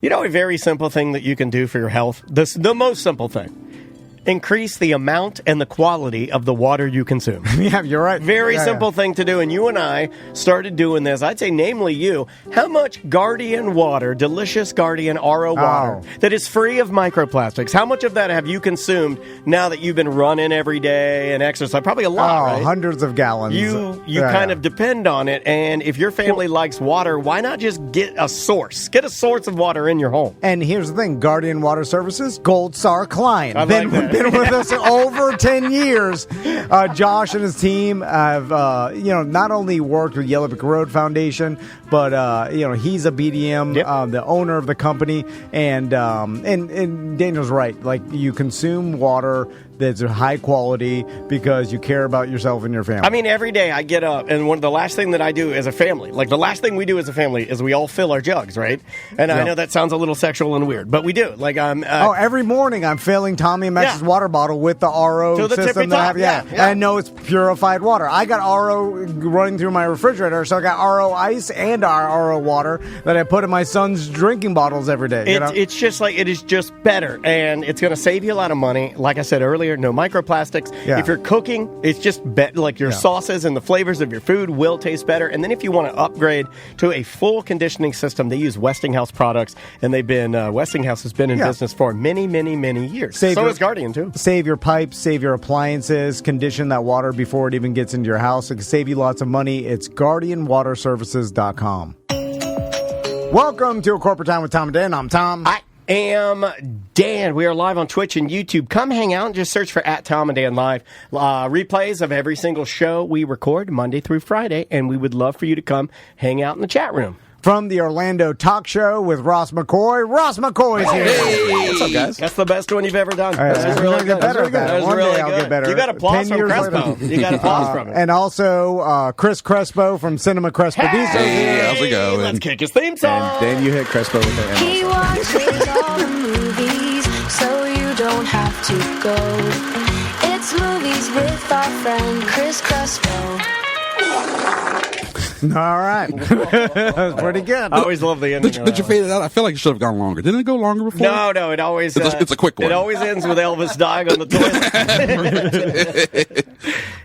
You know, a very simple thing that you can do for your health? The most simple thing. Increase the amount and the quality of the water you consume. Yeah, you're right. Very simple thing to do. And you and I started doing this. I'd say, namely you. How much Guardian water, delicious Guardian RO water, that is free of microplastics, how much of that have you consumed now that you've been running every day and exercise? Probably a lot, right? Hundreds of gallons. You kind of depend on it. And if your family likes water, why not just get a source? Get a source of water in your home. And here's the thing. Guardian Water Services, Gold Star client. Been with us over 10 years. Josh and his team have, not only worked with Yellow Brick Road Foundation, but, he's a BDM, the owner of the company. And Daniel's right. Like, you consume water that's high quality because you care about yourself and your family. I mean, every day I get up, and the last thing that I do as a family, like the last thing we do as a family is we all fill our jugs, right? And I know that sounds a little sexual and weird, but we do. Like every morning I'm filling Tommy and Max's water bottle with the RO system that I have. And I know it's purified water. I got RO running through my refrigerator, so I got RO ice and our RO water that I put in my son's drinking bottles every day. It's just like, it is just better, and it's going to save you a lot of money. Like I said earlier, no microplastics. If you're cooking, it's just like your sauces and the flavors of your food will taste better. And then if you want to upgrade to a full conditioning system, they use Westinghouse products, and Westinghouse has been in business for many, many, many years. So is Guardian too. Save your pipes, save your appliances, condition that water before it even gets into your house. It can save you lots of money. It's GuardianWaterServices.com. Welcome to A Corporate Time with Tom and Dan. I'm Tom. I am Dan. We are live on Twitch and YouTube. Come hang out and just search for @Tom and Dan Live. Replays of every single show we record Monday through Friday, and we would love for you to come hang out in the chat room. From the Orlando Talk Show with Ross McCoy. Ross McCoy's here. Hey, what's up, guys? That's the best one you've ever done. Right, that's really good. Better at that. One really day I'll get better. You got applause from Crespo. You got applause from him. And also Chris Crespo from Cinema Crespediso. Hey, how's it going? Let's kick his theme song. And Dan, you hit Crespo with that. He watches all the movies, so you don't have to go. It's Movies with our friend Chris Crespo. All right. That was pretty good. I always love the ending. Did you fade it out? I feel like it should have gone longer. Didn't it go longer before? No, it always... It's a quick one. It always ends with Elvis dying on the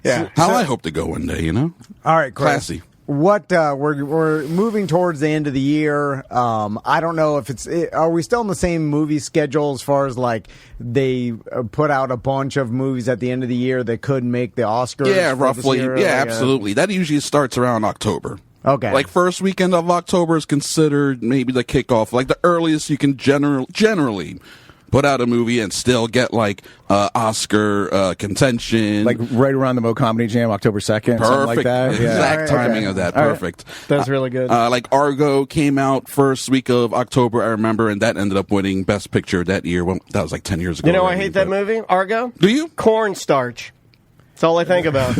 toilet. How I hope to go one day, you know? All right, Chris. Classy. What we're moving towards the end of the year. I don't know if are we still in the same movie schedule as far as like they put out a bunch of movies at the end of the year that could make the Oscars? Yeah, roughly. Absolutely. That usually starts around October. Okay. Like first weekend of October is considered maybe the kickoff. Like the earliest you can generally put out a movie and still get like Oscar contention. Like right around the Mo Comedy Jam, October 2nd, something like that. Exact timing of that. Perfect. That's really good. Like Argo came out first week of October, I remember, and that ended up winning Best Picture that year. Well, that was like 10 years ago. You know, I hate that movie, Argo. Do you? Cornstarch. That's all I think about.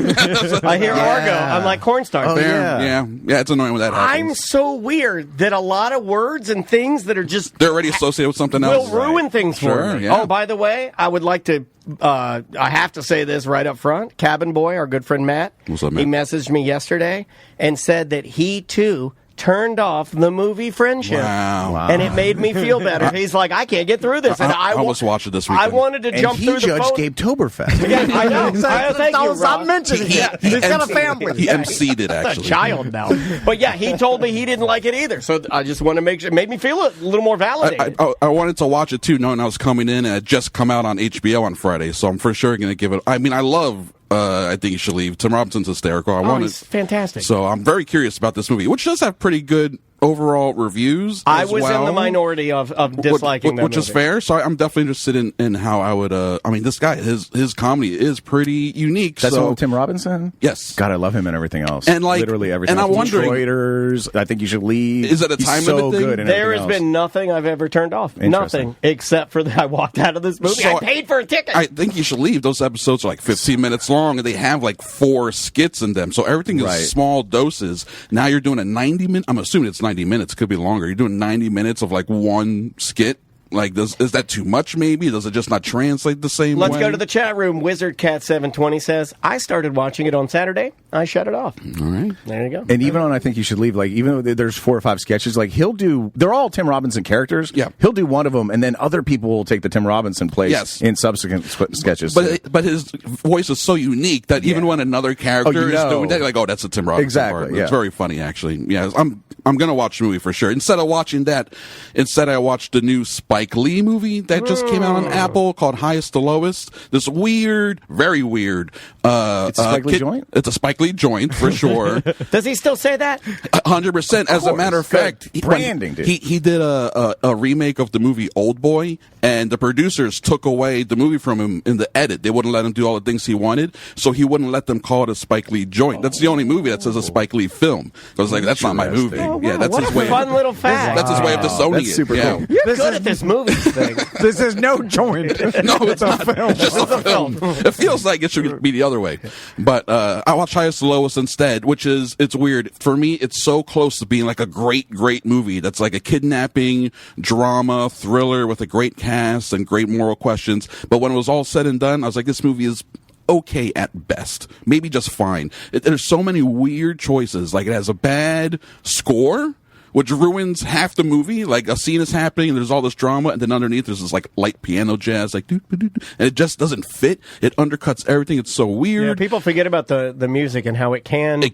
I hear Argo. I'm like, cornstarch. Oh, yeah, it's annoying when that happens. I'm so weird that a lot of words and things that are just... They're already associated with something else. Will ruin things for me. Yeah. Oh, by the way, I would like to... I have to say this right up front. Cabin Boy, our good friend Matt, what's up, Matt? He messaged me yesterday and said that he, too... turned off the movie Friendship. Wow. And it made me feel better. He's like, I can't get through this. And I almost watched it this weekend. I wanted to jump through the phone. And he judged Gabe Toberfest. Yeah, I know. Thank you, Stop mentioning it. He's got a family. He emceed it, That's actually. a child now. But yeah, he told me he didn't like it either. So I just want to make sure. It made me feel a little more validated. I wanted to watch it, too, knowing I was coming in, and it just come out on HBO on Friday. So I'm for sure going to give it... I mean, I love... I think you should leave. Tim Robinson's hysterical. He's fantastic. So I'm very curious about this movie, which does have pretty good overall reviews. I was in the minority of disliking that which is fair. So I'm definitely interested in how I would. I mean, this guy, his comedy is pretty unique. That's all Tim Robinson. Yes. God, I love him and everything else. And like literally everything. And I'm wondering, Detroiters, I think you should leave. Is it a time limit thing? Good and there has else. been nothing I've ever turned off. Nothing except for that I walked out of this movie. So I paid for a ticket. I think you should leave. Those episodes are like 15 minutes long, and they have like 4 skits in them. So everything is small doses. Now you're doing a 90-minute. I'm assuming it's 90 minutes. Could be longer. You're doing 90 minutes of like one skit. Like, is that too much, maybe? Does it just not translate the same way? Let's go to the chat room. WizardCat720 says, I started watching it on Saturday. I shut it off. All right. There you go. And even on I Think You Should Leave, like, even though there's 4 or 5 sketches, like, they're all Tim Robinson characters. Yeah. He'll do one of them, and then other people will take the Tim Robinson place in subsequent sketches. But his voice is so unique that even when another character is doing that, like, oh, that's a Tim Robinson part. It's very funny, actually. Yeah, I'm going to watch the movie for sure. Instead of watching that, I watched the new Spike Lee movie that just came out on Apple called Highest to Lowest. This weird, very weird. It's a Spike Lee joint? It's a Spike Lee joint, for sure. Does he still say that? 100%. As a matter of fact, branding, dude. He did a remake of the movie Old Boy, and the producers took away the movie from him in the edit. They wouldn't let him do all the things he wanted, so he wouldn't let them call it a Spike Lee joint. That's the only movie that says a Spike Lee film. I was like, that's not my movie. Oh, wow. Yeah, that's what his a way. fun little fact. That's his way of disowning That's it. super cool. You're good at this movie thing. This is no joint. No, it's not. It's just a film. It feels like it should be the other way. But I watched Highest to Lowest instead, it's weird. For me, it's so close to being like a great, great movie that's like a kidnapping, drama, thriller with a great cast and great moral questions. But when it was all said and done, I was like, this movie is okay at best. Maybe just fine. There's so many weird choices. Like, it has a bad score, which ruins half the movie. Like, a scene is happening, and there's all this drama, and then underneath there's this, like, light piano jazz, like, and it just doesn't fit. It undercuts everything. It's so weird. Yeah, people forget about the music and how it can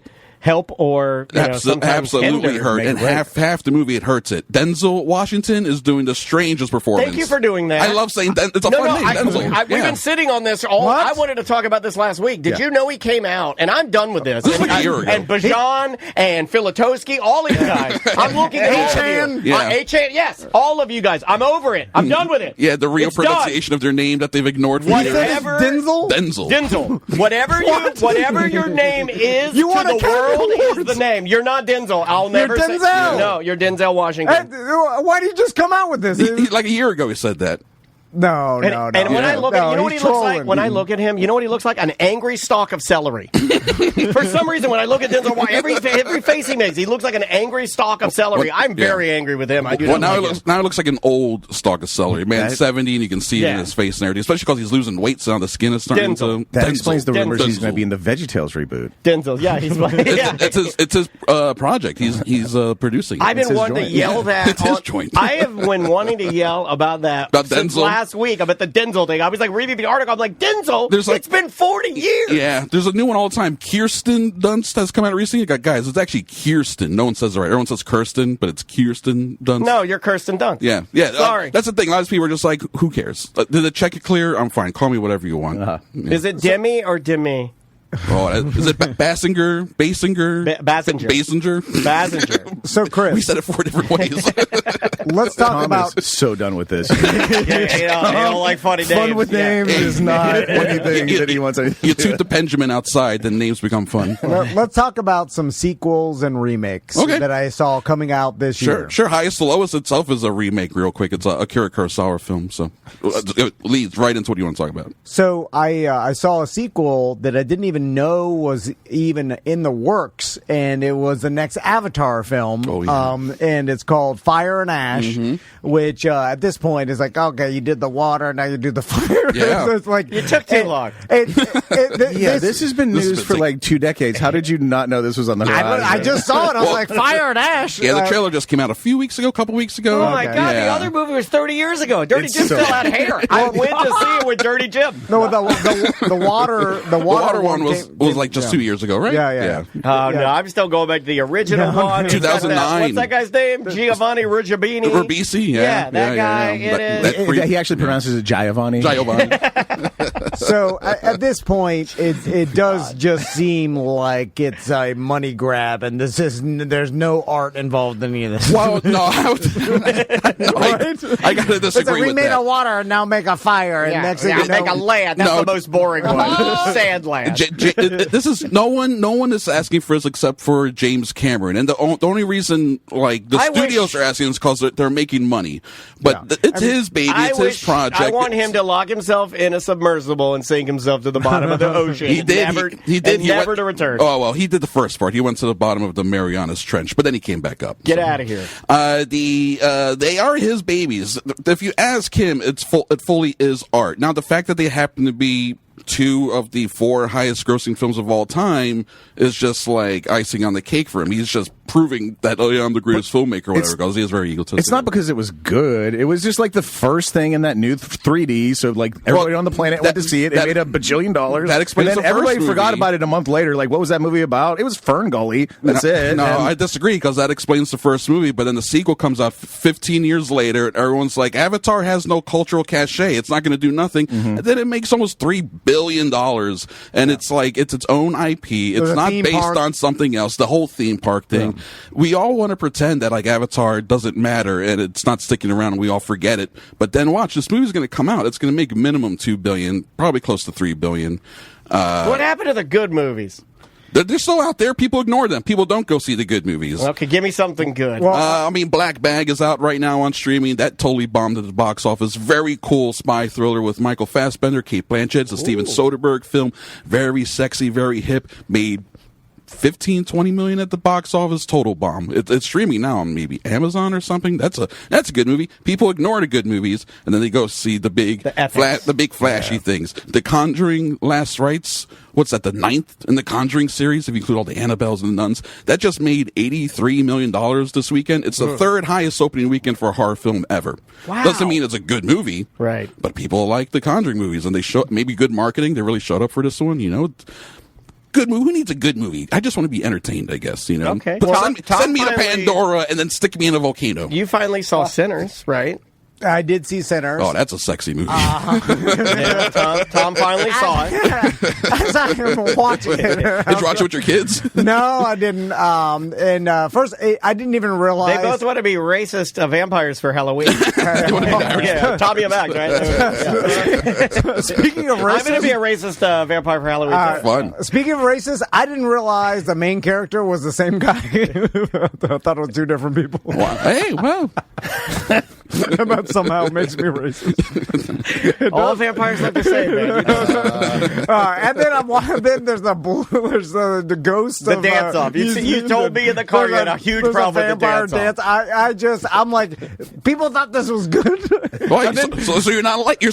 help or absolutely hurt. And half the movie, it hurts it. Denzel Washington is doing the strangest performance. Thank you for doing that. I love saying it's a fun name, Denzel. We've been sitting on this all. I wanted to talk about this last week. Did you know he came out? And I'm done with this. This was like a year ago. And Bajan and Filatowski, all of you guys. I'm looking at A-Chan. A-Chan, yes. All of you guys. I'm over it. I'm done with it. Yeah, the real pronunciation of their name that they've ignored for years. Denzel. Whatever your name is to the world is the name. You're not Denzel. I'll never say. No, you're Denzel Washington. Why did you just come out with this? Like a year ago, he said that. No. And when I look at, you know what he looks like? When I look at him, you know what he looks like? An angry stalk of celery. For some reason, when I look at Denzel, every face he makes, he looks like an angry stalk of celery. I'm very angry with him. I do. Now it looks like an old stalk of celery. Man, 70, and you can see it in his face and everything. Especially because he's losing weight, so now the skin is starting to. That explains the rumors he's going to be in the VeggieTales reboot. Denzel, yeah, he's. It's his project. He's producing. I've been wanting to yell that. It's his joint. I have been wanting to yell about that since last week. About the Denzel thing. I was like reading the article. I'm like, Denzel, it's been 40 years. Yeah, there's a new one all the time. Kirsten Dunst has come out recently. Guys, it's actually Kirsten. No one says it right. Everyone says Kirsten, but it's Kirsten Dunst. No, you're Kirsten Dunst. Yeah. Sorry. That's the thing. A lot of people are just like, who cares? Did the check it clear? I'm fine. Call me whatever you want. Uh-huh. Yeah. Is it Demi or Demi? Oh, is it Basinger? So, Chris, we said it 4 different ways. Let's talk Tom about. is so done with this. You don't like funny names. Fun with names is not anything that he wants. You toot the Benjamin outside, then names become fun. Let's talk about some sequels and remakes that I saw coming out this year. Sure. Highest to Lowest itself is a remake, real quick. It's a Akira Kurosawa film, so it leads right into what you want to talk about. So I saw a sequel that I didn't even know was even in the works, and it was the next Avatar film. Oh, yeah. And it's called Fire and Ash, which at this point is like, okay, you did the water, now you do the fire. Yeah. So it's like you took too long. This has been news for like 2 decades. How did you not know this was on the horizon? I just saw it. I was like, Fire and Ash. Yeah, the trailer just came out a couple weeks ago. Oh my God! The other movie was 30 years ago. Dirty Jim still had hair. I went to see it with Dirty Jim. No, the water one was like just 2 years ago, right? Yeah. Oh no, I'm still going back to the original one. 2009. What's that guy's name? Giovanni Ribisi. Ribisi, that guy. He actually pronounces it Giovanni. So at this point, it does just seem like it's a money grab, and there's no art involved in any of this. Well, no, I got to disagree with that. We made a water and now make a fire, and next thing you know, make a land. That's the most boring one. Sand land. This is no one is asking for this except for James Cameron, and the only reason the studios are asking is because they're making money. But it's his baby, it's his project. I want him to lock himself in a submersible and sink himself to the bottom of the ocean. He did. Never to return. Oh well, he did the first part. He went to the bottom of the Marianas Trench, but then he came back up. Get out of here. They are his babies. movies, if you ask him, it fully is art. Now, the fact that they happen to be 2 of the 4 highest grossing films of all time is just like icing on the cake for him. He's just proving that, oh yeah, I'm the greatest filmmaker or whatever, because he is very egotistical. It's not because it was good. It was just like the first thing in that new 3D, so like everybody on the planet went to see it. It made $1 billion. That explains and then the first everybody movie. Forgot about it a month later. Like, what was that movie about? It was Fern Gully. That's it. No, I disagree, because that explains the first movie, but then the sequel comes out 15 years later, and everyone's like, Avatar has no cultural cachet. It's not going to do nothing. And then it makes almost $3 billion, and it's like, it's its own IP. It's not based on something else. The whole theme park thing. Yeah. We all want to pretend that like Avatar doesn't matter and it's not sticking around and we all forget it. But then watch, this movie's going to come out. It's going to make minimum $2 billion, probably close to $3 billion. What happened to the good movies? They're still out there. People ignore them. People don't go see the good movies. Okay, give me something good. Well, I mean, Black Bag is out right now on streaming. That totally bombed at the box office. Very cool spy thriller with Michael Fassbender, Kate Blanchett. It's a Steven Soderbergh film. Very sexy, very hip. Made 15, 20 million at the box office. Total bomb. It's streaming now on maybe Amazon or something. That's a good movie. People ignore the good movies and then they go see the big flashy things. The Conjuring Last Rites. What's that? The 9th in the Conjuring series, if you include all the Annabelles and the nuns. That just made $83 million this weekend. It's the 3rd highest opening weekend for a horror film ever. Wow. Doesn't mean it's a good movie, right? But people like the Conjuring movies, and they show maybe good marketing. They really showed up for this one, you know. Good movie. Who needs a good movie? I just want to be entertained, I guess, you know. Okay. Send me to Pandora and then stick me in a volcano. You finally saw Sinners, right? I did see Sinners. Oh, that's a sexy movie. Yeah, Tom finally saw it. As I was watching it. Did you watch it with your kids? No, I didn't. First, I didn't even realize. They both want to be racist vampires for Halloween. Yeah, Tommy and Mac, right? Speaking of racist, I'm going to be a racist vampire for Halloween. Fun. Speaking of racist, I didn't realize the main character was the same guy. I thought it was 2 different people. Wow. Hey, well. That somehow makes me racist. All vampires look the same, man. And then there's the ghost the of dance off. You told me in the car you had a huge problem with the dance off. I'm like, people thought this was good. Well, so you're not like you're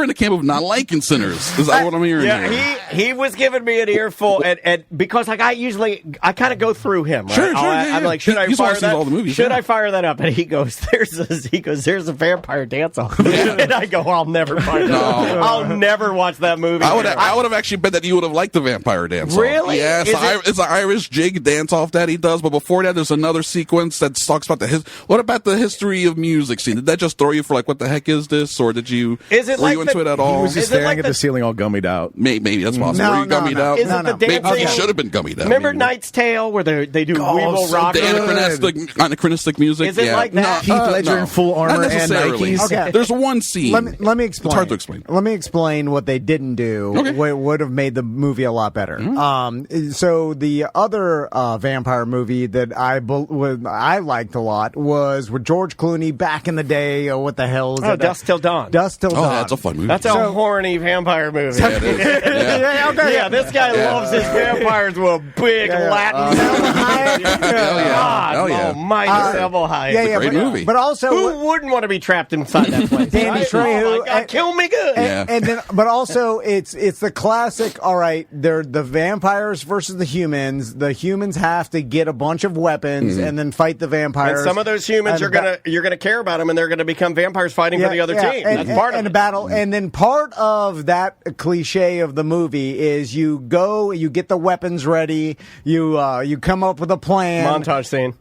in the camp of not liking Sinners. Is that what I'm hearing? Yeah, here? he was giving me an earful, and because like I kind of go through him. Right? Sure. I'm like, should I fire that? All the movies, should I fire that up? And he goes, there's a vampire dance off. And I go, I'll never find it. I'll never watch that movie. I would have actually bet that you would have liked the vampire dance off. Really? Yeah, it's an Irish jig dance off that he does, but before that there's another sequence that talks about what about the history of music scene? Did that just throw you for like, what the heck is this? Or did you were you into it at all? He was just staring at the ceiling all gummied out. Maybe that's possible. Were you gummied out? Is it the dancing? Maybe he should have been gummied out. Remember Knight's Tale where they do Weeble Rock? The anachronistic music? Is it like that? Keith Ledger in full armor and Nikes. Okay. There's one scene. Let me explain. It's hard to explain. Let me explain what they didn't do. Okay. What would have made the movie a lot better. Mm-hmm. So the other vampire movie that I liked a lot was with George Clooney back in the day. What the hell is it? Dusk Till Dawn. Dusk Till Dawn. That's a fun movie. That's a horny vampire movie. Yeah, it is. Yeah, this guy loves his vampires with big Latin. Hell yeah. Almighty Devil High. Great movie. But also, who wouldn't want to be trapped inside that place? Danny Trejo. Oh my God, kill me good. And then, but also, it's the classic. All right, they're the vampires versus the humans. The humans have to get a bunch of weapons and then fight the vampires. And some of those humans you're gonna care about them, and they're gonna become vampires fighting for the other team. That's part of the battle. And then part of that cliche of the movie is you get the weapons ready, you come up with a plan. Montage scene.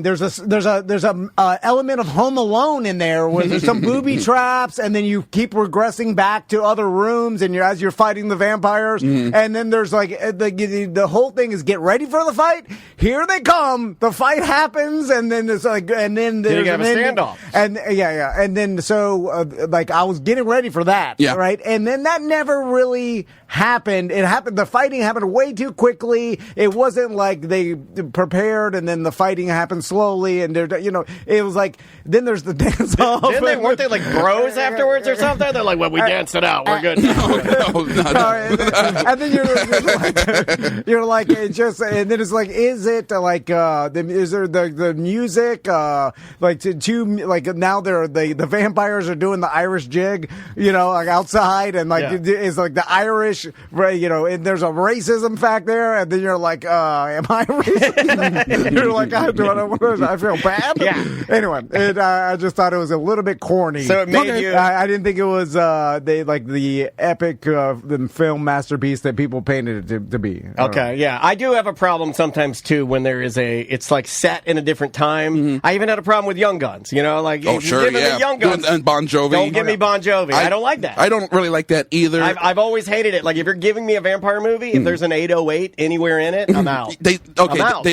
There's a element of Home Alone in there where there's some booby traps, and then you keep regressing back to other rooms, and as you're fighting the vampires, and then there's like the whole thing is get ready for the fight. Here they come. The fight happens, and then it's like, and then there's a standoff. And and then so like I was getting ready for that, right? And then that never really happened. It happened. The fighting happened way too quickly. It wasn't like they prepared, and then the fighting happened slowly, and it was like then then there's the dance off. Weren't they like bros afterwards or something? They're like, well, we danced it out. We're good. No. And then you're like, it just, and then it's like, is it like, is there the music, like like now the vampires are doing the Irish jig, like outside, and like it's like the Irish, and there's a racism fact there, and then you're like, am I racist? You're like, I feel bad. Yeah. Anyway, I just thought it was a little bit corny. So it made you. I didn't think it was the epic the film masterpiece that people painted it to be. Okay, yeah, I do have a problem sometimes too when there is it's like set in a different time. Mm-hmm. I even had a problem with Young Guns. Like, oh sure, yeah, Young Guns and Bon Jovi. Don't give me Bon Jovi. I don't like that. I don't really like that either. I've always hated it. Like if you're giving me a vampire movie, if there's an 808 anywhere in it, I'm out. They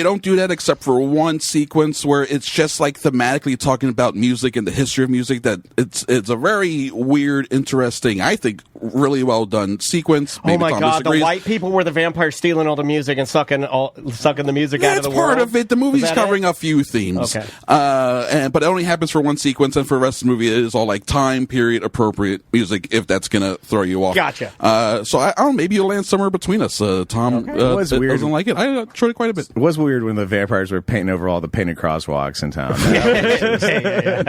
don't do that except for one sequence where it's just like thematically talking about music and the history of music. That it's a very weird, interesting, I think, really well done sequence. Maybe oh my Tom God, disagrees. the white people were the vampires stealing all the music and sucking the music out of the world. That's part of it. The movie's covering a few themes. Okay. But it only happens for one sequence, and for the rest of the movie, it is all like time period appropriate music, if that's going to throw you off. Gotcha. So I don't know, maybe you'll land somewhere between us. Tom It was weird. doesn't like it. I enjoyed it quite a bit. It was weird when the vampires were painting over all the painted crosswalks in town.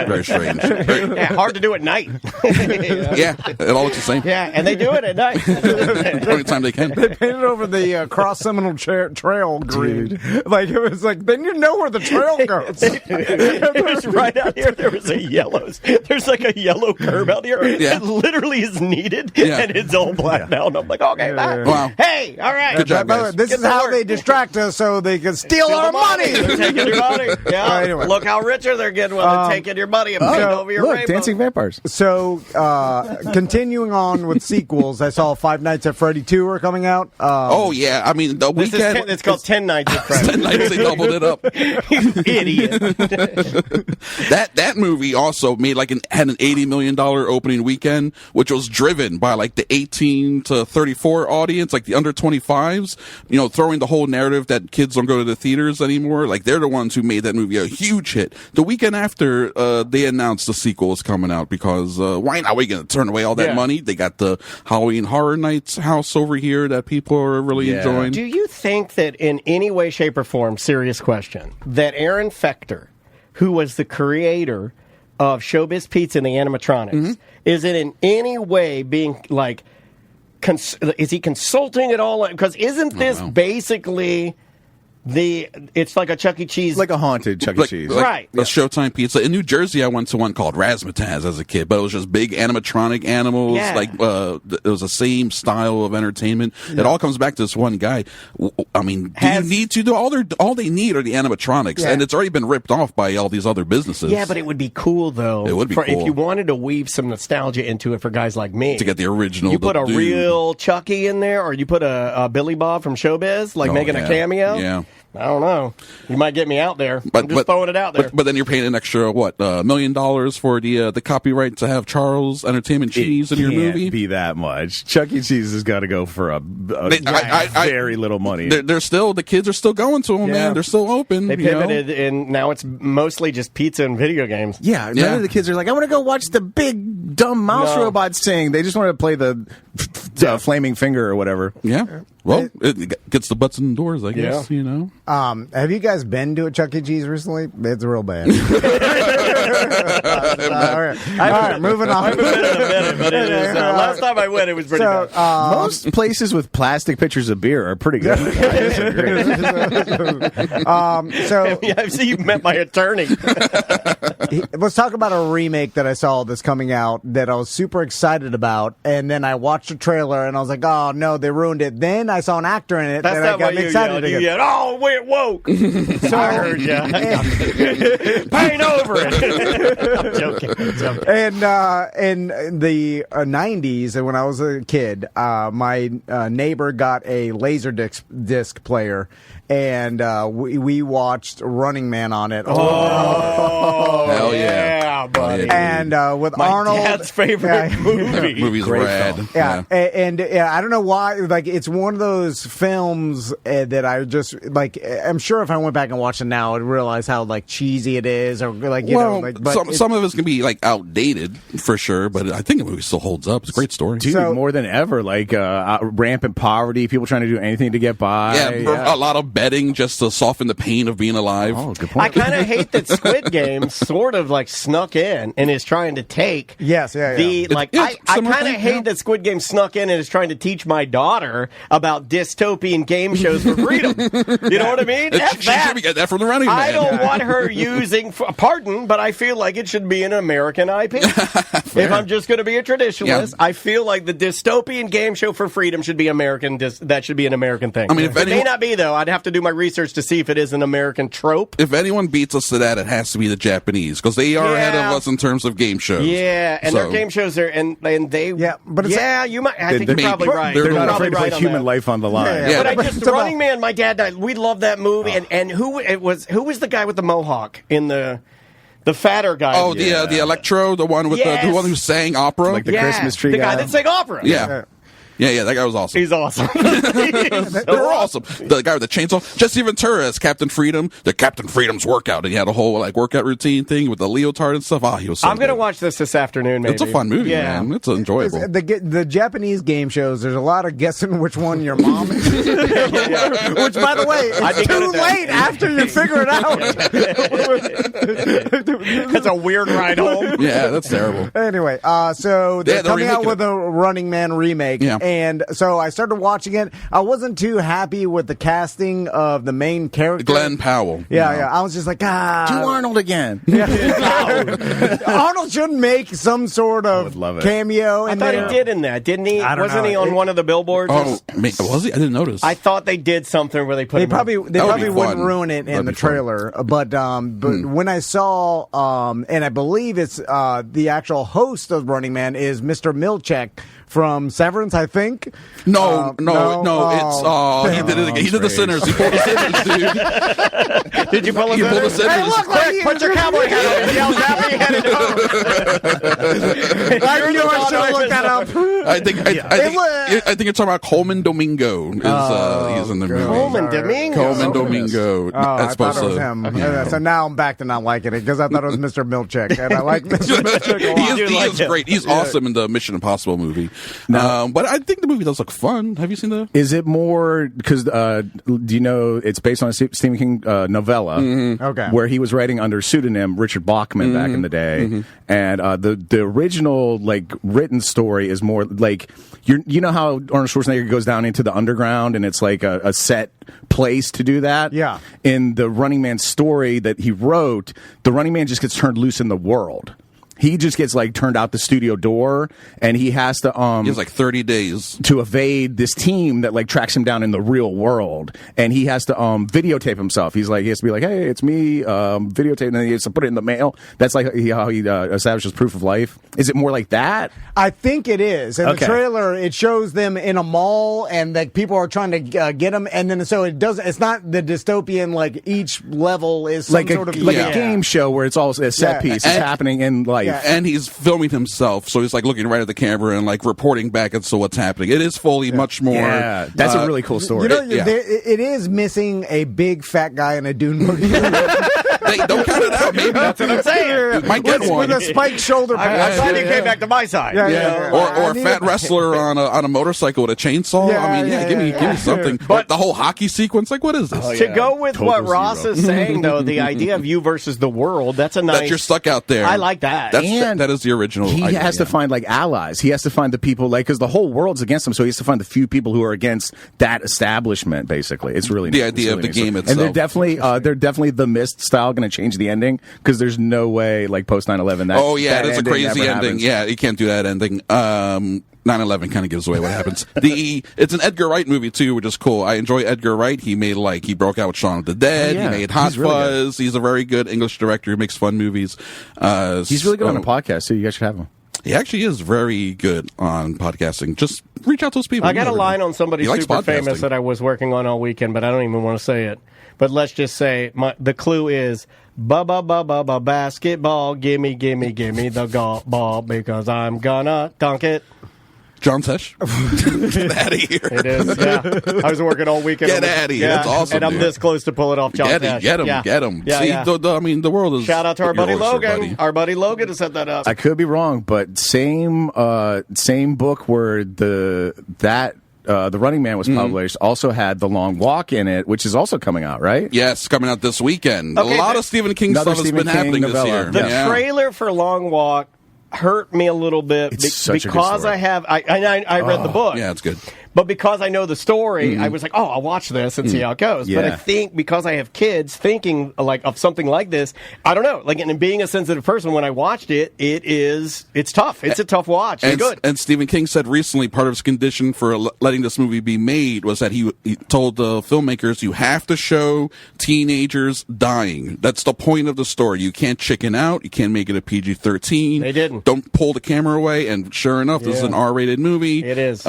Very strange. Hard to do at night. Yeah, it all looks the same. Yeah, and they do it at night. The only time they can. They painted over the Cross Seminole Trail green. Like, it was like, then you know where the trail goes. There's right out here, there's like a yellow curb out here. Yeah. It literally is needed, and it's all black now. And I'm like, okay, bye. Wow. Hey, all right. Good job, guys. This is how they distract us so they can steal our money. They're taking your money. Yeah. Anyway. Look how richer they're getting when they're taking your money and painting over your rainbow. Dancing vampires. So, continuing on with sequels, I saw Five Nights at Freddy 2 are coming out. Oh, yeah. I mean, the weekend. It's called 10 Nights at Freddy. 10 Nights, they doubled it up. Idiot. That movie also had an $80 million opening weekend, which was driven by like the 18 to 34 audience, like the under 25s, throwing the whole narrative that kids don't go to the theaters anymore. Like they're the ones who made that movie a huge hit. The weekend after, they announced the sequel was coming out because, why not? We're going to turn away all that money. They got the Halloween Horror Nights house over here that people are really enjoying. Do you think that in any way, shape, or form, serious question, that Aaron Fechter, who was the creator of Showbiz Pizza and the animatronics, is it in any way being like, is he consulting at all? Because isn't this basically it's like a Chuck E. Cheese, like a haunted Chuck E. Cheese, right? A Showtime Pizza in New Jersey. I went to one called Razzmatazz as a kid, but it was just big animatronic animals. Yeah. Like it was the same style of entertainment. It all comes back to this one guy. I mean, you need to do all they need are the animatronics, and it's already been ripped off by all these other businesses. Yeah, but it would be cool though. It would be cool if you wanted to weave some nostalgia into it for guys like me to get the original. You put a real Chucky in there, or you put a Billy Bob from Showbiz, making a cameo. Yeah. I don't know. You might get me out there. I'm just throwing it out there. But then you're paying an extra $1 million for the copyright to have Charles Entertainment Cheese in your movie. Can't be that much. Chuck E. Cheese has got to go for very little money. They're still, the kids are still going to them, man. They're still open. They pivoted, and now it's mostly just pizza and video games. Yeah, none of the kids are like, I want to go watch the big dumb mouse robots sing. They just want to play the flaming finger or whatever. Yeah. Well, it gets the butts in the doors, I guess. Have you guys been to a Chuck E. Cheese recently? It's real bad. All right, moving on. I haven't been in a minute, but it is. Last time I went, it was pretty bad. Most places with plastic pitchers of beer are pretty good. I see you met my attorney. Let's talk about a remake that I saw that's coming out that I was super excited about, and then I watched the trailer and I was like, oh no, they ruined it. Then I saw an actor in it and I got excited again. Oh, we're woke. So I heard you. Paint over it. I'm joking. And in the 90s, and when I was a kid, my neighbor got a laser disc player. and we watched Running Man on it. Oh, hell yeah, buddy! And with my Arnold, dad's favorite movie. That movie's rad. Yeah, and I don't know why. Like, it's one of those films that I just like. I'm sure if I went back and watched it now, I'd realize how like cheesy it is, or like but some of it's gonna be like outdated for sure, but I think the movie still holds up. It's a great story, dude. More than ever, like rampant poverty, people trying to do anything to get by. Yeah, a lot of betting just to soften the pain of being alive. Oh, good point. I kind of hate that Squid Game sort of like snuck in and is trying to take. I kind of hate that Squid Game snuck in and is trying to teach my daughter about dystopian game shows for freedom. You know what I mean? She should get that from the Running Man. I don't want her using, pardon, but I feel like it should be an American IP. If I'm just going to be a traditionalist, I feel like the dystopian game show for freedom should be American. That should be an American thing. I mean, it may not be, though. I'd have to do my research to see if it is an American trope. If anyone beats us to that, it has to be the Japanese, because they are ahead of us in terms of game shows. Yeah, and their game shows are, and they. Yeah, but you might. I think you're probably right. They're not afraid to put human life on the line. But I just Running Man. My dad died. We love that movie, and who was the guy with the mohawk in the fatter guy? Oh, the Electro, the one with the one who sang opera, like the Christmas tree the guy that sang opera. Yeah, that guy was awesome. He's awesome. They're awesome. The guy with the chainsaw, Jesse Ventura as Captain Freedom, the Captain Freedom's workout, and he had a whole like workout routine thing with the leotard and stuff. He was. I'm gonna watch this afternoon. Maybe it's a fun movie, man. It's enjoyable. The Japanese game shows. There's a lot of guessing which one your mom is. Which, by the way, it's too late after you figure it out. That's a weird ride home. Yeah, that's terrible. Anyway, so they're coming out with a Running Man remake. Yeah. And so I started watching it. I wasn't too happy with the casting of the main character, Glenn Powell. Yeah. I was just like, do Arnold again. Arnold should make some sort of cameo. I thought he did in that, didn't he? Wasn't he on one of the billboards? Oh, was he? I didn't notice. I thought they did something where they put. They probably wouldn't ruin it in the trailer, but when I saw, and I believe it's the actual host of Running Man is Mr. Milchek from Severance, I think. No. It's he did it again. He did the Sinners. He pulled the Sinners, dude. Did you pull the Sinners? Pulled the Sinners. Hey, look, Quick, put your cowboy hat on and yell that way headed home. I knew I should have looked that up. I think you're talking about Coleman Domingo. He's in the movie. Coleman Domingo. I thought it was him. So now I'm back to not liking it because I thought it was Mr. Milchek, and I like Mr. Milchek a lot. He is great. He's awesome in the Mission Impossible movie. But I think the movie does look fun. Have you seen the? Is it more because do you know it's based on a Stephen King novella? Mm-hmm. Okay, where he was writing under pseudonym Richard Bachman back in the day, and the original like written story is more like you know how Arnold Schwarzenegger goes down into the underground and it's like a set place to do that. Yeah, in the Running Man story that he wrote, the Running Man just gets turned loose in the world. He just gets like turned out the studio door, and he has to he has like 30 days to evade this team that like tracks him down in the real world, and he has to videotape himself. He has to be like, "Hey, it's me," videotape, and then he has to put it in the mail. That's like how he establishes proof of life. Is it more like that? I think it is. In the trailer, it shows them in a mall, and like people are trying to get them, and then so it doesn't. It's not the dystopian like each level is some like sort of a game show where it's all a set piece. It's happening in life. Yeah. And he's filming himself, so he's like looking right at the camera and like reporting back as to what's happening. It is fully much more. Yeah, that's a really cool story. You know, it is missing a big fat guy in a dune buggy. Don't count it out, maybe. That's what I'm saying. Might get one with a spiked shoulder pad. I'm glad you came back to my side. Or a fat wrestler on a motorcycle with a chainsaw. Give me something. But the whole hockey sequence, like, what is this? To go with what Ross is saying, though, the idea of you versus the world, that's a nice. That you're stuck out there. I like that. That is the original. He has to find like allies. He has to find the people because the whole world's against him. So he has to find the few people who are against that establishment. Basically, it's really the idea of the game itself. And they're definitely the Mist style going to change the ending because there's no way like post 9/11. It is a crazy ending. Yeah, you can't do that ending. 9/11 kind of gives away what happens. It's an Edgar Wright movie too, which is cool. I enjoy Edgar Wright. He broke out with Shaun of the Dead. He made Hot Fuzz. He's a very good English director who makes fun movies. He's really good on a podcast too. You guys should have him. He actually is very good on podcasting. Just reach out to those people. I got a line on somebody super famous podcasting. that I was working on all weekend, but I don't even want to say it. But let's just say the clue is basketball, gimme the golf ball because I'm gonna dunk it. John Tesh? Get out of here. It is, yeah. I was working all weekend. Get out of here. That's awesome. And I'm this close to pull it off, John Tesh. Get him. Yeah. Get him. Yeah, See, yeah. The world is. Shout out to our buddy yours, Logan. buddy. Our buddy Logan has set that up. I could be wrong, but same book where the Running Man was published also had The Long Walk in it, which is also coming out, right? Yes, coming out this weekend. Okay, a lot of Stephen King another stuff has Stephen been King happening novella. this year. The trailer for Long Walk hurt me a little bit It's such a good because story. I read the book. Yeah, it's good. But because I know the story, I was like, oh, I'll watch this and see how it goes. But I Yeah. think because I have kids thinking like of something like this, I don't know. Like, and being a sensitive person, when I watched it, it's tough. It's a tough watch. It's good. And Stephen King said recently part of his condition for letting this movie be made was that he told the filmmakers, you have to show teenagers dying. That's the point of the story. You can't chicken out. You can't make it a PG-13. They didn't. Don't pull the camera away. And sure enough, this is an R-rated movie. It is.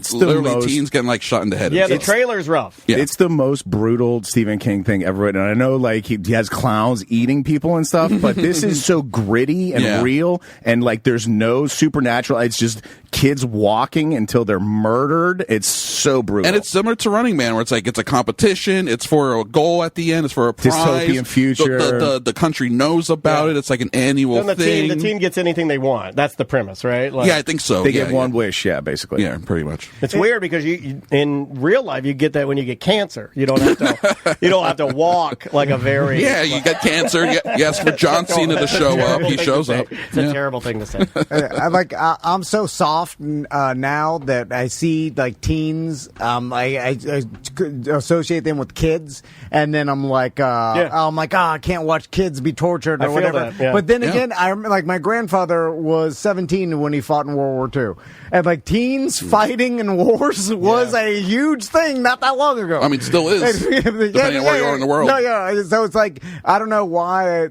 It's literally teens getting like shot in the head. Yeah, the trailer's rough. Yeah. It's the most brutal Stephen King thing ever written. And I know, like, he has clowns eating people and stuff, but this is so gritty and real, and like, there's no supernatural. It's just kids walking until they're murdered. It's so brutal. And it's similar to Running Man, where it's like it's a competition, it's for a goal at the end, it's for a prize. Dystopian future. The country knows about it. It's like an annual Then the thing. team gets anything they want. That's the premise, right? Like, Yeah, I think so. They get one wish, basically. Yeah, pretty much. It's weird because you in real life you get that when you get cancer. You don't have to walk like a very Yeah, you got cancer. You ask for John Cena to show up. He shows up. It's a terrible thing to say. I'm so soft now that I see like teens. I associate them with kids, and then I'm like, I can't watch kids be tortured or I feel whatever. that, yeah. But then again, I remember like my grandfather was 17 when he fought in World War II, and like teens fighting in wars was a huge thing not that long ago. I mean, still is, depending on where you are in the world. No, yeah. So it's like I don't know why,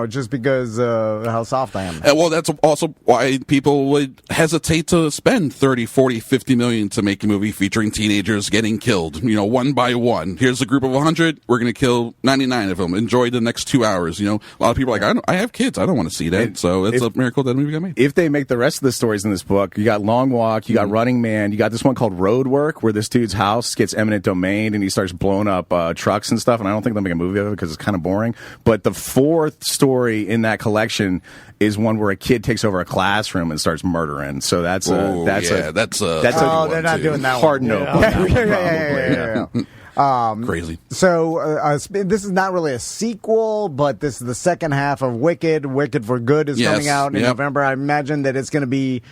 just because how soft I am. And well, that's also why people would hesitate to spend 30, 40, 50 million to make a movie featuring teenagers getting killed, one by one. Here's a group of 100. We're going to kill 99 of them. Enjoy the next 2 hours. A lot of people are like, I have kids. I don't want to see that. So it's a miracle that movie got made. If they make the rest of the stories in this book, you got Long Walk, you got Running Man, you got this one called Road Work, where this dude's house gets eminent domain and he starts blowing up trucks and stuff. And I don't think they'll make a movie of it because it's kind of boring. But the fourth story in that collection is one where a kid takes over a classroom and starts murdering. So that's they're not doing that hard one. note. Yeah. Crazy. So this is not really a sequel, but this is the second half of Wicked. Wicked for Good is coming out in November. I imagine that it's going to be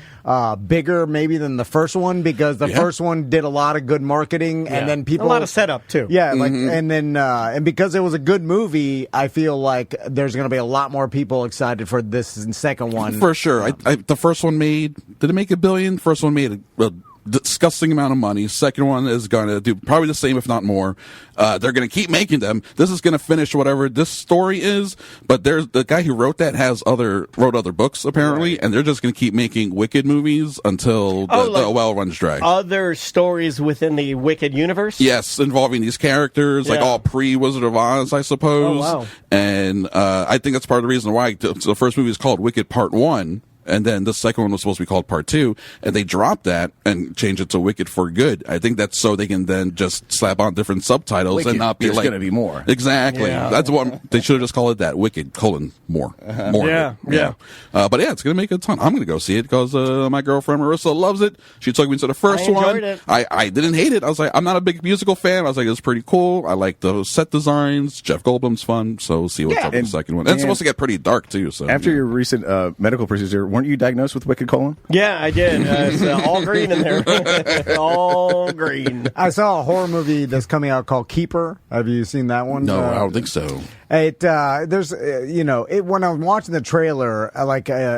bigger maybe than the first one because the first one did a lot of good marketing and then people a lot of setup too. Yeah, and because it was a good movie, I feel like there's going to be a lot more people excited for this second one. For sure. The first one did it make $1 billion? First one made a disgusting amount of money. Second one is going to do probably the same, if not more. They're going to keep making them. This is going to finish whatever this story is. But there's the guy who wrote that wrote other books apparently, and they're just going to keep making Wicked movies until the well runs dry. Other stories within the Wicked universe. Yes, involving these characters, like all pre-Wizard of Oz, I suppose. Oh, wow. And I think that's part of the reason why the first movie is called Wicked Part 1. And then the second one was supposed to be called Part 2, and they dropped that and changed it to Wicked for Good. I think that's so they can then just slap on different subtitles Wicked, and not be there's like... going to be more. Exactly. Yeah. That's one. They should have just called it that. Wicked, more. More. Yeah. But yeah, it's going to make a ton. I'm going to go see it because my girlfriend Marissa loves it. She took me to the first I one. enjoyed it. I didn't hate it. I was like, I'm not a big musical fan. I was like, it's pretty cool. I like the set designs. Jeff Goldblum's fun. So we'll see what's up with the second one. And it's supposed to get pretty dark too. So after your recent medical procedure, weren't you diagnosed with wicked colon? Yeah, I did. It's all green in there. All green. I saw a horror movie that's coming out called Keeper. Have you seen that one? No, I don't think so. There's when I was watching the trailer,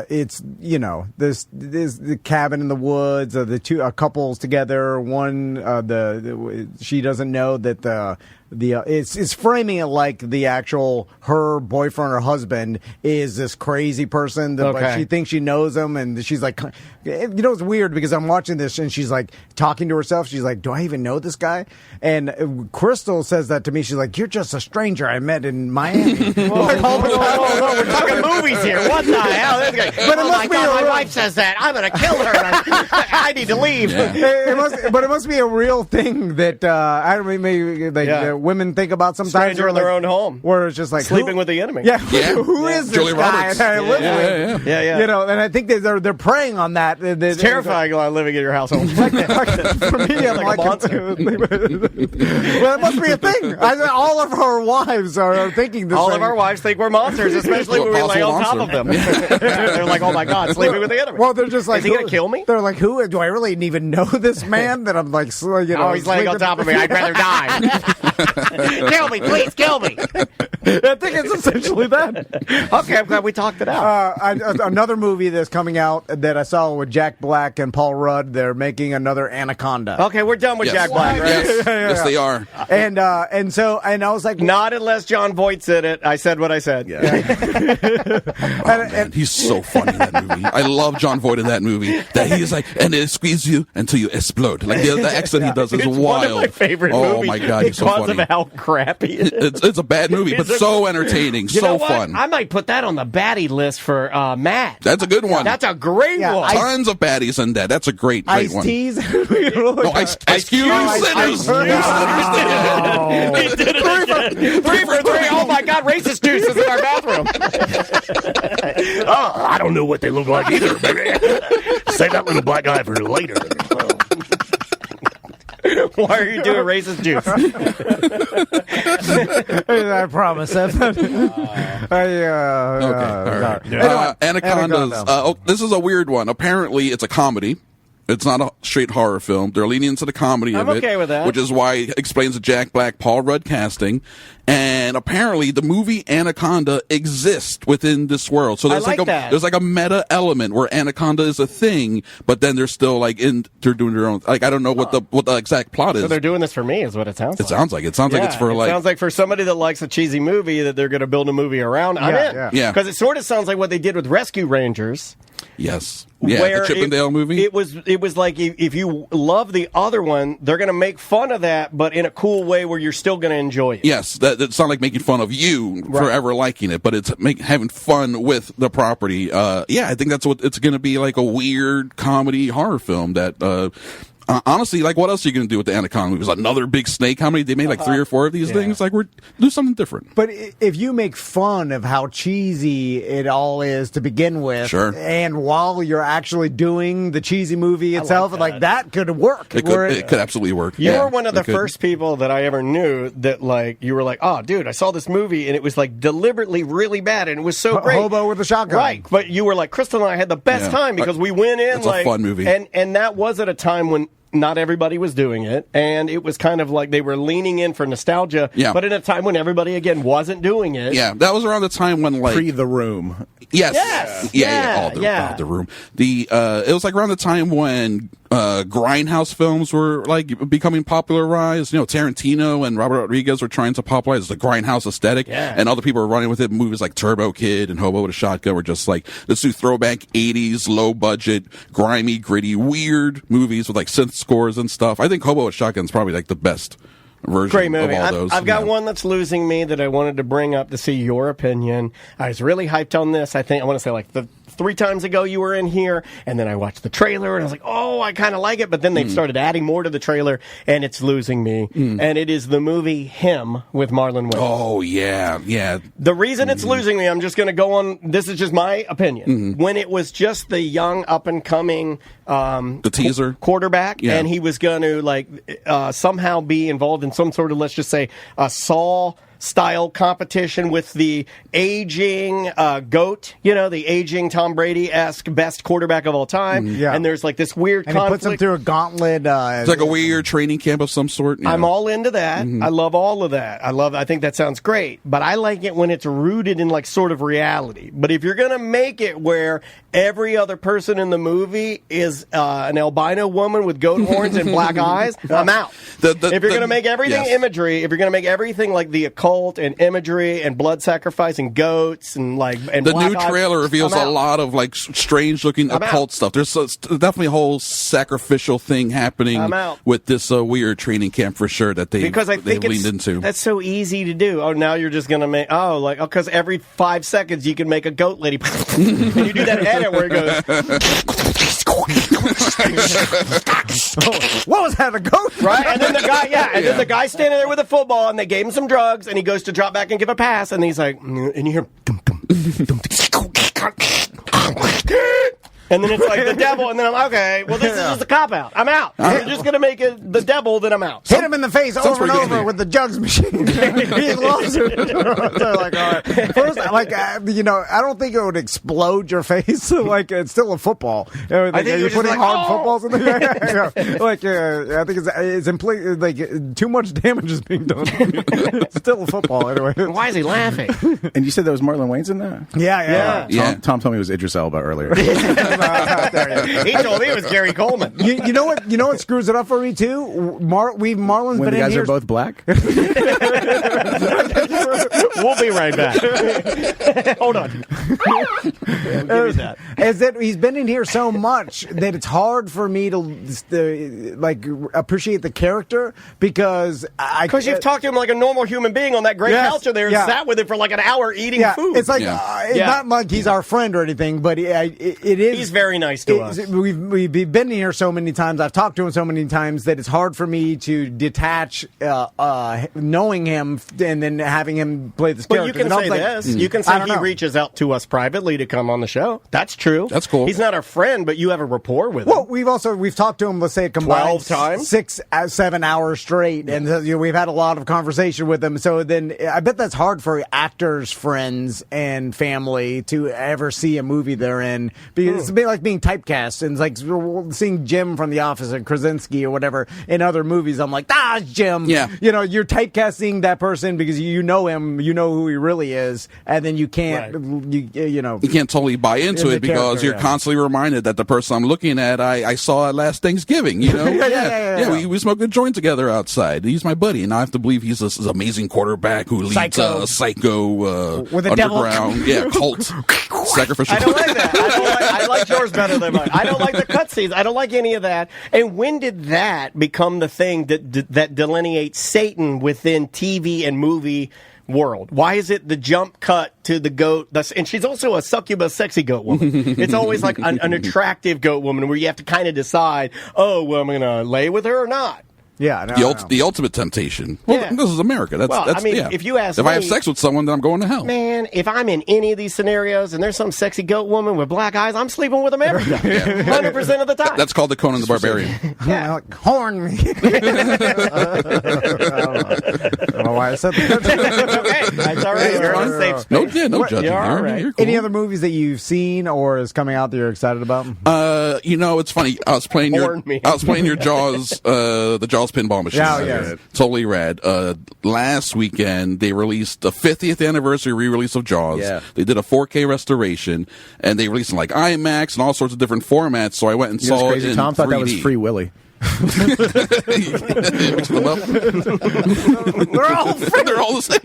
it's this the cabin in the woods, the two couples together. One she doesn't know that it's framing it like the actual her boyfriend or husband is this crazy person that but she thinks she knows him, and she's like, it's weird because I'm watching this and she's like talking to herself. She's like, do I even know this guy? And Crystal says that to me. She's like, you're just a stranger I met in Miami. Whoa, we're talking movies here. What the hell? But it must be my wife says that. I'm going to kill her. I need to leave. Yeah. It must be a real thing that I don't mean maybe women think about sometimes. Stranger in their own home, where it's just like sleeping with the enemy. Yeah, who is this Julie guy Roberts. that I live with? Yeah. And I think they're preying on that. It's terrifying living in your household. For me, I'm like a monster. Well, it must be a thing. All of our wives are thinking this. All of our wives think we're monsters, especially when we lay on top of them. They're like, "Oh my God, sleeping with the enemy." Well, they're just like, "Is he going to kill me?" They're like, "Who do I really even know this man?" That I'm like, oh, he's laying on top of me. I'd rather die. Kill me, please, kill me. I think it's essentially that. Okay, I'm glad we talked it out. Another movie that's coming out that I saw with Jack Black and Paul Rudd. They're making another Anaconda. Okay, we're done with Jack Black, right? Yes, they are. And I was like, not unless John Voight's in it. I said what I said. Yeah. Man, he's so funny in that movie. I love John Voight in that movie. That he's like, and it squeezes you until you explode. Like the accent he does is wild. One of my favorite movies. Oh my God, he's so funny. Because of how crappy it is. It's a bad movie, but so entertaining, so fun. I might put that on the baddie list for Matt. That's a good one. That's a great one. Tons of baddies in that. That's a great one. Ice Teas. Ice Cube. He did it again. 3 for 3. Oh my God, racist juice is in our bathroom. Oh, I don't know what they look like either. Save that little black guy for later. Why are you doing racist juice? I promise. Anacondas. This is a weird one. Apparently, it's a comedy. It's not a straight horror film. They're leaning into the comedy of it. I'm okay with that. Which is why it explains the Jack Black, Paul Rudd casting. And apparently the movie Anaconda exists within this world. So there's there's like a meta element where Anaconda is a thing, but then they're still like they're doing their own, like, I don't know what the exact plot is. So they're doing this for me is what it sounds like. It sounds like it's for like. It sounds like for somebody that likes a cheesy movie that they're going to build a movie around. I'm in. Yeah. Because it sort of sounds like what they did with Rescue Rangers. Yes. Yeah, the Chippendale movie. It was like if you love the other one, they're going to make fun of that, but in a cool way where you're still going to enjoy it. Yes, it's not like making fun of you forever liking it, but it's having fun with the property. I think that's what it's going to be, like a weird comedy horror film that. Honestly, like, what else are you going to do with the Anaconda movies? Another big snake? How many? They made like 3 or 4 of these things. Like, do something different. But if you make fun of how cheesy it all is to begin with, sure, and while you're actually doing the cheesy movie itself, like that could work. It could absolutely work. You were one of the first people that I ever knew that, like, you were like, oh, dude, I saw this movie and it was like deliberately really bad and it was so great. Hobo with a shotgun, right? But you were like, Crystal and I had the best time because we went in. It's like a fun movie, and that was at a time when not everybody was doing it, and it was kind of like they were leaning in for nostalgia, but in a time when everybody, again, wasn't doing it. Yeah, that was around the time when, like... The Room. Yes. The Room. It was like around the time when grindhouse films were, like, becoming popularized. You know, Tarantino and Robert Rodriguez were trying to popularize the grindhouse aesthetic, and other people were running with it. Movies like Turbo Kid and Hobo with a Shotgun were just like, let's do throwback 80s, low-budget, grimy, gritty, weird movies with, like, synth scores and stuff. I think Hobo with Shotgun is probably like the best version of all those. I've got one that's losing me that I wanted to bring up to see your opinion. I was really hyped on this. I want to say like the 3 times ago you were in here, and then I watched the trailer and I was like, oh, I kind of like it, but then they've started adding more to the trailer and it's losing me. And it is the movie Him with Marlon Wayans. Oh, yeah. The reason it's losing me, I'm just going to go on, this is just my opinion. When it was just the young up-and-coming the teaser quarterback, and he was going to like somehow be involved in some sort of, let's just say, a Saw style competition with the aging GOAT, the aging Tom Brady-esque best quarterback of all time. Yeah. And there's like this weird and conflict. he puts him through a gauntlet. It's like a weird training camp of some sort. I'm all into that. I love all of that. I think that sounds great. But I like it when it's rooted in like sort of reality. But if you're going to make it where every other person in the movie is an albino woman with goat horns and black eyes, I'm out. If you're going to make everything imagery, if you're going to make everything like the occult and imagery and blood sacrifice and goats and like and the black new eyes, trailer reveals a lot of like strange looking occult stuff. There's definitely a whole sacrificial thing happening with this weird training camp for sure that they've leaned into. That's so easy to do. Oh, now you're just going to make because every 5 seconds you can make a goat lady and you do that edit where it goes. What was that, a goat? Right, and then then the guy's standing there with a football, and they gave him some drugs, and he goes to drop back and give a pass, and he's like, and you hear, and then it's like the devil, and then I'm like, okay, well, this is just a cop-out. I'm out. You're just going to make it the devil, then I'm out. Hit him in the face over and over with the jugs machine. He loves it. So like, all right. First, like, I don't think it would explode your face. Like, it's still a football. I think you're putting like, hard footballs in there. I think it's too much damage is being done. It's still a football, anyway. Why is he laughing? And you said there was Marlon Wayans in that? Yeah. Tom told me it was Idris Elba earlier. He told me it was Gary Coleman. You know what screws it up for me too? Marlon's when been the guys in here. are both black. We'll be right back. Hold on. Give me that. Is that he's been in here so much that it's hard for me to like appreciate the character because you've talked to him like a normal human being on that great couch there and sat with him for like an hour eating food. It's like it's not like he's our friend or anything, but it is. He's very nice to us. We've been here so many times. I've talked to him so many times that it's hard for me to detach knowing him and then having him play this character. But you can say this. You can say he reaches out to us privately to come on the show. That's true. That's cool. He's not our friend, but you have a rapport with him. Well, we've talked to him, let's say, combined 12 times? 6-7 hours straight, and we've had a lot of conversation with him. So then I bet that's hard for actors, friends, and family to ever see a movie they're in. Because it's a bit like being typecast, and it's like seeing Jim from The Office and Krasinski or whatever in other movies. I'm like, it's Jim. Yeah. You're typecasting that person because you know him, you know who he really is, and then you can't, you can't totally buy into it because you're constantly reminded that the person I'm looking at, I saw at last Thanksgiving. We smoked a joint together outside. He's my buddy, and I have to believe he's this amazing quarterback who leads a psycho with a underground cult sacrificial. I don't like that. I like yours better than mine. I don't like the cutscenes. I don't like any of that. And when did that become the thing that delineates Satan within TV and movie world? Why is it the jump cut to the goat? And she's also a succubus sexy goat woman. It's always like an attractive goat woman where you have to kind of decide, I'm going to lay with her or not. Yeah, the ultimate temptation. Well, this is America. If you ask if I have sex with someone, then I'm going to hell. Man, if I'm in any of these scenarios and there's some sexy goat woman with black eyes, I'm sleeping with them every time. 100% of the time. That's called the Conan the Barbarian. Horn me. I don't know why I said that. Okay, that's all right. You're on safe space. No judging. You're all right. Cool. Any other movies that you've seen or is coming out that you're excited about? It's funny. I was playing your Jaws, the Jaws pinball machine. Yeah. Totally rad. Last weekend they released the 50th anniversary re-release of Jaws. Yeah. They did a 4K restoration and they released in like IMAX and all sorts of different formats. So I went and saw crazy. it in Tom thought 3D. that was Free Willy. Mix them up. They're all the same.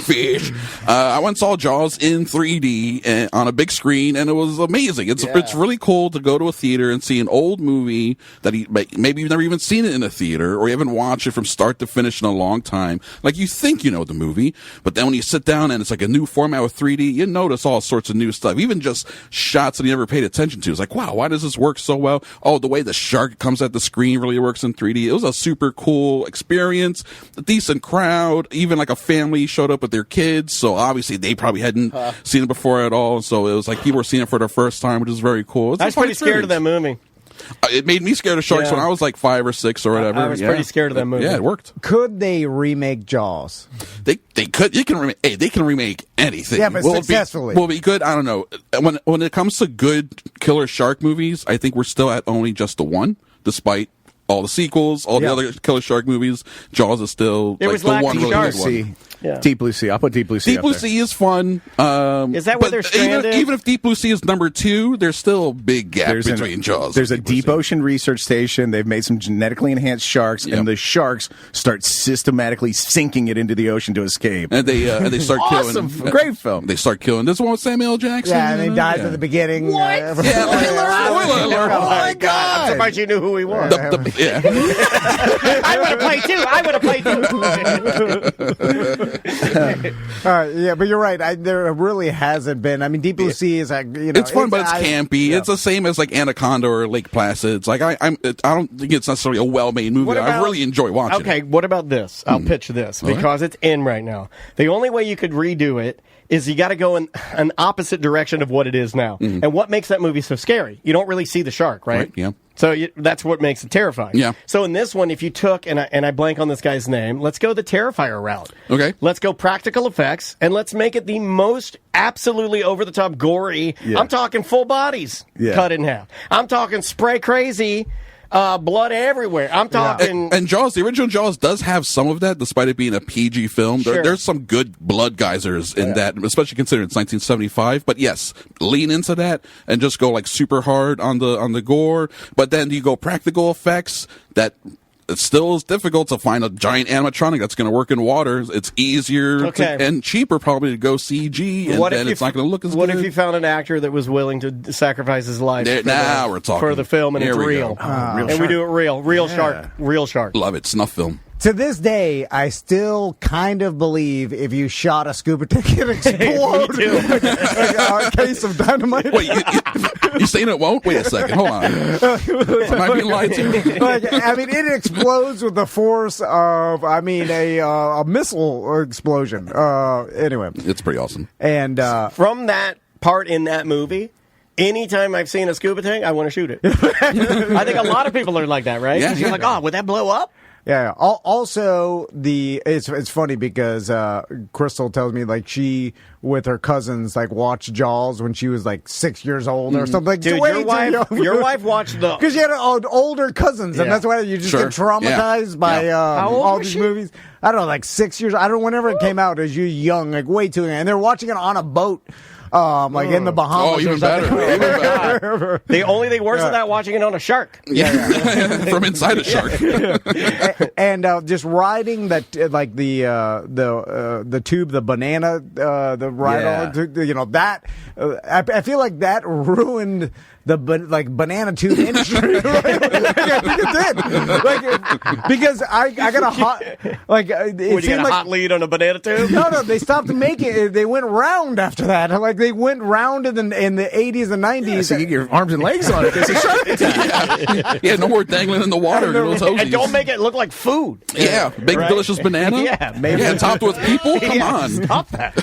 Fish. I went and saw Jaws in 3D on a big screen, and it was amazing. It's really cool to go to a theater and see an old movie that maybe you've never even seen it in a theater, or you haven't watched it from start to finish in a long time. Like, you think you know the movie, but then when you sit down and it's like a new format with 3D, you notice all sorts of new stuff. Even just shots that you never paid attention to. It's like, wow, why does this work so well? Oh, the way the shark comes at the screen really works in 3D. It was a super cool experience. A decent crowd. Even like a family showed up with their kids, so obviously they probably hadn't seen it before at all. So it was like people were seeing it for the first time, which is very cool. I was pretty scared of that movie. It made me scared of sharks when I was like 5 or 6 or whatever. I was pretty scared of that movie. Yeah, it worked. Could they remake Jaws? They could. They can remake anything. Yeah, but successfully. Will it be good? I don't know. When it comes to good killer shark movies, I think we're still at only just the one, despite all the sequels, all the other killer shark movies. Jaws is still the one really good one. Yeah. Deep Blue Sea. I'll put Deep Blue Sea. Deep Blue Sea is fun. Is that where they're stranded? Even if Deep Blue Sea is number 2, there's still a big gap between Jaws. There's a deep ocean research station. They've made some genetically enhanced sharks, and the sharks start systematically sinking it into the ocean to escape. And they start killing. Great film. They start killing. This one with Samuel L. Jackson. Yeah, and he dies at the beginning. What? Spoiler alert! Oh my God! I'm surprised you knew who he was. I would have played too. But you're right. There really hasn't been. I mean, Deep Blue Sea is it's fun, but it's campy. Yeah. It's the same as like Anaconda or Lake Placid. It's like I don't think it's necessarily a well-made movie. I really enjoy watching it. Okay, what about this? I'll pitch this because it's in right now. The only way you could redo it is you got to go in an opposite direction of what it is now. And what makes that movie so scary? You don't really see the shark, right? Yeah. So that's what makes it terrifying. Yeah. So in this one, if you took, and I blank on this guy's name, let's go the Terrifier route. Okay. Let's go practical effects, and let's make it the most absolutely over-the-top gory. Yeah. I'm talking full bodies cut in half. I'm talking spray crazy. Blood everywhere. I'm talking. And Jaws, the original Jaws does have some of that, despite it being a PG film. Sure. There's some good blood geysers in that, especially considering it's 1975. But yes, lean into that and just go like super hard on the gore. But then you go practical effects that. It still is difficult to find a giant animatronic that's going to work in water. It's easier and cheaper probably to go CG, and then it's not going to look as good. What if you found an actor that was willing to sacrifice his life we're talking. for the film, and it's real? We do it real shark. Love it, snuff film. To this day, I still kind of believe if you shot a scuba tank, it explodes. Like a case of dynamite. Wait, you saying it won't? Wait a second. Hold on. Am I being lied to? It explodes with the force of, a missile explosion. Anyway. It's pretty awesome. And from that part in that movie, anytime I've seen a scuba tank, I want to shoot it. I think a lot of people are like that, right? Yeah. You're like, would that blow up? Yeah. Also, it's funny because Crystal tells me like she with her cousins like watched Jaws when she was like 6 years old or something. Like, dude, your wife watched the because she had older cousins, and that's why you just get traumatized by all these movies. I don't know, like 6 years. I don't know, whenever it came out as you young, like way too young, and they're watching it on a boat. In the Bahamas. Oh, even better. The only thing worse than that, watching it on a shark. Yeah. From inside a shark. And just riding that, like the tube, the banana, the ride on, that. I feel like that ruined the banana tube industry. I think it did. Because I got a hot hot lead on a banana tube? No, they stopped making it. They went round after that. Like they went round in the 80s and 90s. Yeah, so you get your arms and legs on it. There's a shark attack. Yeah, no more dangling in the water. And don't make it look like food. Yeah, big delicious banana. Yeah, maybe. Yeah, topped with people. Come on, stop that.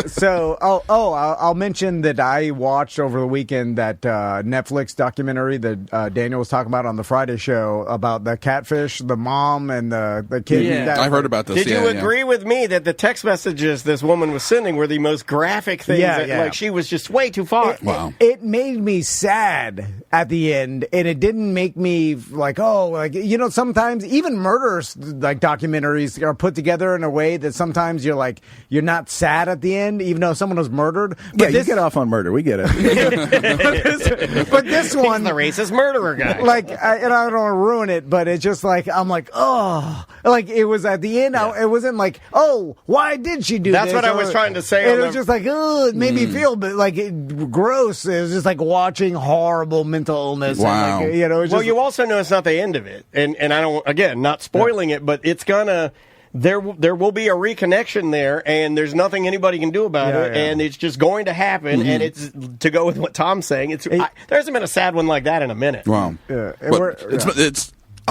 So, I'll mention that I watched over the weekend that Netflix documentary that Daniel was talking about on the Friday show about the catfish, the mom and the kid. Yeah. I've heard about this. Did you agree with me that the text messages this woman was sending were the most graphic things? Like she was just way too far. Wow. It made me sad at the end, and it didn't make me like, sometimes even murders like documentaries are put together in a way that sometimes you're not sad at the end, even though someone was murdered. But you get off on murder. We get it. But this one, he's the racist murderer guy. And I don't want to ruin it, but it's just like I'm like, it was at the end. It wasn't like, why did she do That's this? What I was trying to say. It was just like, it made me feel gross. It was just like watching horrible mental illness. Wow. And you also know it's not the end of it, and I don't, again, not spoiling it, but it's gonna. There will be a reconnection there, and there's nothing anybody can do about it, and it's just going to happen. And it's to go with what Tom's saying. There hasn't been a sad one like that in a minute. Wow. Yeah.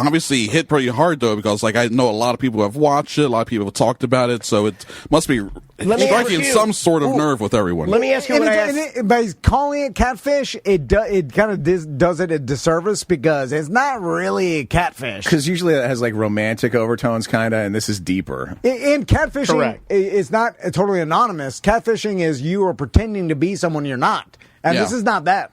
obviously hit pretty hard though, because like I know a lot of people have watched it, a lot of people have talked about it, so it must be striking some sort of nerve with everyone. Let me ask you what I asked. By calling it catfish, it kind of does it a disservice because it's not really a catfish. Because usually it has like romantic overtones, kind of, and this is deeper. And catfishing is not totally anonymous. Catfishing is you are pretending to be someone you're not, and this is not that.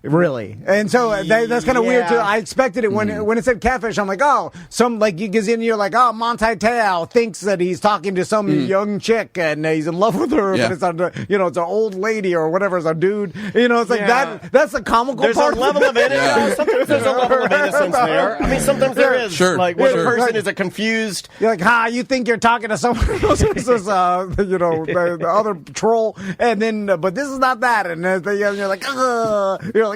Really, and so that's kind of weird too. I expected it when it said catfish. I'm like, oh, because you're like, oh, Monty Teo thinks that he's talking to some young chick and he's in love with her, but it's it's an old lady or whatever, it's a dude. It's like that. That's the comical there's part. There's a level of innocence. Sometimes there's a level of innocence there. I mean, sometimes there is. Sure. Like when a person is a confused. You're like, you think you're talking to someone else? This is, the other troll, and then, but this is not that, and you're like, you're like,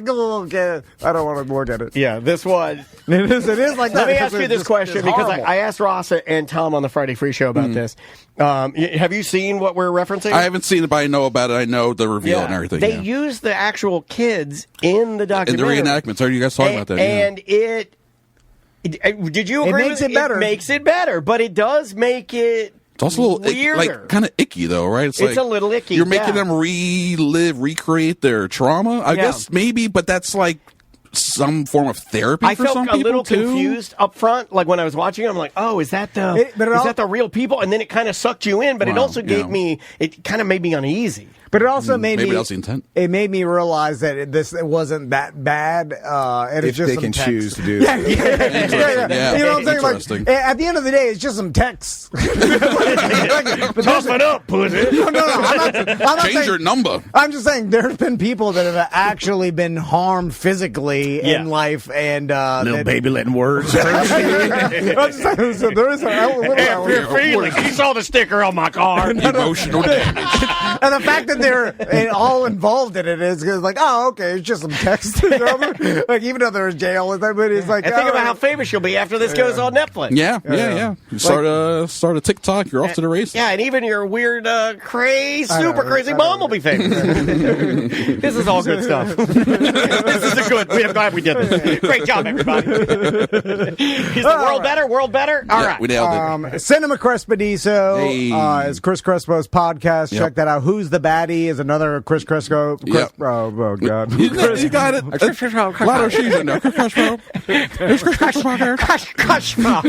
oh, okay. I don't want to look at it. Yeah, this one. It is like that. Let me ask you this question, because I asked Ross and Tom on the Friday Free Show about this. Have you seen what we're referencing? I haven't seen it, but I know about it. I know the reveal and everything. They use the actual kids in the documentary. In the reenactments. Heard you guys talking about that. And did you agree? It makes it better. It makes it better, but it does make it. It's also a little weirder. kind of icky, though, right? It's like, a little icky. You're making them recreate their trauma, I guess, maybe, but that's like some form of therapy for some people, I felt a little confused up front. Like when I was watching it, I'm like, oh, is that the real people? And then it kind of sucked you in, but it also it kind of made me uneasy. But it also made maybe that's the intent. It made me realize that it wasn't that bad. And if it's just they some can text. choose to do that. You know what I'm saying? Like, at the end of the day, it's just some texts. Tough it up, pussy. No, I'm not Change your number. I'm just saying there's been people that have actually been harmed physically in life, and little baby letting words. I'm just saying, so there is If you're feeling, he saw the sticker on my car. Emotional damage. And the fact that they're all involved in it is like, oh, okay, it's just some text. Like, even though there's jail, but it's like, and think about how famous you'll be after this goes on Netflix. Yeah. You start a TikTok, you're off to the races. Yeah, and even your weird, super crazy mom will be famous. This is all good stuff. This is we're glad we did this. Great job, everybody. Is the world better? World better? All right. We nailed it. Cinema Crespediso is Chris Crespo's podcast. Check that out. Who's the Baddie is another Chris Crespo. Oh, God. You got it. A lot of she's in there. Chris Crespo. There's Chris Crespo there. Crespo.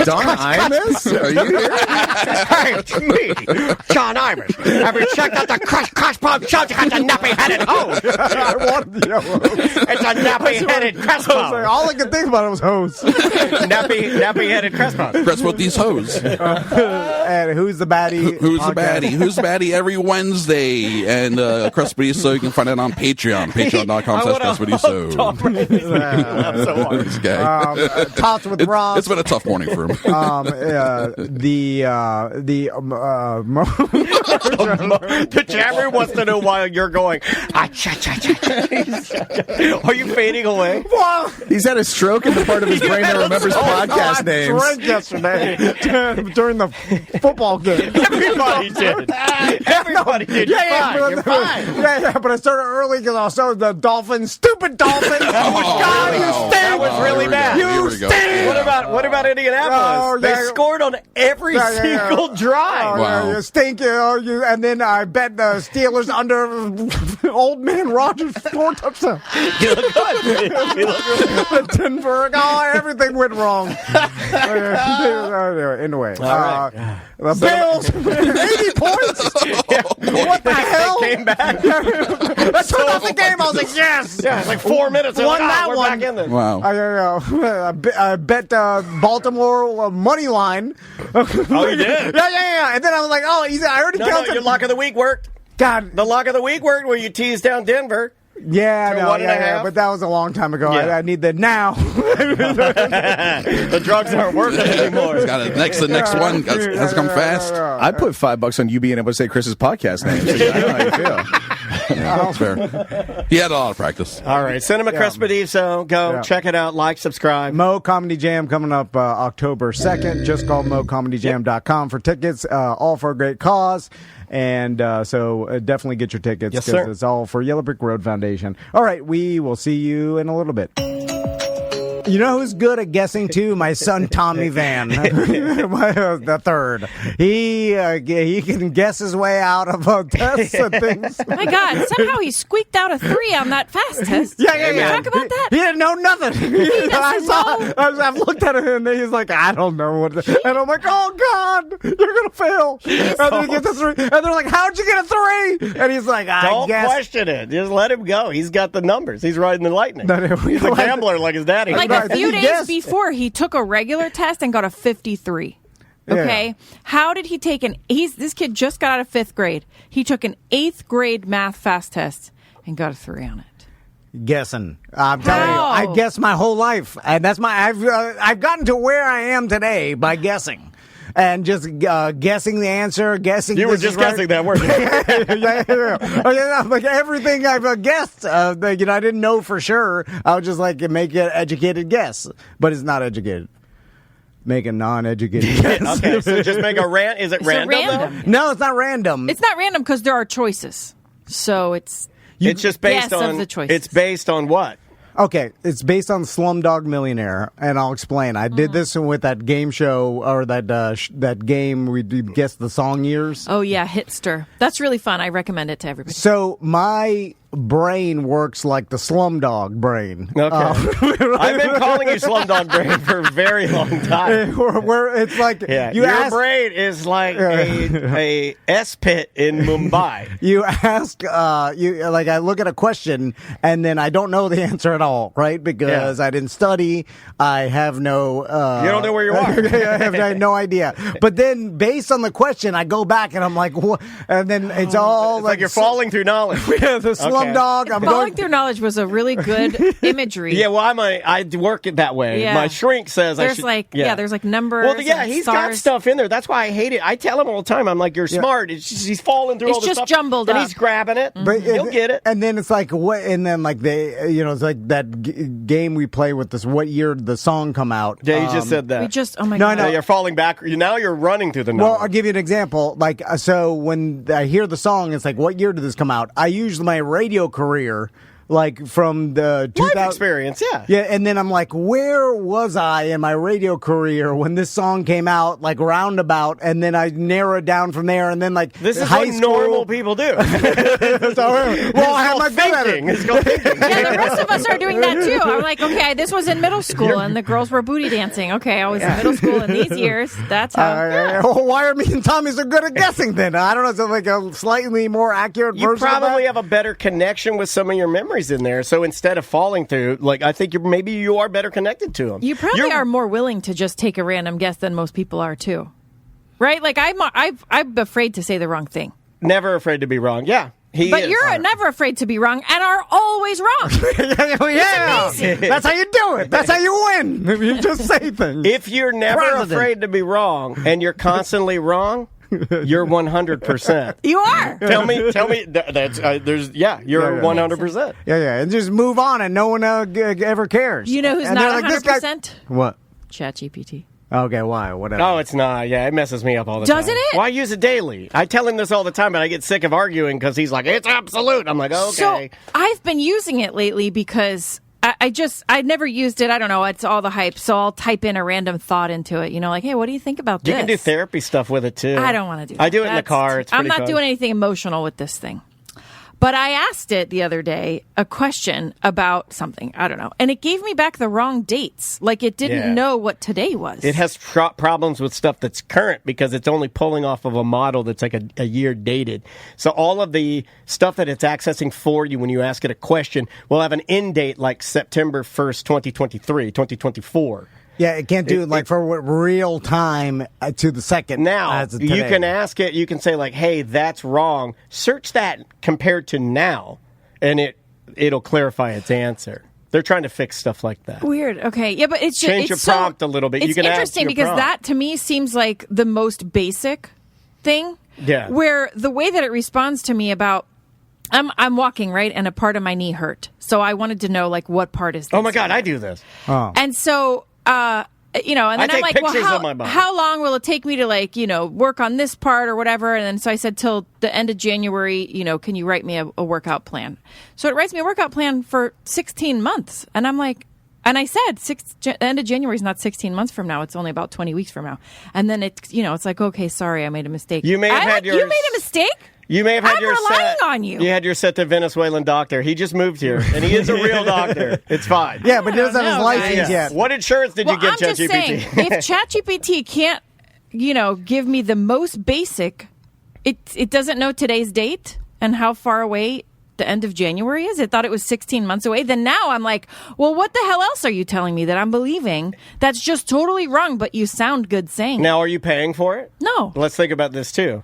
Don Imus? Are you here? Hey, it's me, John Imus. Have you checked out the Crespo show? You got the nappy-headed hose. I wanted the yellow. It's a nappy-headed Crespo. All I could think about it was hose. Nappy-headed Crespo. Crespo these hoes. And Who's the Baddie? Who's the Baddie? Who's the Baddie every Wednesday. And Crespediso, you can find it on Patreon. Patreon.com/Crespediso. Tots with Ross. It's been a tough morning for him. The jammer wants to know why you're going. Are you fading away? He's had a stroke in the part of his brain that remembers podcast names. I drank yesterday during the football game. Everybody did. Everybody did. You're fine. Yeah, but I started early because I saw the Dolphins. Stupid Dolphins! God, you stink! That was really bad. You stink! What about Indianapolis? They scored on every single drive. Wow. You stink. And then I bet the Steelers under old man Rogers 4 touchdowns. You look good. You look good. Denver, everything went wrong. Anyway, the Bills, 80 points. What the hell? They came back. I turned off the game. I was like, yes. Yeah, it's like 4 minutes. Won that we're one. Back in there. Wow. I bet Baltimore money line. Oh, you did? Yeah. And then I was like, oh, easy. I already counted. No, your lock of the week worked. God. The lock of the week worked where you teased down Denver. Yeah, but that was a long time ago. Yeah. I need that now. The drugs aren't working anymore. It's got the next one has to come fast. I'd put $5 on you being able to say Chris's podcast name. So I know how you feel. Yeah, that's fair. He had a lot of practice. All right, Cinema Crespediso. Go check it out. Like, subscribe. Mo Comedy Jam coming up October 2nd. Just call MoComedyJam.com for tickets. All for a great cause. And so definitely get your tickets because it's all for Yellow Brick Road Foundation. All right, we will see you in a little bit. You know who's good at guessing too? My son Tommy Van, the third. He can guess his way out of tests and things. My God! Somehow he squeaked out a 3 on that fast test. Yeah. Can we talk about that? He didn't know nothing. I've looked at him and he's like, I don't know what. And I'm like, oh God, you're gonna fail. And then he gets a 3, and they're like, how'd you get a 3? And he's like, Don't question it. Just let him go. He's got the numbers. He's riding the lightning. He's a gambler like his daddy. Like a few days before, he took a regular test and got a 53. Okay, yeah. How did he take this kid just got out of 5th grade. He took an 8th grade math fast test and got a 3 on it. Guessing. I'm telling you, I guess my whole life, and that's I've gotten to where I am today by guessing. And just guessing the answer, guessing. You were just guessing that, weren't you? Like everything I've guessed, I didn't know for sure. I would just make an educated guess, but it's not educated. Make a non-educated guess. Okay, so just make a Is it random? No, it's not random. It's not random because there are choices. So it's just based on the choices. It's based on what? Okay, it's based on Slumdog Millionaire, and I'll explain. I did this with that game show, or that game we guessed the song years. Oh, yeah, Hitster. That's really fun. I recommend it to everybody. So my brain works like the Slumdog brain. Okay. I've been calling you Slumdog brain for a very long time. Where it's like your brain is like a S-pit in Mumbai. You ask, I look at a question and then I don't know the answer at all, right? Because I didn't study. I have no. You don't know where you are. I have no idea. But then, based on the question, I go back and I'm like, what? And then it's all it's like you're falling through knowledge. The Slumdog. Falling through knowledge was a really good imagery. Yeah, well, I work it that way. Yeah. My shrink says there's there's numbers. Well, yeah, he's stars. got stuff in there. That's why I hate it. I tell him all the time. I'm like, you're smart. It's just, he's falling through all the stuff. It's just jumbled up. And he's grabbing it. But he'll get it. And then it's like what? And then it's like that game we play with this. What year did the song come out? Yeah, you just said that. We just God. No, you're falling back. Now you're running through the knowledge. Well, I'll give you an example. So when I hear the song, it's like, what year did this come out? I use my radio career. From the 2000 life experience, yeah, and then I'm like, where was I in my radio career when this song came out? Roundabout, and then I narrow it down from there, and then this is what normal people do. I have my thinking. It's called thinking. Yeah, the rest of us are doing that too. I'm like, okay, this was in middle school, and the girls were booty dancing. Okay, I was in middle school in these years. That's how. Why are me and Tommy so good at guessing then? I don't know. So a slightly more accurate version. You probably have a better connection with some of your memories in there, so instead of falling through, I think maybe you are better connected to them. You probably are more willing to just take a random guess than most people are too, right? I'm afraid to say the wrong thing. Never afraid to be wrong. Yeah. But you're never afraid to be wrong and are always wrong. Yeah. That's how you do it. That's how you win. You just say things. If you're never afraid to be wrong and you're constantly wrong, you're 100%. You are. Tell me. That's you're 100%. Yeah, and just move on, and no one ever cares. You know who's and not 100%? What? ChatGPT. Okay, why? Whatever. No, it's not. Yeah, it messes me up all the time. Doesn't it? Well, I use it daily. I tell him this all the time, but I get sick of arguing because he's like, it's absolute. I'm like, okay. So I've been using it lately because I never used it. I don't know. It's all the hype. So I'll type in a random thought into it. Hey, what do you think about this? You can do therapy stuff with it too. I don't want to do that. I do it in the car. It's pretty I'm not fun. doing anything emotional with this thing. But I asked it the other day a question about something. I don't know. And it gave me back the wrong dates. It didn't know what today was. It has problems with stuff that's current because it's only pulling off of a model that's a year dated. So all of the stuff that it's accessing for you when you ask it a question will have an end date like September 1st, 2023, 2024. Yeah, it can't do it for real time to the second. Now, you can ask it, you can say hey, that's wrong. Search that compared to now, and it'll clarify its answer. They're trying to fix stuff like that. Weird. Okay. Yeah, but it's just... Change your prompt a little bit. It's you can interesting because that, to me, seems like the most basic thing. Yeah. Where the way that it responds to me about... I'm walking, right, and a part of my knee hurt. So I wanted to know, what part is this? Oh, my God, I do this. Oh. And so... and then I'm like, how long will it take me to work on this part or whatever? And then so I said till the end of January, can you write me a workout plan? So it writes me a workout plan for 16 months. And I'm like, And I said, end of January is not 16 months from now. It's only about 20 weeks from now. And then it's like, okay, sorry, I made a mistake. You may have had You made a mistake? You may have had I'm your relying on you. You had your set to Venezuelan doctor. He just moved here, and he is a real doctor. It's fine. Yeah, but he doesn't have his license yet. What insurance did you get, ChatGPT? I'm just saying, if ChatGPT can't, give me the most basic, it doesn't know today's date and how far away the end of January is. It thought it was 16 months away. Then now I'm like, well, what the hell else are you telling me that I'm believing? That's just totally wrong, but you sound good saying Now, are you paying for it? No. Let's think about this, too.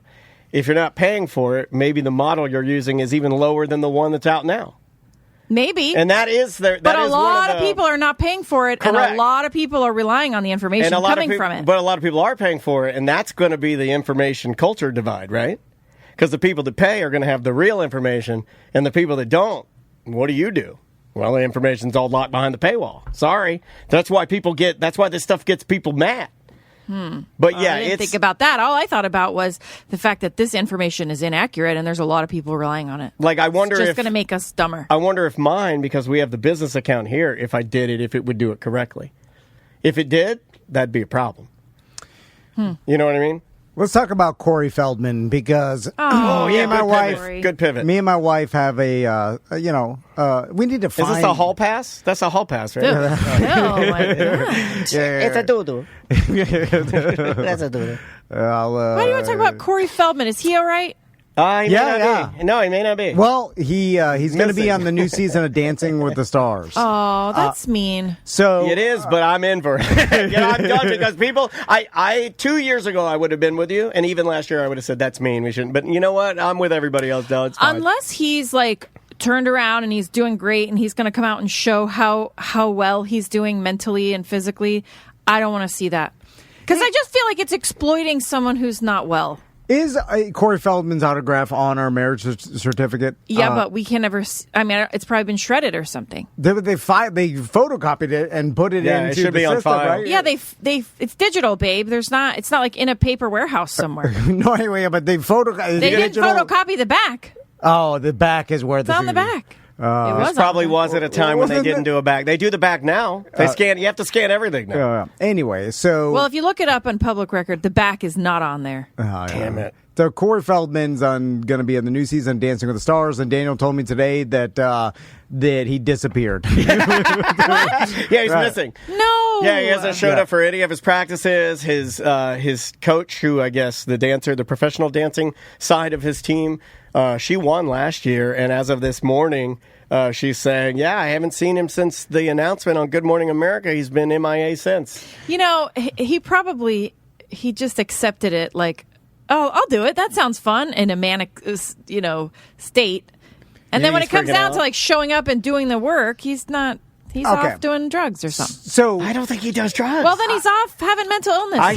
If you're not paying for it, maybe the model you're using is even lower than the one that's out now. Maybe. And that is there. But a lot of people are not paying for it, Correct. and a lot of people are relying on the information coming from it. But a lot of people are paying for it, and that's going to be the information culture divide, right? Because the people that pay are going to have the real information, and the people that don't, what do? Well, the information's all locked behind the paywall. Sorry. That's why this stuff gets people mad. But yeah, I didn't think about that. All I thought about was the fact that this information is inaccurate, and there's a lot of people relying on it. Like, I wonder it's just if going to make us dumber. I wonder if mine, because we have the business account here, if I did it, if it would do it correctly. If it did, that'd be a problem. You know what I mean? Let's talk about Corey Feldman because me and my wife, good pivot. Me and my wife have a, we need to find. Is this a hall pass? That's a hall pass, right? Oh my god! It's a doo-doo. That's a doo-doo. Why do you want to talk about Corey Feldman? Is he all right? He may not be. No, he may not be. Well, he's going to be on the new season of Dancing with the Stars. Oh, that's mean. So it is, but I'm in for it. I'm done because people. I 2 years ago I would have been with you, and even last year I would have said that's mean. We shouldn't. But you know what? I'm with everybody else. Though it's fine. Unless he's like turned around and he's doing great, and he's going to come out and show how well he's doing mentally and physically. I don't want to see that because I just feel like it's exploiting someone who's not well. Is Corey Feldman's autograph on our marriage certificate? Yeah, but we can never. I mean, it's probably been shredded or something. They photocopied it and put it into it should the be on system, file. right? Yeah, it's digital, babe. It's not like in a paper warehouse somewhere. No, anyway, but they photocopied. They didn't photocopy the back. Oh, the back is where it's on the back. This probably was at a time when they didn't do a back. They do the back now. They scan. You have to scan everything now. Anyway, so well, if you look it up on public record, the back is not on there. Damn it. So Corey Feldman's going to be in the new season of Dancing with the Stars, and Daniel told me today that he disappeared. Yeah, he's missing. No. Yeah, he hasn't showed up for any of his practices. His coach, who I guess the professional dancing side of his team, she won last year, and as of this morning, she's saying, yeah, I haven't seen him since the announcement on Good Morning America. He's been MIA since. You know, he just accepted it like, oh, I'll do it. That sounds fun in a manic, state. And then when it comes down to like showing up and doing the work, he's not. He's off doing drugs or something. So I don't think he does drugs. Well, then he's off having mental illness. I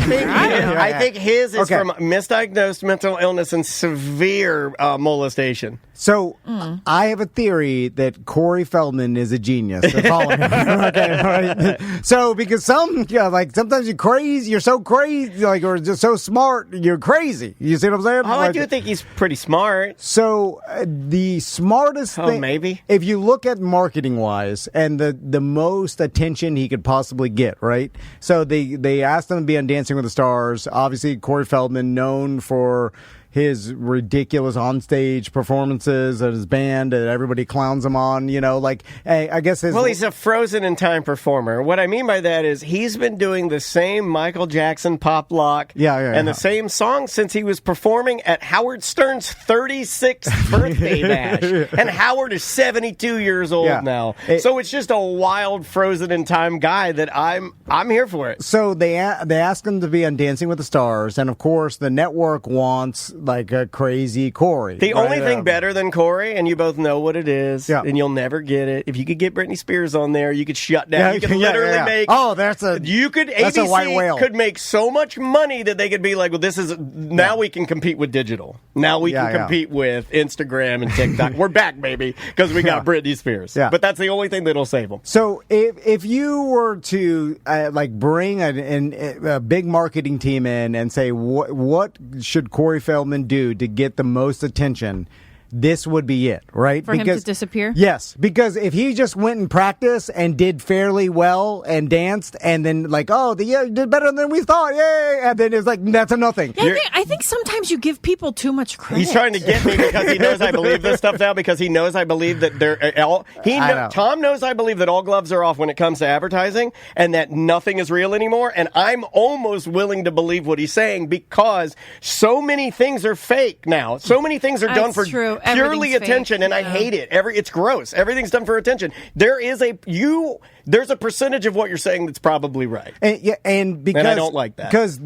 think his is from misdiagnosed mental illness and severe molestation. So I have a theory that Corey Feldman is a genius. Okay, right? So because sometimes you're crazy, you're so crazy, or just so smart, you're crazy. You see what I'm saying? I do think he's pretty smart. So the smartest thing, maybe if you look at marketing wise, and the most attention he could possibly get, right? So they asked him to be on Dancing with the Stars. Obviously, Corey Feldman, known for his ridiculous onstage performances of his band that everybody clowns him on, I guess he's a frozen in time performer. What I mean by that is he's been doing the same Michael Jackson pop lock and the same song since he was performing at Howard Stern's 36th birthday bash. And Howard is 72 years old now. So it's just a wild frozen in time guy that I'm here for it. So they asked him to be on Dancing with the Stars, and of course the network wants like a crazy Corey. The only thing better than Corey, and you both know what it is, and you'll never get it. If you could get Britney Spears on there, you could shut down. You could literally make. Oh, ABC a white whale. Could make so much money that they could be like, well, this is now we can compete with digital. Now we can compete with Instagram and TikTok. We're back, baby, because we got Britney Spears. Yeah. But that's the only thing that'll save them. So if you were to bring a big marketing team in and say what should Corey Feldman do to get the most attention, this would be it, right? For him to disappear? Yes, because if he just went and practiced and did fairly well and danced and then you did better than we thought, yay! And then it's like, that's a nothing. Yeah, I think sometimes you give people too much credit. He's trying to get me because he knows I believe this stuff now, because he knows I believe that Tom knows I believe that all gloves are off when it comes to advertising and that nothing is real anymore, and I'm almost willing to believe what he's saying because so many things are fake now. So many things are done for purely attention, and I hate it. It's gross. Everything's done for attention. There's a percentage of what you're saying that's probably right. And because I don't like that. Because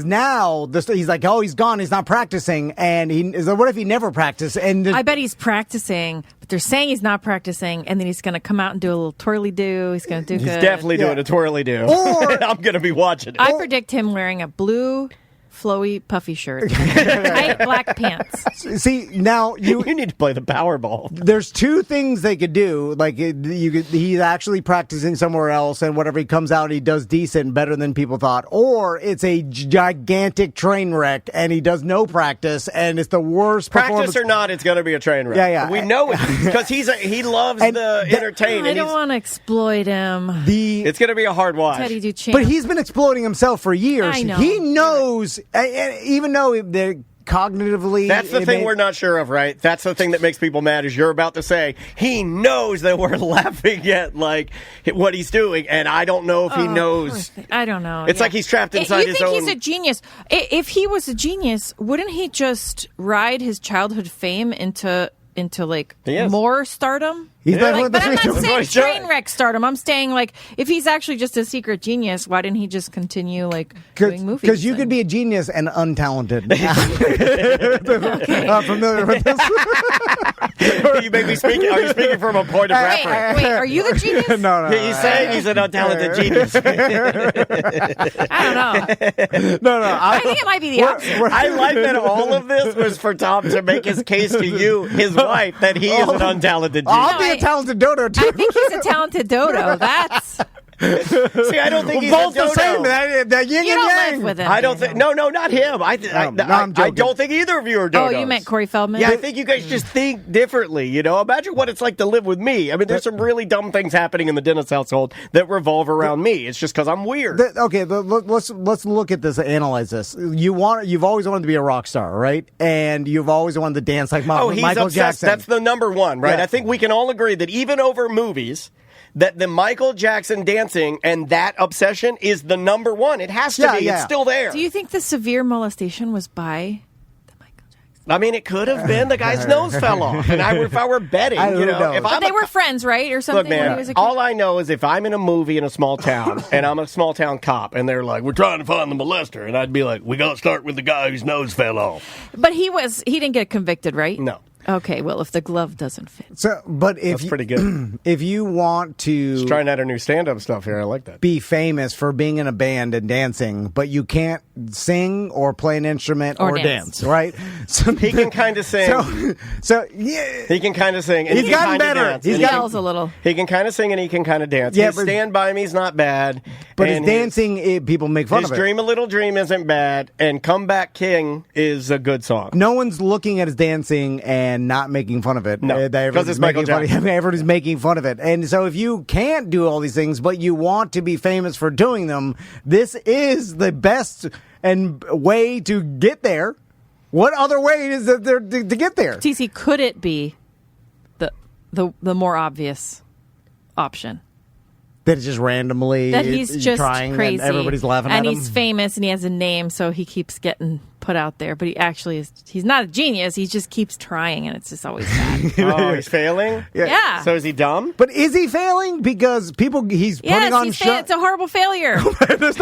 now he's like, oh, he's gone, he's not practicing, and he's like, what if he never practiced? And I bet he's practicing, but they're saying he's not practicing, and then he's going to come out and do a little twirly-do. He's going to do good. He's definitely doing a twirly-do. And I'm going to be watching it. I predict him wearing a blue flowy, puffy shirt, tight black pants. See, now you need to play the Powerball. There's two things they could do. Like he's actually practicing somewhere else, and whatever he comes out, he does decent, better than people thought. Or it's a gigantic train wreck, and he does no practice, and it's the worst. Practice or not, it's going to be a train wreck. Yeah. We know it because he loves the entertain. I don't want to exploit him. It's going to be a hard watch. Teddy Duchamp. But he's been exploiting himself for years. I know. He knows. Even though they're cognitively... That's the thing we're not sure of, right? That's the thing that makes people mad, is you're about to say, he knows that we're laughing at, what he's doing, and I don't know if he knows. I don't know. It's like he's trapped inside his own... You think he's a genius. If he was a genius, wouldn't he just ride his childhood fame into more stardom? But I'm not saying train wreck stardom. I'm saying if he's actually just a secret genius, why didn't he just continue doing movies? Because you could be a genius and untalented. Familiar with this? You make me speak. Are you speaking from a point of reference? Wait, are you the genius? No. He's saying he's an untalented genius. I don't know. No. I think it might be the opposite. I like that all of this was for Tom to make his case to you, his wife, that he is an untalented genius. I'll be a talented dodo, too. I think he's a talented dodo. That's... See, I don't think he's both a dodo. the same. That yin You and don't yang. live with him. I don't think. No, not him. I don't think either of you are dodos. Oh, you meant Corey Feldman? Yeah, I think you guys just think differently. Imagine what it's like to live with me. I mean, there's some really dumb things happening in the Dennis household that revolve around me. It's just because I'm weird. Let's look at this. Analyze this. You've always wanted to be a rock star, right? And you've always wanted to dance like Michael obsessed. Jackson. That's the number one, right? Yeah. I think we can all agree that even over movies, that the Michael Jackson dancing and that obsession is the number one. It has to be. Yeah. It's still there. Do you think the severe molestation was by the Michael Jackson? I mean, it could have been. The guy's nose fell off. And if I were betting, I don't know. if But they were friends, right? Or something Look, man, when he was a kid? all I know is if I'm in a movie in a small town and I'm a small town cop and they're like, we're trying to find the molester, and I'd be like, we got to start with the guy whose nose fell off. But he didn't get convicted, right? No. Okay, well, if the glove doesn't fit. That's pretty good. If you want to... Just trying out a new stand-up stuff here. I like that. Be famous for being in a band and dancing, but you can't sing or play an instrument or dance, right? So he can kind of sing. Yeah. He can kind of sing. And He's gotten better. He yells a little. He can kind of sing and he can kind of dance. Yeah, His Stand By Me's not bad. But his dancing, people make fun of it. His Dream a Little Dream isn't bad. And Comeback King is a good song. No one's looking at his dancing and not making fun of it. No, because it's Michael Jackson. Everybody's making fun of it. And so if you can't do all these things, but you want to be famous for doing them, this is the best way to get there. What other way is there to get there? TC, could it be the more obvious option? That it's just randomly that he's just trying crazy, and everybody's laughing at him. And he's famous and he has a name, so he keeps getting put out there. But he actually he's not a genius. He just keeps trying, and it's just always bad. Oh, he's failing? Yeah. So is he dumb? But is he failing? Because he's putting on shows. It's a horrible failure. He's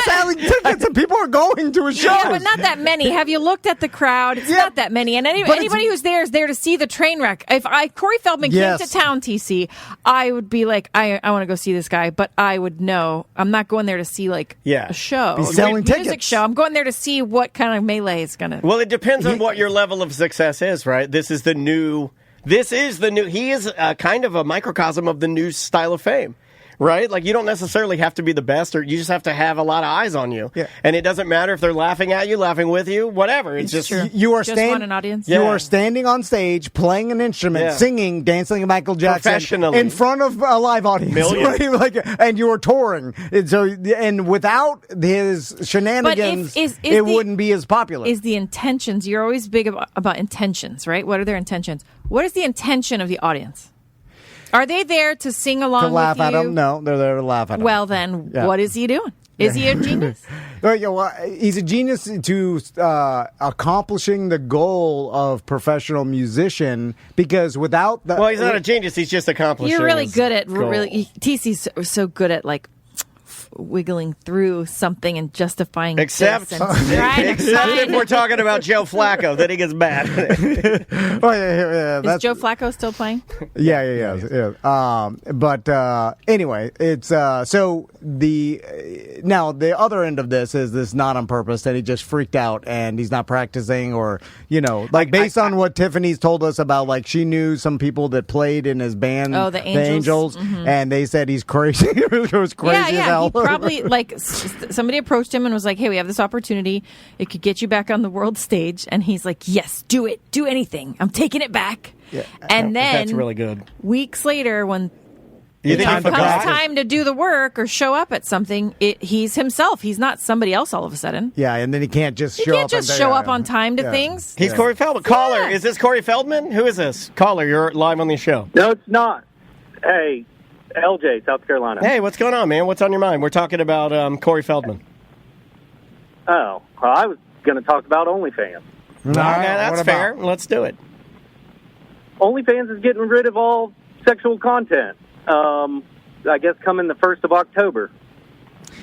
selling tickets and people are going to his shows. Yeah, but not that many. Have you looked at the crowd? It's not that many. And anybody who's there is there to see the train wreck. If Corey Feldman came to town, TC, I would be like, I want to go see this guy, but I would know I'm not going there to see a show. He's selling music tickets. show. I'm going there to see what kind of melee is going to... Well, it depends on what your level of success is, right? He is kind of a microcosm of the new style of fame. right? Like, you don't necessarily have to be the best, or you just have to have a lot of eyes on you. Yeah. And it doesn't matter if they're laughing at you, laughing with you, whatever. It's just true. You are Just want an audience. You Yeah. are standing on stage, playing an instrument, Yeah. singing, dancing like Michael Jackson Professionally. in front of a live audience. Millions. Right? Like, and you are touring. And without his shenanigans, is it the- wouldn't be as popular. Is the intentions? You're always big about intentions, right? What are their intentions? What is the intention of the audience? Are they there to sing along to laugh with at you? him? No, they're there to laugh at him. Well, then, Yeah. what is he doing? Is he a genius? Well, he's a genius to accomplishing the goal of professional musician, because without the... well, he's not a genius. He's just accomplishing. You're really his good at goal. TC's so good at like wiggling through something and justifying Except, this and trying to except if find- we're talking about Joe Flacco, then he gets mad. Oh, yeah, Is that's, Joe Flacco still playing? yeah. But anyway, it's so now the other end of this is this not on purpose, that he just freaked out and he's not practicing, or like based on what Tiffany's told us about, like she knew some people that played in his band, Oh, the Angels. and they said he's crazy. It was crazy as Yeah. hell. He probably somebody approached him and was like, "Hey, we have this opportunity. It could get you back on the world stage." And he's like, "Yes, do it. Do anything. I'm taking it back." Yeah. And then That's really good. weeks later, when You think he comes forgot? time to do the work or show up at something, he's himself. He's not somebody else all of a sudden. Yeah, and then he can't just He show can't up. just and- show yeah, up on time to yeah. things. He's Corey Feldman. Caller, is this Corey Feldman? Who is this? Caller, you're live on the show. No, it's not. Hey, LJ, South Carolina. Hey, what's going on, man? What's on your mind? We're talking about Corey Feldman. Oh, well, I was going to talk about OnlyFans. All Okay, right, that's what fair. about? Let's do it. OnlyFans is getting rid of all sexual content. I guess coming the 1st of October.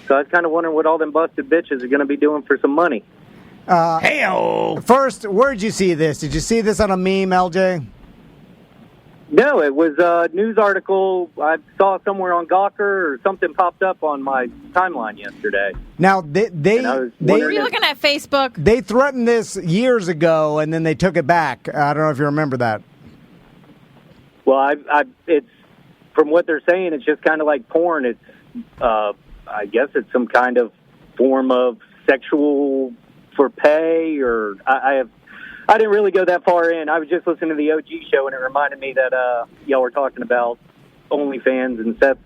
So I was kind of wondering what all them busted bitches are going to be doing for some money. Hey-o. First, where'd you see this? Did you see this on a meme, LJ? No, it was a news article I saw somewhere on Gawker, or something popped up on my timeline yesterday. Now, And I was they Are wondering you looking at Facebook? they threatened this years ago, and then they took it back. I don't know if you remember that. Well, it's from what they're saying, it's just kind of like porn. It's, I guess, it's some kind of form of sexual for pay, or I didn't really go that far in. I was just listening to the OG show, and it reminded me that y'all were talking about OnlyFans and Seth.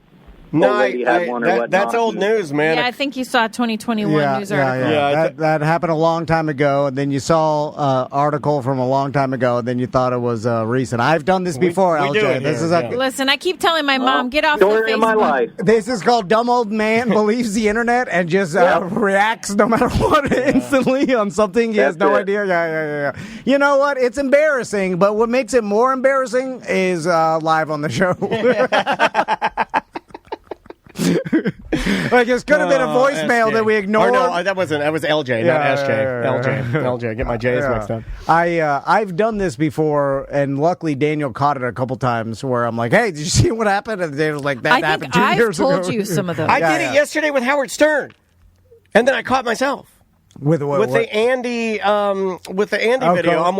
No, old lady had one or whatnot. that's old news, man. Yeah, I think you saw a 2021 news article. Yeah, That happened a long time ago, and then you saw an article from a long time ago, and then you thought it was recent. I've done this before, we LJ. do it This here, is yeah. Listen, I keep telling my mom, get off the Story of my Facebook. life. This is called Dumb Old Man Believes the Internet and just reacts no matter what instantly on something he has That's no it. idea. Yeah. You know what? It's embarrassing, but what makes it more embarrassing is live on the show. Like, it could have been a voicemail SJ. that we ignored. Or no, that was LJ, not SJ. yeah. LJ. Get my J's mixed up. I've done this before, and luckily Daniel caught it a couple times where I'm like, "Hey, did you see what happened?" And Daniel's like, "That I happened think 2 I've years ago." told you some of those. I did it yesterday with Howard Stern, and then I caught myself. With the Andy Oh, video. Cohen. I'm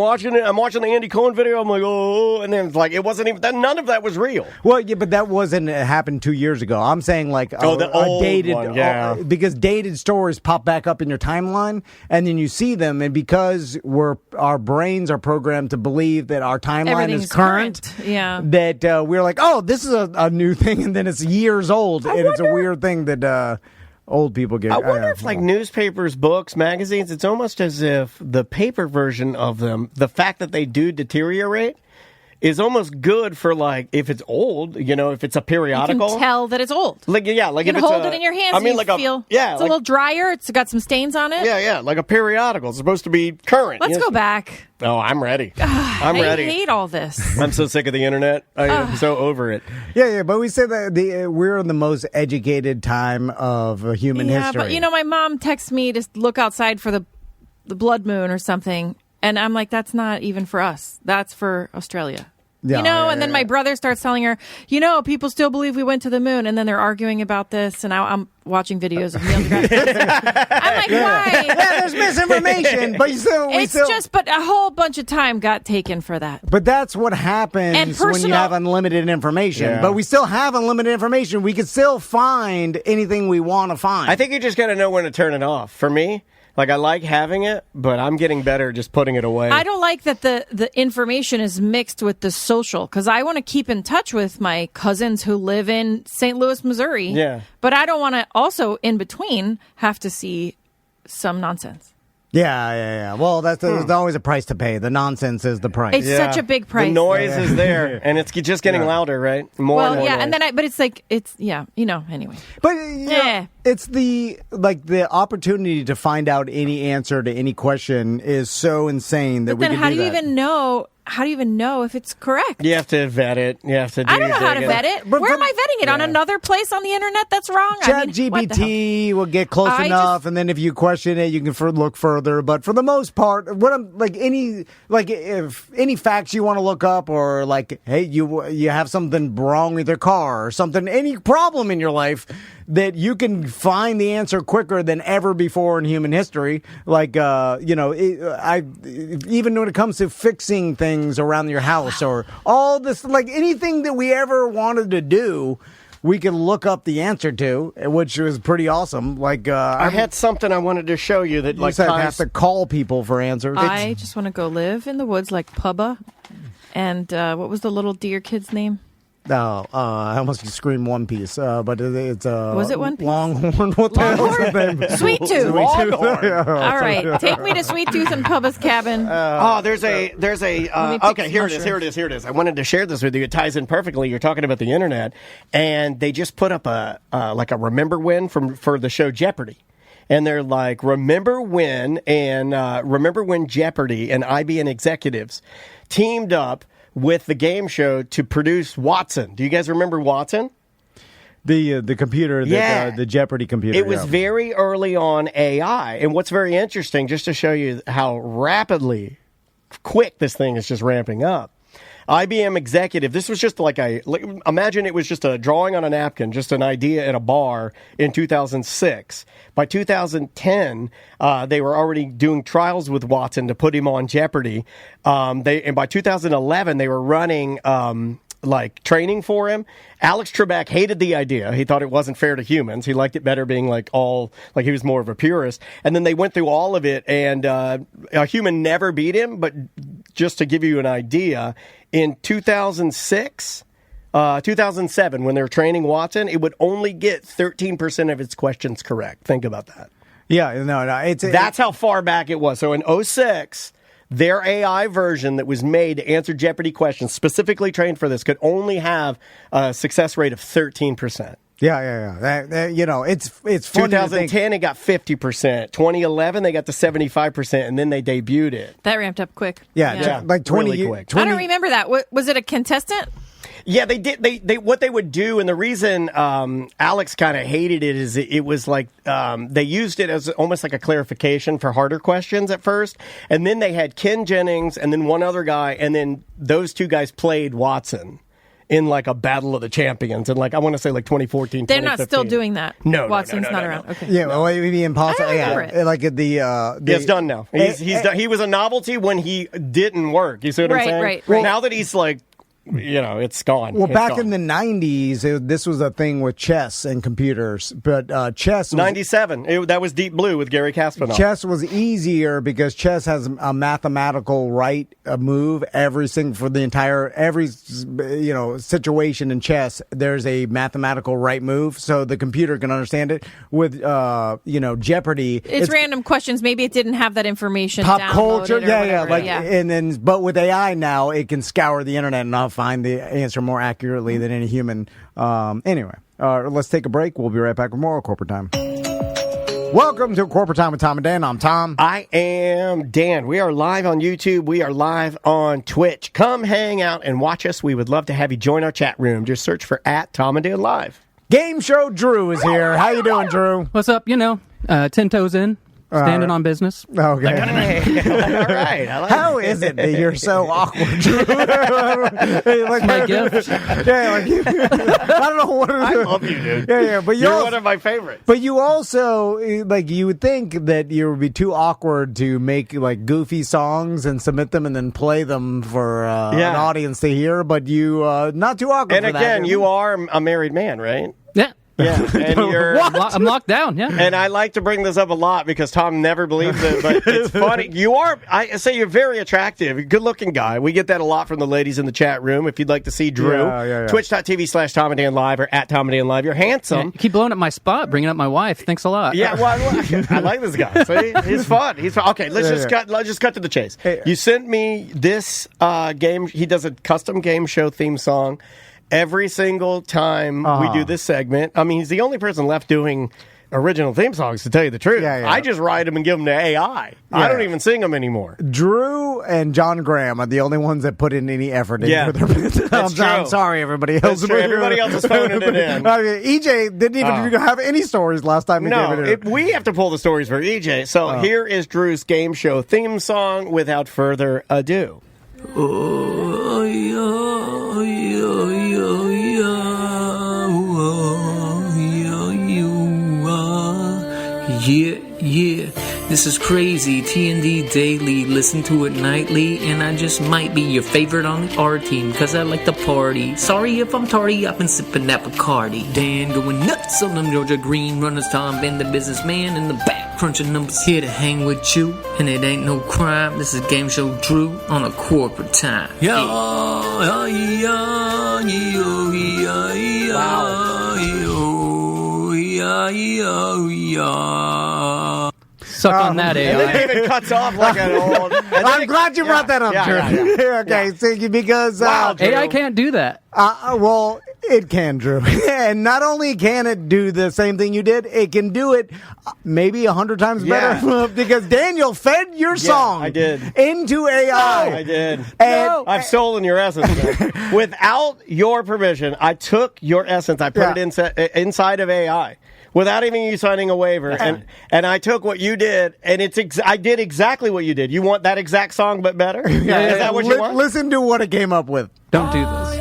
watching the Andy Cohen video. I'm like, oh, and then it's like it wasn't even that. None of that was real. Well, yeah, but that wasn't. It happened 2 years ago. I'm saying like the old dated one, yeah. because dated stories pop back up in your timeline, and then you see them, and because our brains are programmed to believe that our timeline Everything's is current. Yeah. That we're like, oh, this is a new thing, and then it's years old, and it's a weird thing that old people get. I wonder if, like, newspapers, books, magazines, it's almost as if the paper version of them, the fact that they do deteriorate, is almost good for, like, if it's old, if it's a You periodical. can tell that it's old. Like, yeah, like You if can it's hold it in your hands. I mean, and like you feel it's a little drier. It's got some stains on it. Yeah, like a periodical. It's supposed to be current. Let's go back. Oh, I'm ready. I'm I ready. hate all this. I'm so sick of the internet. I'm so over it. Yeah, but we said that we're in the most educated time of human history. But my mom texts me to look outside for the blood moon or something, and I'm like, that's not even for us. That's for Australia. And then my brother starts telling her, people still believe we went to the moon, and then they're arguing about this, and I'm watching videos of Neil deGrasse Tyson. I'm like, why? Yeah, there's misinformation, but but a whole bunch of time got taken for that. But that's what happens when you have unlimited information. Yeah. But we still have unlimited information. We can still find anything we want to find. I think you just got to know when to turn it off. For me, like, I like having it, but I'm getting better just putting it away. I don't like that the information is mixed with the social, because I want to keep in touch with my cousins who live in St. Louis, Missouri. Yeah. But I don't want to also, in between, have to see some nonsense. Yeah. Well, there's always a price to pay. The nonsense is the price. It's such a big price. The noise is there, and it's just getting louder, right? More and more noise. And then but it's like, anyway. But, it's the opportunity to find out any answer to any question is so insane that but then how do you even know? How do you even know if it's correct? You have to vet it. You have to do I don't know how to vet it. Where am I vetting it? On another place on the internet that's wrong? ChatGPT will get close enough, and then if you question it, you can look further. But for the most part, if any facts you want to look up, or like, hey, you have something wrong with your car or something, any problem in your life, that you can find the answer quicker than ever before in human history. Like, even when it comes to fixing things around your house or all this, like anything that we ever wanted to do, we can look up the answer to, which was pretty awesome. Like, I had something I wanted to show you that, like, I have to call people for answers. I just want to go live in the woods like Pubba. And what was the little deer kid's name? No, I almost screamed One Piece, but it's was it One Piece? Longhorn. What the hell is his name? Sweet Tooth. All right, take me to Sweet Tooth and Pubba's cabin. There's a. Okay, here it is. I wanted to share this with you. It ties in perfectly. You're talking about the internet, and they just put up a remember when for the show Jeopardy. And they're like, remember when Jeopardy and IBM executives teamed up with the game show to produce Watson. Do you guys remember Watson? The computer, the Jeopardy computer. It was very early on AI. And what's very interesting, just to show you how quick this thing is just ramping up. IBM executive, this was just imagine it was just a drawing on a napkin, just an idea at a bar in 2006. By 2010, they were already doing trials with Watson to put him on Jeopardy. And by 2011, they were running training for him. Alex Trebek hated the idea. He thought it wasn't fair to humans. He liked it better being he was more of a purist. And then they went through all of it, and a human never beat him. But just to give you an idea, in 2007, when they were training Watson, it would only get 13% of its questions correct. Think about that. Yeah, no, that's how far back it was. So in 2006, their AI version that was made to answer Jeopardy questions, specifically trained for this, could only have a success rate of 13%. Yeah. It's funny. 2010, it got 50%. 2011, they got to 75%, and then they debuted it. That ramped up quick. Yeah. Like 20 really quick. I don't remember that. Was it a contestant? Yeah, they did. They what they would do, and the reason Alex kind of hated it is it was like they used it as almost like a clarification for harder questions at first, and then they had Ken Jennings and then one other guy, and then those two guys played Watson in like a battle of the champions, and I want to say 2014. They're not still doing that. No, Watson's not around. Okay. Yeah, well, it would be impossible. I don't remember it. Like it's done now. He's done. He was a novelty when he didn't work. You see what I'm saying? Right. Well, now that he's it's gone. Well, back in the 90s, this was a thing with chess and computers. But chess was... 97. That was Deep Blue with Gary Kasparov. Chess was easier because chess has a mathematical move every situation in chess. There's a mathematical right move, so the computer can understand it. With Jeopardy, it's random questions. Maybe it didn't have that information. Pop culture, yeah. And then, but with AI now, it can scour the internet and find the answer more accurately than any human. Anyway, let's take a break. We'll be right back with more Corporate Time. Welcome to Corporate Time with Tom and Dan. I'm Tom. I am Dan. We are live on YouTube. We are live on Twitch. Come hang out and watch us. We would love to have you join our chat room. Just search for @TomandDan Live. Game Show Drew is here. How you doing, Drew? What's up? 10 toes in. Standing on business. Okay. All right. I like How is it that you're so awkward, Drew? Like, My gift. Yeah, like, I don't know what it is. I love you, dude. Yeah, but You're one of my favorites. But you also, like, you would think that you would be too awkward to make, like, goofy songs and submit them and then play them for an audience to hear, but you, not too awkward and for that. again, you are a married man, right? Yeah. Yeah, and you're. I'm locked down, yeah. And I like to bring this up a lot because Tom never believes it, but it's funny. You are, I say you're very attractive, good-looking guy. We get that a lot from the ladies in the chat room. If you'd like to see Drew, twitch.tv/Tom and Dan Live or at Tom and Dan Live. You're handsome. Yeah, you keep blowing up my spot, bringing up my wife. Thanks a lot. Yeah, well, I like this guy. See? He's fun. Okay, let's just cut to the chase. You sent me this game. He does a custom game show theme song every single time we do this segment. I mean, he's the only person left doing original theme songs, to tell you the truth. I just write them and give them to AI. I don't even sing them anymore. Drew and John Graham are the only ones that put in any effort into their I'm sorry, everybody else. That's true. Everybody else is phoning it in. EJ didn't even have any stories last time. We have to pull the stories for EJ. So here is Drew's game show theme song without further ado. Yeah, this is crazy. TND Daily, listen to it nightly, and I just might be your favorite on the R team, cause I like to party. Sorry if I'm tardy, I've been sipping that Bacardi. Dan going nuts on them Georgia Green runners, Tom Ben the businessman in the back, crunching numbers here to hang with you, and it ain't no crime. This is Game Show Drew on a corporate time. Suck on that, AI. And then it even cuts off like an old... I'm glad you brought that up, Drew. Okay, thank you, because... AI can't do that. Well, it can, Drew. And not only can it do the same thing you did, it can do it maybe 100 times better. Because Daniel fed your song into AI. I did. And I've stolen your essence. Without your permission, I took your essence, I put it inside of AI. Without even you signing a waiver, and I took what you did, and I did exactly what you did. You want that exact song, but better? Is that what you want? Listen to what it came up with. Don't do this.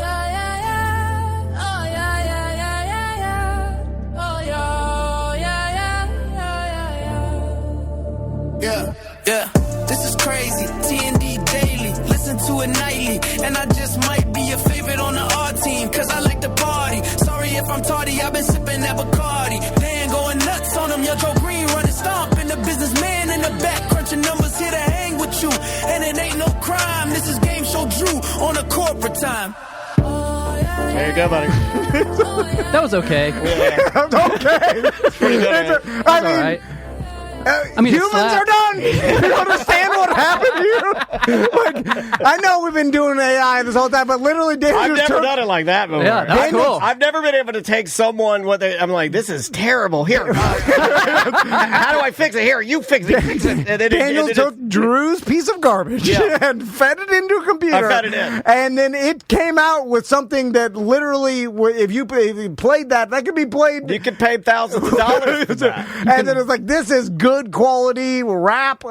Yeah, this is crazy. TND Daily, listen to it nightly, and I just might be your favorite on the R team, cause I like to party. Sorry if I'm tardy, I've been sipping that Bacardi. Dan going nuts on them, yo, Joe Green running stomp, and the businessman in the back crunching numbers here to hang with you, and it ain't no crime. This is Game Show Drew on a corporate time. There you go, buddy. That was okay. Okay. Pretty good. I mean, all right. Humans are done. You understand what happened here? Like, I know we've been doing AI this whole time, but literally, I've never done it like that before. Yeah, that's cool. I've never been able to take someone I'm like, this is terrible. Here, how do I fix it? Here, you fix it. And then Daniel took Drew's piece of garbage and fed it into a computer. I fed it in, and then it came out with something that literally, if you played that could be played. You could pay thousands of dollars for that. And then it's like, this is good quality rap,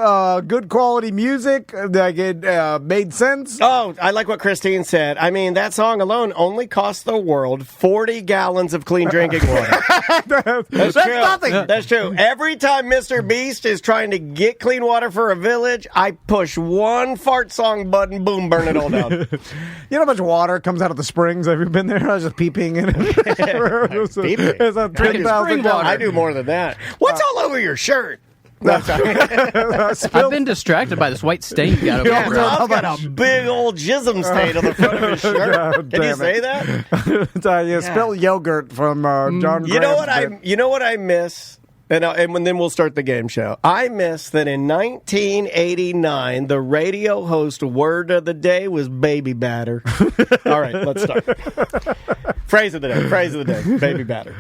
good quality music. Like it made sense. Oh, I like what Christine said. I mean, that song alone only cost the world 40 gallons of clean drinking water. That's true. Nothing. That's true. Every time Mr. Beast is trying to get clean water for a village, I push one fart song button, boom, burn it all down. You know how much water comes out of the springs? Have you been there? I was just peeping in it. It's a 10,000 water. I do more than that. What's all over your shirt? No, I've been distracted by this white stain you got over there. I've got a big old jism stain on the front of his shirt. Can you say that? You spilled yogurt from John Graham. You know what I miss? And then we'll start the game show. I miss that in 1989, the radio host word of the day was baby batter. All right, let's start. Phrase of the day, baby batter.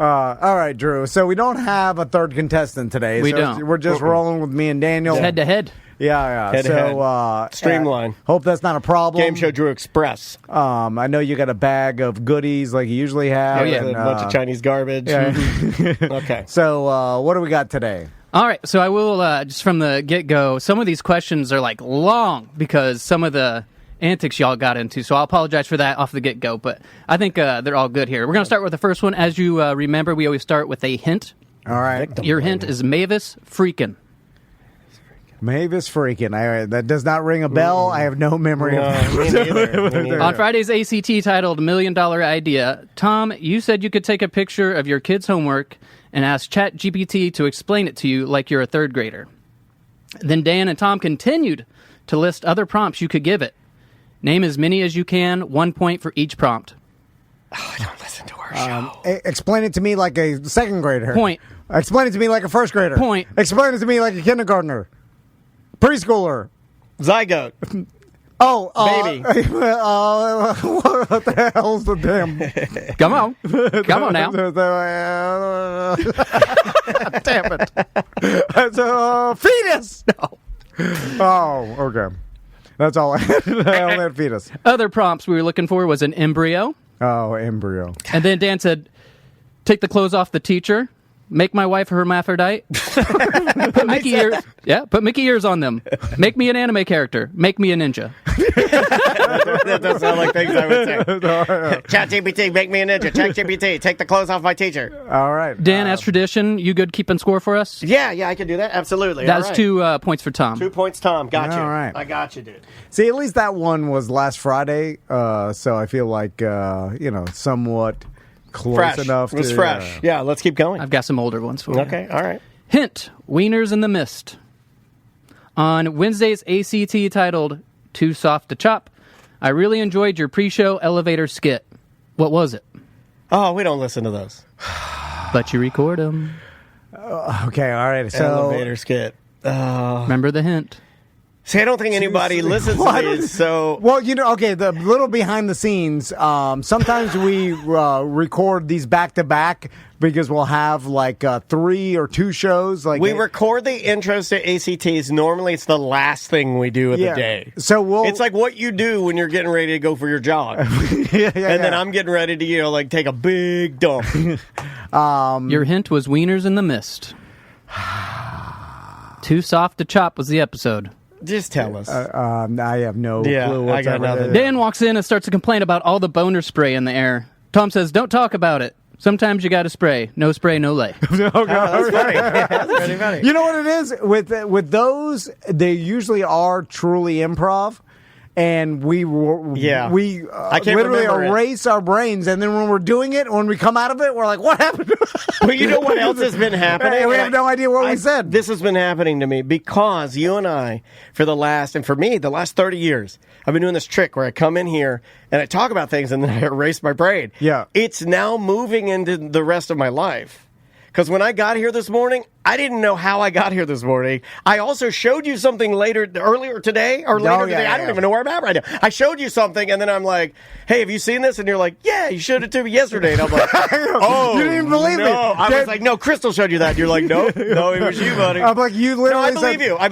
All right, Drew. So we don't have a third contestant today. We don't. We're just rolling with me and Daniel. Head to head. Yeah. Head to head. Streamline. Hope that's not a problem. Game Show Drew Express. I know you got a bag of goodies like you usually have. Oh, yeah. A bunch of Chinese garbage. Yeah. Okay. So what do we got today? All right, so I will, just from the get-go, some of these questions are, like, long because some of the antics y'all got into, so I'll apologize for that off the get-go, but I think they're all good here. We're going to start with the first one. As you remember, we always start with a hint. All right. Your hint is Mavis Freakin'. Mavis Freakin'. That does not ring a bell. I have no memory of that. Me neither. On Friday's ACT titled $1 Million Idea, Tom, you said you could take a picture of your kid's homework and ask ChatGPT to explain it to you like you're a third grader. Then Dan and Tom continued to list other prompts you could give it. Name as many as you can, 1 point for each prompt. Oh, I don't listen to our show. Explain it to me like a second grader. Point. Explain it to me like a first grader. Point. Explain it to me like a kindergartner. Preschooler. Zygote. Oh, baby. What the hell's the damn? Come on. Come on now. Damn it. It's a fetus. No. Oh, okay. That's all I had. I only had fetus. Other prompts we were looking for was an embryo. Oh, embryo. And then Dan said, take the clothes off the teacher. Make my wife a hermaphrodite. Put Mickey ears. Yeah, put Mickey ears on them. Make me an anime character. Make me a ninja. That does sound like things I would say. ChatGPT, make me a ninja. ChatGPT, take the clothes off my teacher. All right. Dan, as tradition, you good keeping score for us? Yeah, I can do that. Absolutely. That's 2 points for Tom. 2 points, Tom. Got you. All right. I got you, dude. See, at least that one was last Friday, so I feel like, somewhat close fresh. enough. It was fresh. Yeah, let's keep going. I've got some older ones for you. Okay, all right. Hint, Wieners in the Mist. On Wednesday's ACT titled Too Soft to Chop, I really enjoyed your pre-show elevator skit. What was it? Oh, we don't listen to those. But you record them. Okay, all right. So elevator skit. Remember the hint. See, I don't think anybody listens to these, so... Well, okay, the little behind the scenes, sometimes we record these back-to-back because we'll have, 3 or 2 shows. We record the intros to ACTs. Normally, it's the last thing we do of the day. So It's like what you do when you're getting ready to go for your jog. Then I'm getting ready to, take a big dump. Your hint was Wieners in the Mist. Too Soft to Chop was the episode. Just tell us. I have no clue. I got nothing. Dan walks in and starts to complain about all the boner spray in the air. Tom says, don't talk about it. Sometimes you got to spray. No spray, no lay. That's funny. That's pretty funny. You know what it is? With those, they usually are truly improv. And we literally erase our brains, and then when we're doing it, when we come out of it, we're like, what happened? But you know what else has been happening? We have no idea what we said. This has been happening to me because you and I, for the last 30 years, I've been doing this trick where I come in here and I talk about things and then I erase my brain. Yeah. It's now moving into the rest of my life. Because when I got here this morning, I didn't know how I got here this morning. I also showed you something earlier today. I don't even know where I'm at right now. I showed you something, and then I'm like, hey, have you seen this? And you're like, yeah, you showed it to me yesterday. And I'm like, oh, you didn't even believe me. I was like, no, Crystal showed you that. And you're like, no, it was you, buddy. I'm like, you literally I believe you. I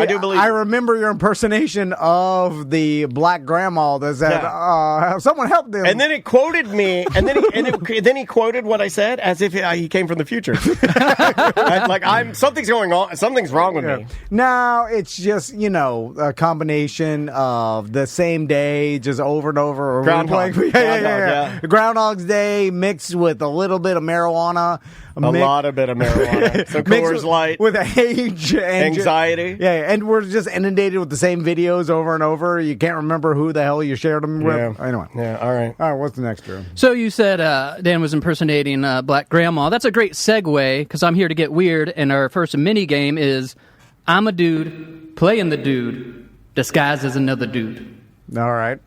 do believe you. I remember your impersonation of the black grandma that said, someone help them. And then it quoted me, and then he quoted what I said as if he came from the future. Something's going on. Something's wrong with me. No, it's just, a combination of the same day, just over and over. Groundhog. Groundhog's Day mixed with a little bit of marijuana. A lot of bit of marijuana. So Coors Light. With age. Anxiety. And we're just inundated with the same videos over and over. You can't remember who the hell you shared them with. Anyway. Yeah, all right. All right, what's the next, Drew? So you said Dan was impersonating Black Grandma. That's a great segue, because I'm here to get weird, and our first mini game is I'm a dude playing the dude disguised as another dude. All right.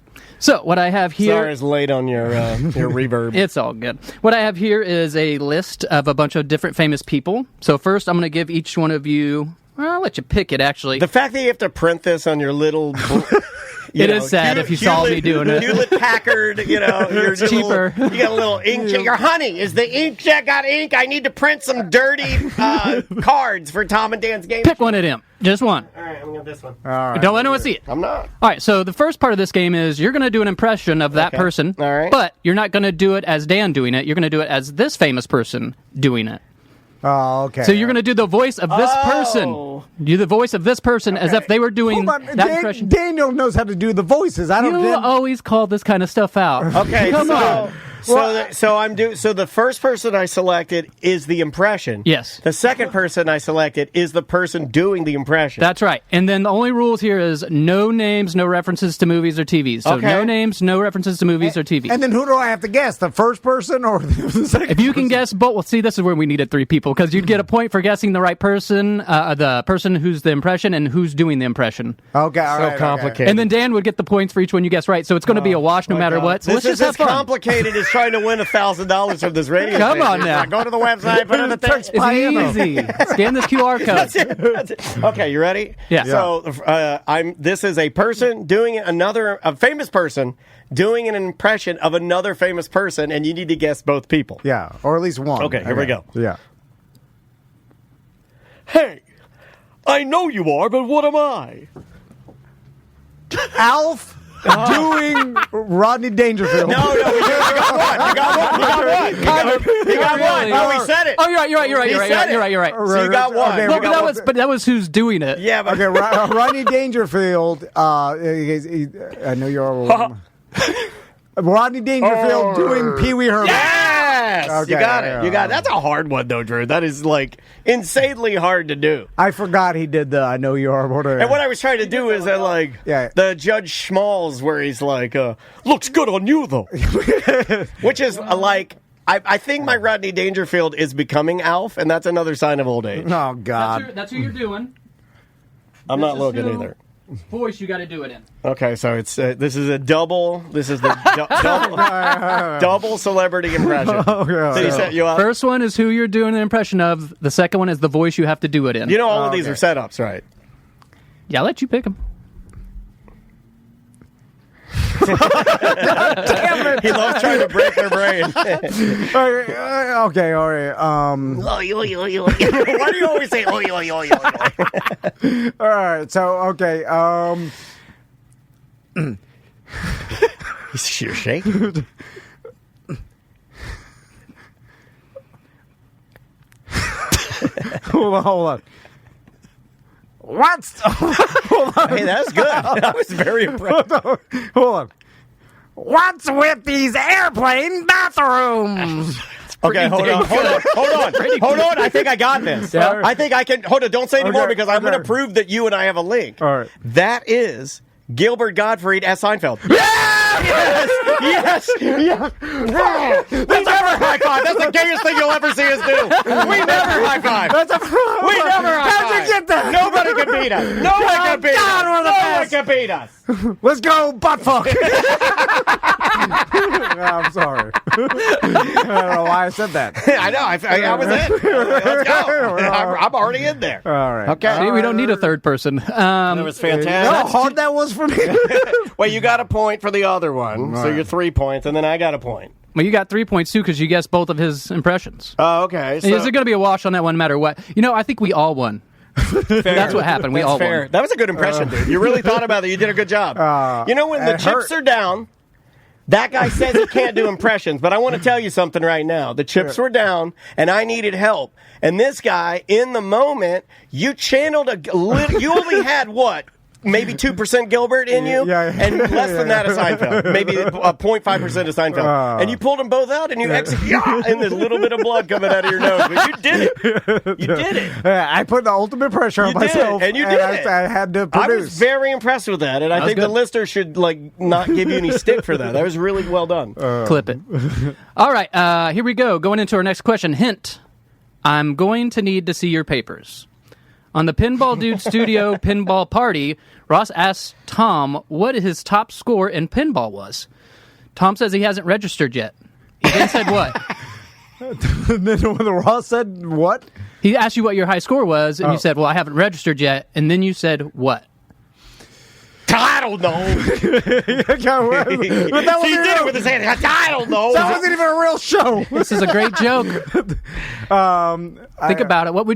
So what I have here... Sorry, it's late on your reverb. It's all good. What I have here is a list of a bunch of different famous people. So first, I'm going to give each one of you... Well, I'll let you pick it, actually. The fact that you have to print this on your little... It is sad if you saw me doing it. Hewlett-Packard, it's cheaper. You got a little inkjet. Your honey, is the inkjet got ink? I need to print some dirty cards for Tom and Dan's game. Pick one of them. Just one. All right, I'm going to this one. All right. Don't let anyone see it. I'm not. All right, so the first part of this game is you're going to do an impression of that person. All right. But you're not going to do it as Dan doing it. You're going to do it as this famous person doing it. Oh, okay. So you're going to do the voice of this person. Do the voice of this person as if they were doing that impression. Daniel knows how to do the voices. I don't. You always call this kind of stuff out. Okay, Come on. So the first person I selected is the impression. Yes. The second person I selected is the person doing the impression. That's right. And then the only rules here is no names, no references to movies or TVs. So no names, no references to movies or TVs. And then who do I have to guess? The first person or the second? If you can guess both, well, see, this is where we needed 3 people because you'd get a point for guessing the right person, the person who's the impression, and who's doing the impression. Okay, all right. So complicated. And then Dan would get the points for each one you guess right. So it's going to be a wash no matter what. So This let's is just as have fun. complicated as trying to win $1,000 from this radio Come station. on now. Go to the website, put in the text. It's easy. Scan this QR code. That's it. Okay, you ready? Yeah. So this is a person doing a famous person doing an impression of another famous person, and you need to guess both people. Yeah, or at least one. Okay, here we go. Yeah. Hey, I know you are, but what am I? Alf doing Rodney Dangerfield. No, you got one. You got one. No, he said it. Oh, you're right. So you got one. Okay, No, but that was who's doing it. Yeah, but Okay, Rodney Dangerfield. I know you're. Rodney Dangerfield doing Pee Wee Herman. Yes! Okay, You got it. You got it. That's a hard one, though, Drew. That is, insanely hard to do. I forgot he did the I Know You Are. And what I was trying to do is the Judge Schmalls where he's like, looks good on you, though. Which is I think my Rodney Dangerfield is becoming Alf, and that's another sign of old age. Oh, God. That's who you're doing. I'm not looking either. Voice you got to do it in. Okay, so it's this is the double celebrity impression. So you set you up. First one is who you're doing an impression of. The second one is the voice you have to do it in. You know all of these are setups, right? Yeah, I'll let you pick them. Damn it. He loves trying to break their brain. Okay, all right. Why do you always say oi, oi, oi, oi? All right, so, okay. You're shaking. Hold on. What's... Hold on. Hey, that was good. That was very impressive. Hold on. What's with these airplane bathrooms? Okay, hold on. I think I got this. Yeah. I think I can. Hold on, don't say anymore because I'm going to prove that you and I have a link. All right. That is Gilbert Gottfried as Seinfeld. Yes! We never high five. That's the gayest thing you'll ever see us do. We never high five. We never high five. How'd you get that? Nobody can beat us. No one can beat us. No one can beat us. Let's go, butt fuck. I'm sorry. I don't know why I said that. I know. I was in. Let's go. I'm already in there. All right. Okay. See, we don't need a third person. That was fantastic. You know how hard that was for me? Well, you got a point for the other one, so you're 3 points, and then I got a point. Well, you got 3 points, too, because you guessed both of his impressions. Oh, okay. So, Is it going to be a wash on that one no matter what? I think we all won. That's what happened. We all won. That was a good impression, dude. You really thought about it. You did a good job. When the chips are down, that guy says he can't do impressions, but I want to tell you something right now. The chips were down, and I needed help. And this guy, in the moment, you channeled you only had what? Maybe 2% Gilbert in you, and less than that of Seinfeld. Maybe 0.5% of Seinfeld. And you pulled them both out, and you executed, and there's a little bit of blood coming out of your nose. But you did it. You did it. I put the ultimate pressure on myself. And you did it. I had to produce. I was very impressed with that, and I think the listener should not give you any stick for that. That was really well done. Clip it. All right, here we go. Going into our next question. Hint, I'm going to need to see your papers. On the Pinball Dude Studio Pinball Party, Ross asks Tom what his top score in pinball was. Tom says he hasn't registered yet. He then said what? Then Ross said what? He asked you what your high score was, and you said, well, I haven't registered yet. And then you said what? I don't know. But that he did it with his hand. I don't know. That wasn't even a real show. This is a great joke. Think about it. What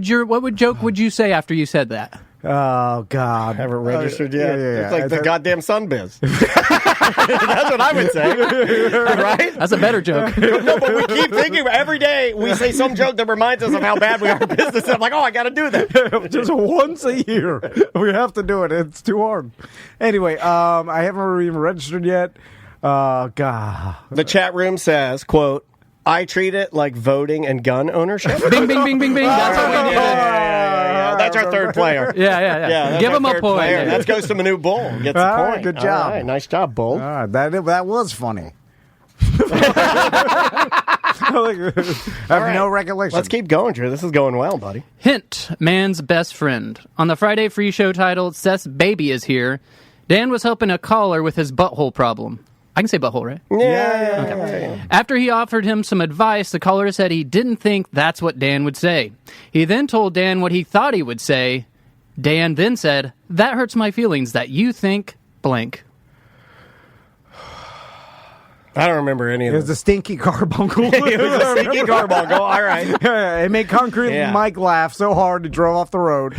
joke would you say after you said that? Oh, God. Haven't registered yet? Yeah. It's like the goddamn Sunbiz. That's what I would say. Right? That's a better joke. No, but we keep thinking every day we say some joke that reminds us of how bad we are in business. I'm like, oh, I got to do that. Just once a year. We have to do it. It's too hard. Anyway, I haven't even registered yet. God. The chat room says, quote, I treat it like voting and gun ownership. Bing, bing, bing, bing, bing. That's what we did. Yeah. That's our third player. Yeah. Give him a point. That goes to Manu Bull. Gets the point. Good job. All right, nice job, Bull. That was funny. I have no recollection. Let's keep going, Drew. This is going well, buddy. Hint, man's best friend. On the Friday free show titled Seth's Baby is Here, Dan was helping a caller with his butthole problem. I can say butthole, right? Yeah. After he offered him some advice, the caller said he didn't think that's what Dan would say. He then told Dan what he thought he would say. Dan then said, that hurts my feelings that you think blank. I don't remember any of it. It was a stinky carbuncle. It was a stinky carbuncle. All right. It made Concrete Mike laugh so hard he drove off the road.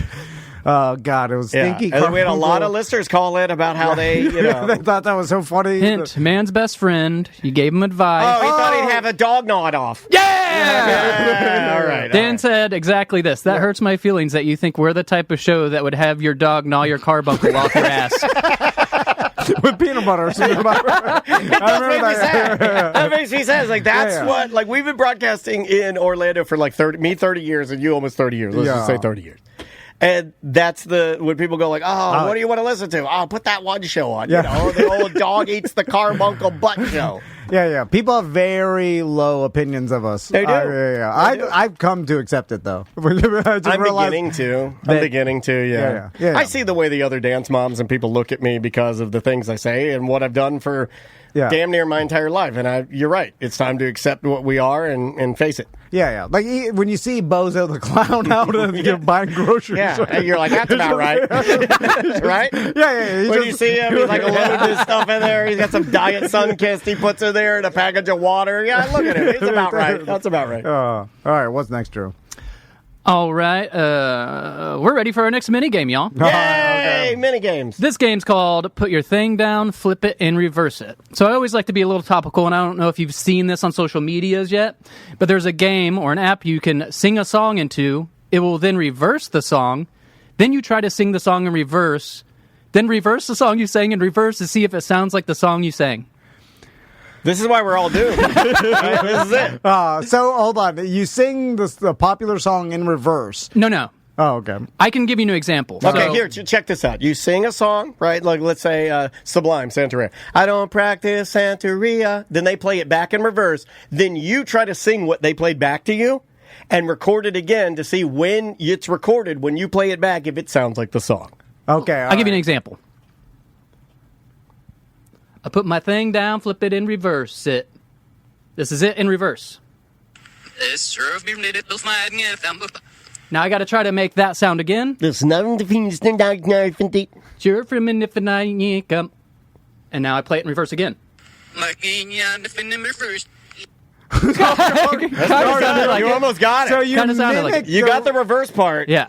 Oh, God, it was stinky. And we had a lot of listeners call in about how they, they thought that was so funny. Hint, man's best friend. You gave him advice. Oh, he thought he'd have a dog gnawed off. Yeah! All right. Dan said exactly this. That hurts my feelings that you think we're the type of show that would have your dog gnaw your carbuncle off your ass. With peanut butter or something. That makes me sad. Like, that's what, like, we've been broadcasting in Orlando for like 30 years and you almost 30 years. Let's just say 30 years. And that's when people go like, oh, what do you want to listen to? Oh, put that one show on. You know, the old dog eats the carbuncle butt show. Yeah. People have very low opinions of us. They do. I've come to accept it, though. I'm beginning to. Yeah. I see the way the other dance moms and people look at me because of the things I say and what I've done for damn near my entire life. And you're right. It's time to accept what we are and face it. Yeah. Like when you see Bozo the Clown out and buying groceries. Yeah, you're like, that's about right. Right? Yeah. When you see him, he's like loading his stuff in there. He's got some Diet Sunkist he puts in there and a package of water. Yeah, look at him. He's about right. That's about right. All right, what's next, Drew? All right, we're ready for our next minigame, y'all. Yay, minigames. This game's called Put Your Thing Down, Flip It, and Reverse It. So I always like to be a little topical, and I don't know if you've seen this on social medias yet, but there's a game or an app you can sing a song into. It will then reverse the song. Then you try to sing the song in reverse. Then reverse the song you sang in reverse to see if it sounds like the song you sang. This is why we're all doomed. Right? This is it. So, hold on. You sing the popular song in reverse. No. Oh, okay. I can give you an example. Okay, here, check this out. You sing a song, right? Like, let's say Sublime, Santeria. I don't practice Santeria. Then they play it back in reverse. Then you try to sing what they played back to you and record it again to see when it's recorded, when you play it back, if it sounds like the song. Okay. I'll give you an example. I put my thing down, flip it in reverse. This is it in reverse. Now I got to try to make that sound again. And now I play it in reverse again. You almost got it. So you got the reverse part. Yeah.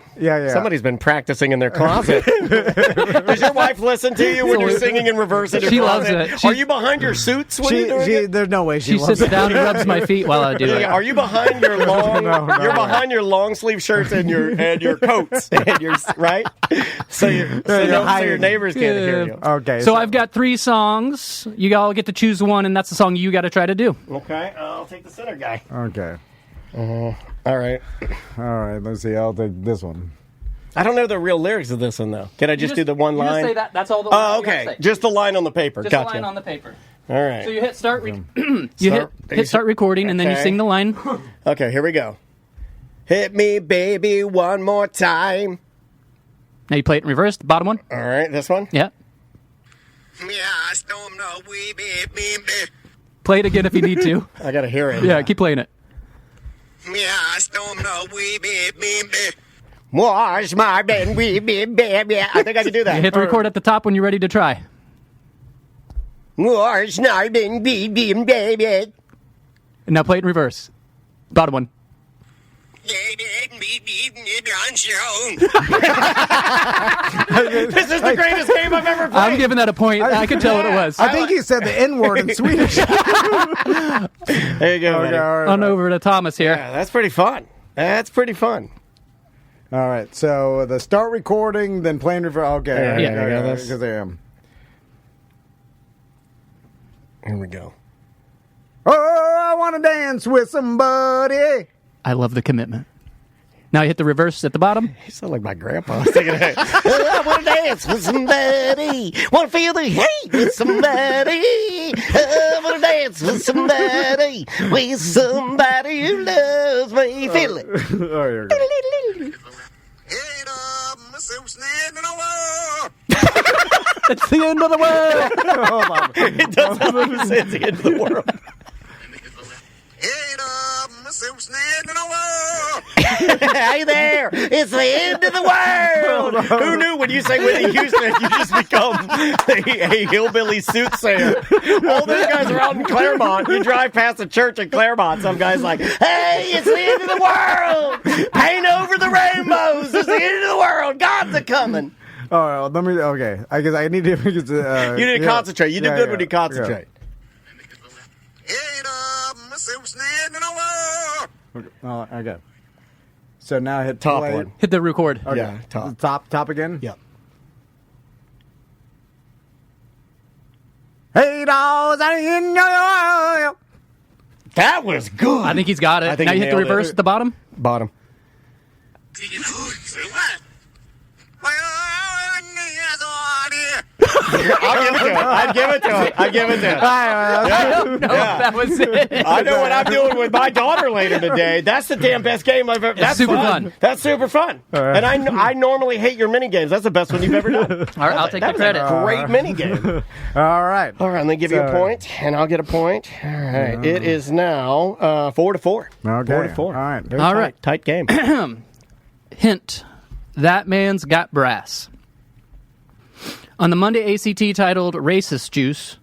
Somebody's been practicing in their closet. Does your wife listen to you when you're singing in reverse in your She closet? loves it. Are you behind your suits when you're doing it? There's no way she sits down and rubs my feet while I do it. Are you behind your long? You're behind your long sleeve shirts and your coats and your right. So your neighbors can't hear you. Okay. So I've got 3 songs. You all get to choose one, and that's the song you got to try to do. Okay. I'll take the center guy. Okay. All right. Let's see. I'll take this one. I don't know the real lyrics of this one, though. Can I just do the one line? Just say that. That's all the line. Oh, okay. Just the line on the paper. Just gotcha. the line on the paper. All right. So you hit start. Hit start recording, and then you sing the line. Okay, here we go. Hit me, baby, one more time. Now you play it in reverse. The bottom one. All right, this one. Yeah. Play it again if you need to. I gotta hear it. Yeah, keep playing it. Wash my bed, I think I can do that. You hit the record at the top when you're ready to try. Wash my bed, baby. And now play it in reverse. Bottom one. This is the greatest game I've ever played. I'm giving that a point. I could tell what it was. I think he said the N-word in Swedish. There you go. Okay, all right. On over to Thomas here. Yeah, that's pretty fun. That's pretty fun. All right, so the start recording, then playing reverse. Okay, Yeah. because I am. Here we go. Oh, I want to dance with somebody. I love the commitment. Now you hit the reverse at the bottom. You sound like my grandpa. I was thinking, I want to dance with somebody. Want to feel the heat with somebody. I want to dance with somebody. With somebody who loves me. Feel it. Oh, here we go. It's the end of the world. Hold on. It does sound like you say it's the end of the world. Hey there! It's the end of the world! Who knew when you say Whitney Houston, you just become a hillbilly soothsayer? All those guys are out in Claremont. You drive past a church in Claremont, some guy's like, hey, it's the end of the world! Paint over the rainbows! It's the end of the world! God's a-coming! All right, well, let me. Okay, I guess I need to. You need to concentrate. You do good when you concentrate. Okay. So now hit Top play. one. Hit the record. Okay. Yeah, top. Top again? Yep. Hey, dolls, That was good. I think he's got it. I think Now he you hit the nailed it. reverse at the bottom. Bottom. I'd give it to him. I don't know if that was it. I know what I'm doing with my daughter later today. That's the damn best game I've ever. That's super fun. That's super fun. Right. And I normally hate your mini games. That's the best one you've ever done. All right, I'll take the credit. That was a great mini game. All right. All right, I'm gonna give you a point, and I'll get a point. All right, it is now 4-4. Okay. 4-4. All right. Very All tight, right. tight game. Hint. That man's got brass. On the Monday ACT titled Racist Juice,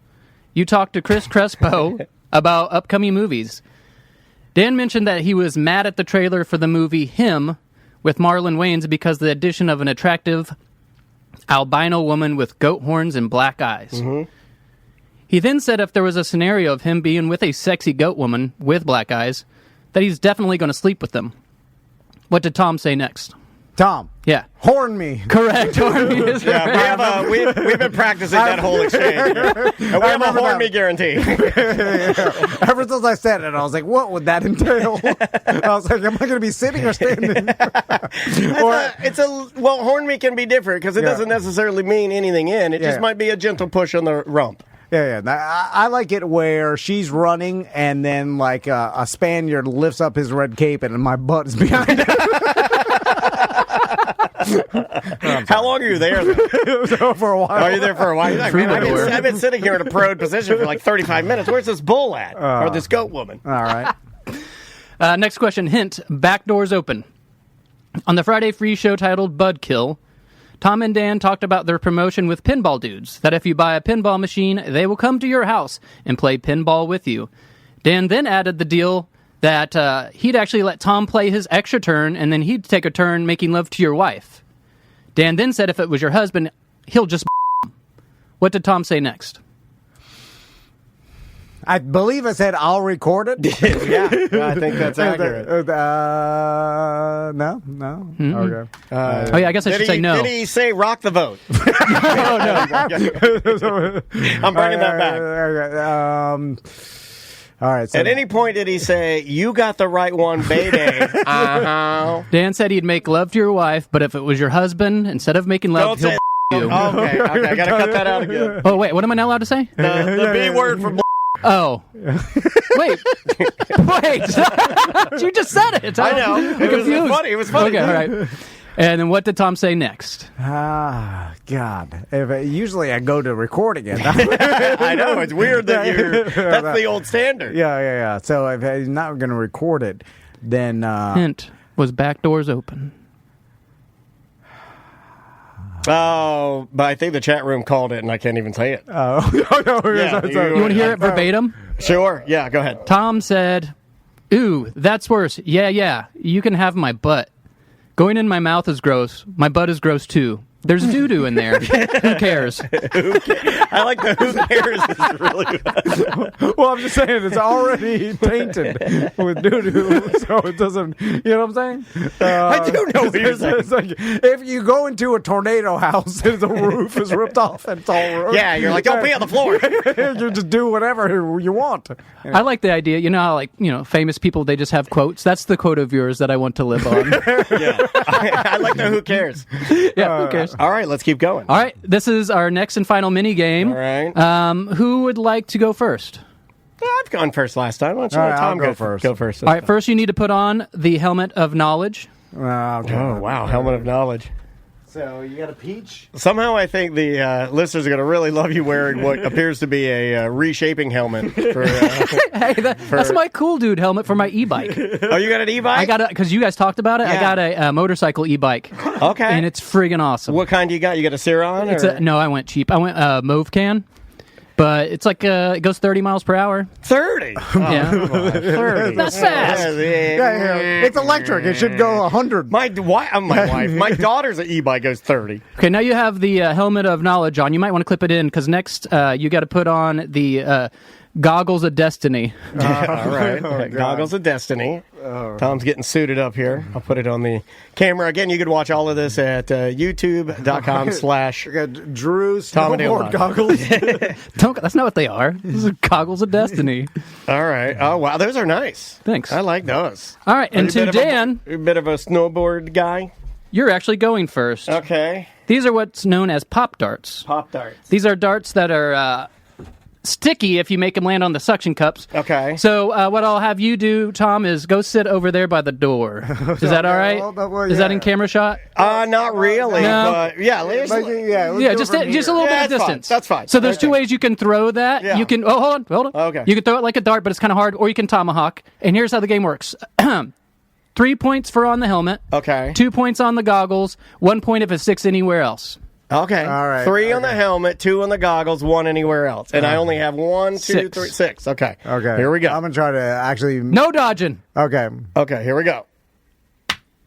you talked to Chris Crespo about upcoming movies. Dan mentioned that he was mad at the trailer for the movie Him with Marlon Wayans because of the addition of an attractive albino woman with goat horns and black eyes. Mm-hmm. He then said if there was a scenario of him being with a sexy goat woman with black eyes, that he's definitely going to sleep with them. What did Tom say next? Tom. Yeah. Horn me. Correct. Horn me is Yeah, we've been practicing that whole exchange. And we have a horn me guarantee. Ever since I said it, I was like, what would that entail? I was like, am I going to be sitting or standing? Well, horn me can be different because it doesn't necessarily mean anything in. It just might be a gentle push on the rump. Yeah. I like it where she's running and then like a Spaniard lifts up his red cape and my butt is behind him. How long are you there? For a while. Are you there for a while? You're like, man, I've been sitting here in a prone position for like 35 minutes. Where's this bull at? Or this goat woman? All right. Next question. Hint. Back doors open. On the Friday free show titled Budkill, Tom and Dan talked about their promotion with Pinball Dudes, that if you buy a pinball machine, they will come to your house and play pinball with you. Dan then added the deal that he'd actually let Tom play his extra turn, and then he'd take a turn making love to your wife. Dan then said if it was your husband, he'll just What did Tom say next? I believe I said I'll record it. Yeah, I think that's accurate. No? Mm-hmm. Okay. Oh, yeah, I guess I should say no. Did he say rock the vote? Oh, no. I'm bringing that back. All right. So at any point did he say, you got the right one, baby? Uh-huh. Dan said he'd make love to your wife, but if it was your husband, instead of making love, he'll you. Okay, I got to cut that out again. Oh, wait, what am I not allowed to say? The B word for Oh. Wait. You just said it. I know. It was funny. Okay, all right. And then what did Tom say next? God. Usually I go to record again. I know. It's weird that that's the old standard. Yeah. So if he's not going to record it, then... Hint was back doors open. Oh, but I think the chat room called it, and I can't even say it. Oh, no. Yeah, you want to hear it verbatim? Sure. Yeah, go ahead. Tom said, Ooh, that's worse. Yeah. You can have my butt. Going in my mouth is gross. My butt is gross too. There's doo-doo in there. Who cares? I like the who cares is really bad. Well, I'm just saying it's already tainted with doo-doo, so it doesn't, you know what I'm saying? I do know what you're saying. It's like, if you go into a tornado house and the roof is ripped off and it's all ruined. Yeah, you're like, don't pee on the floor. You just do whatever you want. I like the idea. You know how, famous people, they just have quotes? That's the quote of yours that I want to live on. Yeah. I like the who cares. Yeah, who cares? All right, let's keep going. All right, this is our next and final mini game. All right. Who would like to go first? I've gone first last time. Why don't you let Tom I'll go first. Go first. All right, first you need to put on the helmet of knowledge. Okay. Oh, wow. Helmet of knowledge. So you got a peach? Somehow I think the listeners are going to really love you wearing what appears to be a reshaping helmet. For, Hey, that's my cool dude helmet for my e-bike. Oh, you got an e-bike? I got it because you guys talked about it. Yeah. I got a motorcycle e-bike. Okay. And it's friggin' awesome. What kind do you got? You got a Ciron? No, I went cheap. I went Mauve can. But it's like it goes 30 miles per hour. 30? Yeah. 30. That's fast. Yeah. It's electric. It should go 100. My wife. My daughter's e-bike goes 30. Okay, now you have the helmet of knowledge on. You might want to clip it in because next you got to put on the goggles of destiny. All right. Goggles of destiny. Tom's getting suited up here. I'll put it on the camera. Again, you can watch all of this at youtube.com/ Drew's Tom and snowboard Dale goggles. That's not what they are. These are goggles of destiny. All right. Oh, wow. Those are nice. Thanks. I like those. All right, and to Dan, a bit of a snowboard guy. you're actually going first. Okay. These are what's known as pop darts. Pop darts. These are darts that are sticky if you make them land on the suction cups. Okay. So what I'll have you do, Tom, is go sit over there by the door. Is that all right? Is that in camera shot? Not really. No. But yeah, Just a little bit of distance. That's fine. So there's two ways you can throw that. Yeah. You can hold on. Okay. You can throw it like a dart, but it's kind of hard, or you can tomahawk. And here's how the game works. 3 points for on the helmet. Okay. 2 points on the goggles. 1 point if it sticks anywhere else. Okay. All right. 3 on the helmet, 2 on the goggles, 1 anywhere else. And I only have 1, 2, 6. 3, 6. Okay. Okay. Here we go. I'm going to try to actually... No dodging. Okay. Okay, here we go.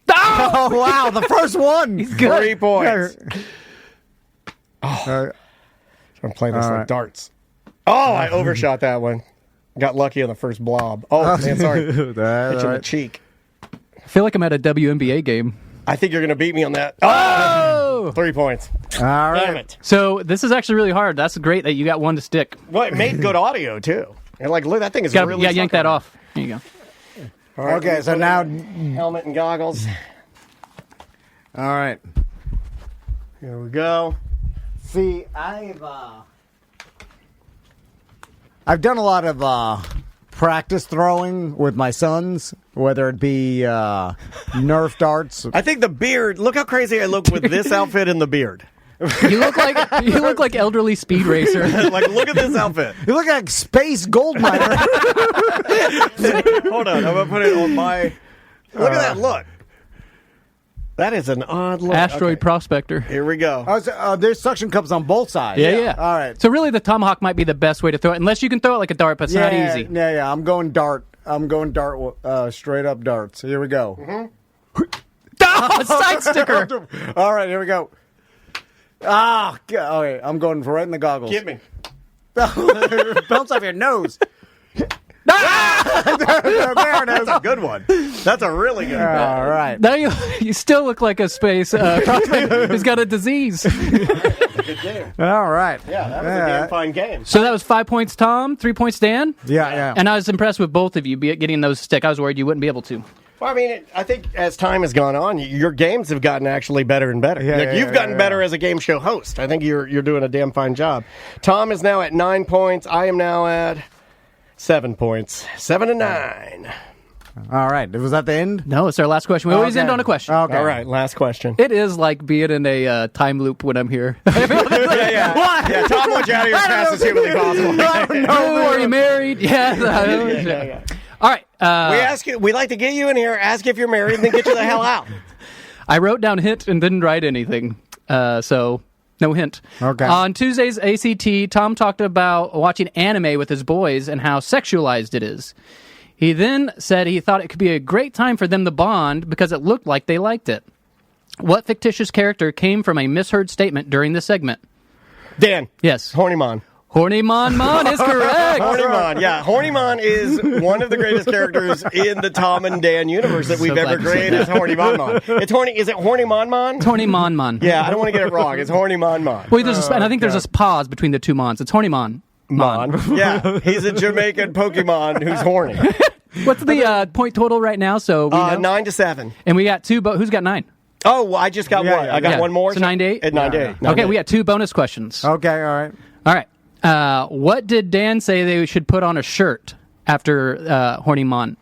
Oh, wow. The first one. He's good. 3 points. I'm playing this like darts. Oh, I overshot that one. Got lucky on the first blob. Oh, man, sorry. Hit you in the cheek. I feel like I'm at a WNBA game. I think you're going to beat me on that. Oh! 3 points. All right. Damn it. So this is actually really hard. That's great that you got one to stick. Well, it made good audio, too. You're like, look, that thing is really yank that off. There you go. All right, Okay, so now... helmet and goggles. All right. Here we go. See, I've done a lot of practice throwing with my sons, whether it be Nerf darts. I think the beard, look how crazy I look with this outfit and the beard. You look like elderly speed racer. Like, look at this outfit. You look like space gold miner. Hold on, I'm going to put it on my... Look at that look. That is an odd look. Asteroid prospector. Here we go. There's suction cups on both sides. Yeah. All right. So really, the tomahawk might be the best way to throw it, unless you can throw it like a dart, but it's not easy. Yeah. I'm going dart. Straight up darts. Here we go. Mm-hmm. Side sticker. All right, here we go. Okay, I'm going right in the goggles. Get me. Bounce off your nose. There it is. That's a good one. That's a really good one. All right. Now you still look like a space prospect who's got a disease. Good game. All right. Yeah, that was a damn fine game. So that was 5 points, Tom. 3 points, Dan. Yeah. And I was impressed with both of you getting those stick. I was worried you wouldn't be able to. Well, I mean, I think as time has gone on, your games have gotten actually better and better. You've gotten better as a game show host. I think you're doing a damn fine job. Tom is now at 9 points. I am now at 7 points. 7 to 9. All right. Was that the end? No, it's our last question. We always end on a question. Okay. All right, last question. It is like being in a time loop when I'm here. Yeah, Tom wants you out of here as fast as humanly possible. No, are you married? Yeah. All right. We like to get you in here, ask if you're married, and then get you the hell out. I wrote down hint and didn't write anything. So no hint. Okay. On Tuesday's ACT, Tom talked about watching anime with his boys and how sexualized it is. He then said he thought it could be a great time for them to bond because it looked like they liked it. What fictitious character came from a misheard statement during the segment? Dan. Yes. Hornymon. Hornymon is correct. Hornymon, yeah. Hornymon is one of the greatest characters in the Tom and Dan universe that we've ever created. Is Hornymon. It's Horny. Is it Hornymon? Hornymon. Yeah, I don't want to get it wrong. It's Hornymon. Well, and I think there's a pause between the two mons. It's Hornymon. Yeah, he's a Jamaican Pokemon who's horny. What's the point total right now? So 9-7, and we got 2. Who's got 9? Oh, well, I just got one. I got one more. So 9-8. At 9-8. Okay, we got 2 bonus questions. Okay, all right. What did Dan say they should put on a shirt after Horny Mon?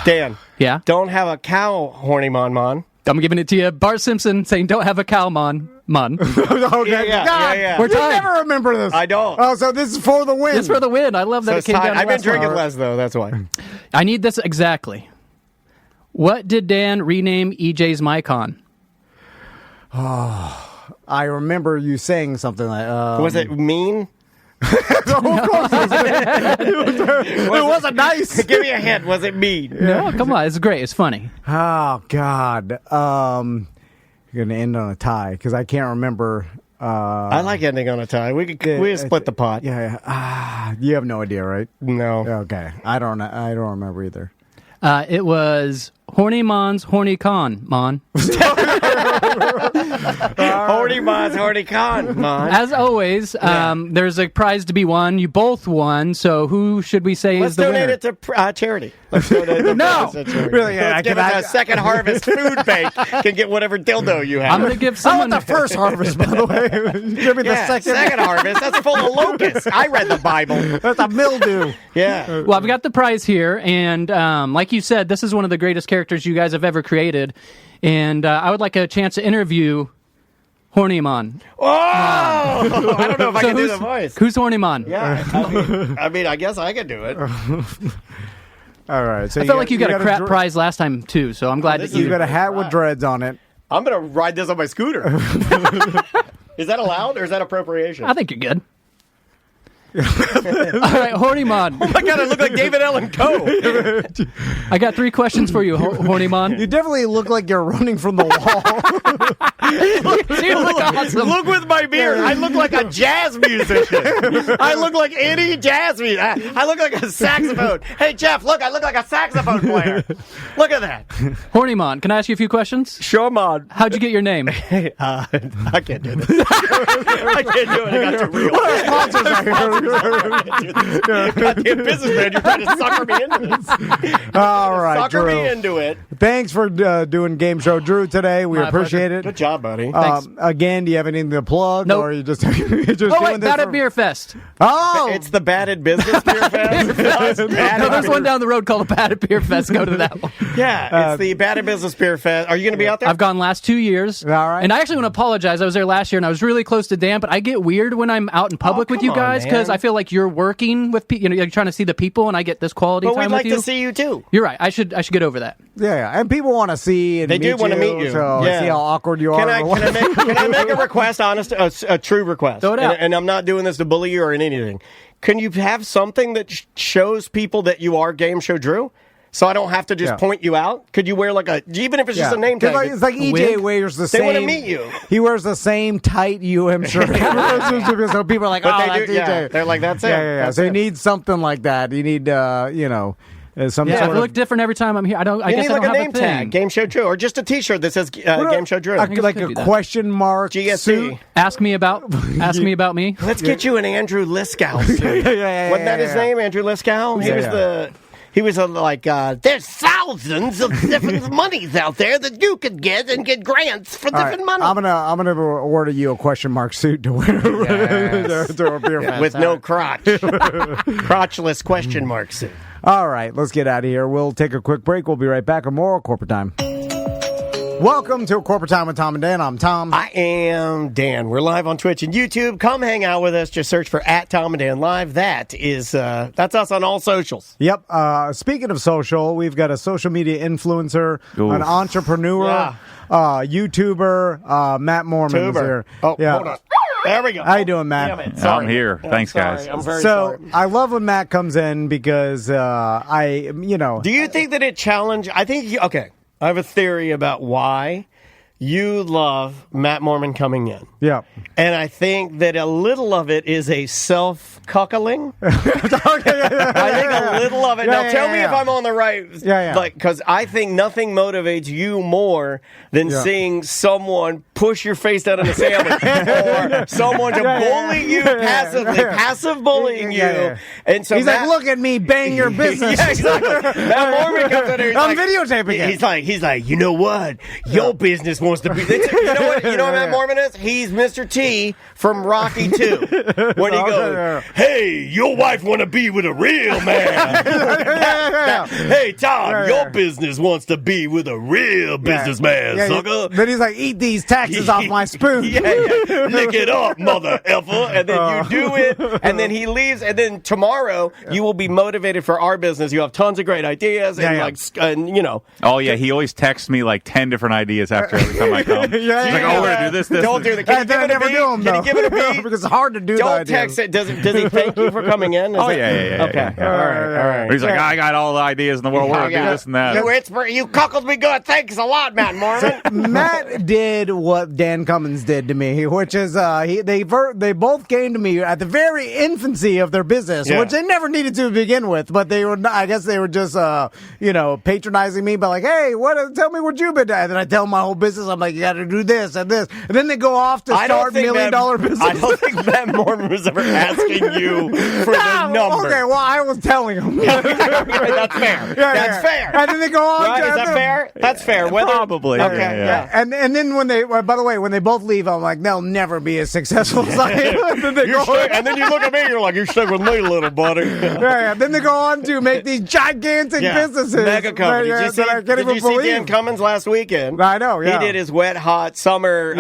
Dan. Yeah? Don't have a cow, Horny Mon. I'm giving it to you. Bart Simpson saying, don't have a cow, Mon. Okay. Yeah. We're tied. Never remember this. I don't. Oh, so this is for the win. It's for the win. I love that it came down to I've been drinking less, though. That's why. I need this exactly. What did Dan rename EJ's Mycon? Oh, I remember you saying something like... was it mean? Of course it wasn't nice. Give me a hint. Was it mean? No, come on. It's great. It's funny. Oh, God. You're going to end on a tie because I can't remember... I like ending on a tie. We split the pot. Yeah. You have no idea, right? No. Okay. I don't remember either. It was Horny Mon's Horny Con, Mon. Horny Mon's Horny Con, Mon. As always, there's a prize to be won. You both won, so who should we say is the winner? Let's donate it to charity. Let's donate it to charity. Really? Let's give it a Second Harvest food bank. Can get whatever dildo you have. I'm going to give someone... I want the first harvest, by the way. Give me the second harvest. That's full of locusts. I read the Bible. That's a mildew. Yeah. Well, I've got the prize here, and like you said, this is one of the greatest characters you guys have ever created, and I would like a chance to interview Hornymon. Oh! I don't know if I can do the voice. Who's Hornymon? Yeah. I mean, I guess I can do it. All right. So I felt like you got a crap prize last time, too, so I'm glad that you got a hat with dreads on it. I'm going to ride this on my scooter. Is that allowed, or is that appropriation? I think you're good. All right, Hornymon. Oh my God, I look like David Allen Coe. I got 3 questions for you, Hornymon. You definitely look like you're running from the wall. You look awesome. Look with my beard. I look like a jazz musician. I look like any jazz musician. I look like a saxophone. Hey, Jeff, look, I look like a saxophone player. Look at that. Hornymon, can I ask you a few questions? Sure, Mon. How'd you get your name? I can't do this. I can't do it. I got too real. What are sponsors out here? Goddamn businessman, you're trying to sucker me into this. All right, sucker Drew. me into it. Thanks for doing Game Show Drew today. We appreciate it. Good job, buddy. Thanks. Again, do you have anything to plug? Nope. Or are you just doing this? Batted Beer Fest. Oh! It's the Batted Business Beer Fest. No, there's one down the road called the Batted Beer Fest. Go to that one. Yeah, it's the Batted Business Beer Fest. Are you going to be out there? I've gone last 2 years. All right. And I actually want to apologize. I was there last year, and I was really close to Dan, but I get weird when I'm out in public with you guys because I feel like you're working with people. You're trying to see the people, and I get this quality time with you. But we'd like to see you, too. You're right. I should get over that. Yeah, and people want to see and they do want to meet you. So see how awkward you are. Can I make a request, a true request? Throw it out. And I'm not doing this to bully you or in anything. Can you have something that shows people that you are Game Show Drew? So I don't have to just point you out? Could you wear even if it's just a name tag? It's like EJ wears the same. They want to meet you. He wears the same tight UM shirt. So people are like, but that's EJ. Yeah, they're like, that's it. Yeah. So you need something like that. You need, some sort I of... look different every time I'm here. I guess I don't have a name a thing. tag, Game Show Drew, or just a T-shirt that says Game Show Drew. Like a question mark GSC. suit. Ask me about me. Let's get you an Andrew Liskow suit. Wasn't that his name, Andrew Liskow? He was there's thousands of different monies out there that you could get and get grants for different money. I'm gonna order you a question mark suit to wear to a beer fest. With no crotch, crotchless question mark suit. All right, let's get out of here. We'll take a quick break. We'll be right back with more Corporate Time. Welcome to Corporate Time with Tom and Dan. I'm Tom. I am Dan. We're live on Twitch and YouTube. Come hang out with us. Just search for @Tom and Dan Live. That's us on all socials. Yep. Speaking of social, we've got a social media influencer, an entrepreneur, YouTuber, Matt Mormon is here. Oh, hold on. There we go. How you doing, Matt? Damn it. Sorry. I'm here. Thanks, guys. I'm very sorry. I love when Matt comes in because Do you think that it challenged? I have a theory about why you love Matt Mormon coming in. Yeah. And I think that a little of it is a self-cuckling. I think a little of it. Now, tell me if I'm on the right. Yeah. Because I think nothing motivates you more than seeing someone push your face down in a sandwich or someone to bully you passively, passive bullying you. And so he's like, look at me, bang your business. Yeah, exactly. Matt Mormon comes in here. I'm videotaping it. He's like, you know what? Your business wants to be. You know what Matt Mormon is? He's Mr. T from Rocky 2. When he goes, hey, your wife want to be with a real man. Hey, Tom, your business wants to be with a real businessman, sucker. Then he's like, eat these taxes off my spoon. Lick it up, mother effer. And then you do it, and then he leaves, and then tomorrow you will be motivated for our business. You have tons of great ideas, and Oh, yeah, he always texts me like 10 different ideas after every time I come. He's like, we're going to do this. Don't do the. Can you give it a beat? Can you give it a beat? Because it's hard to do. Don't text it. Does he thank you for coming in? Yeah. Okay. All right. He's like, I got all the ideas in the world. We're going to do this and that. You cuckold me good. Thanks a lot, Matt Mormon. Matt did what Dan Cummins did to me, which is they both came to me at the very infancy of their business, which they never needed to begin with, but they were. I guess they were just patronizing me, but like, hey, tell me what you've been doing. And then I tell them my whole business. I'm like, you got to do this and this, and then they go off to start $1 million business. I don't think Matt Mormon was ever asking you for the number. Okay, well, I was telling him. That's fair. That's fair. And then they go on. Right? Is that fair? That's fair. Probably. Okay. Yeah. And then when they, by the way, when they both leave, I'm like, they'll never be as successful as I am. And then you look at me, you're like, you're stuck with me, little buddy. Then they go on to make these gigantic businesses. Mega companies. Did you see Dan Cummins last weekend? I know, He did his wet, hot summer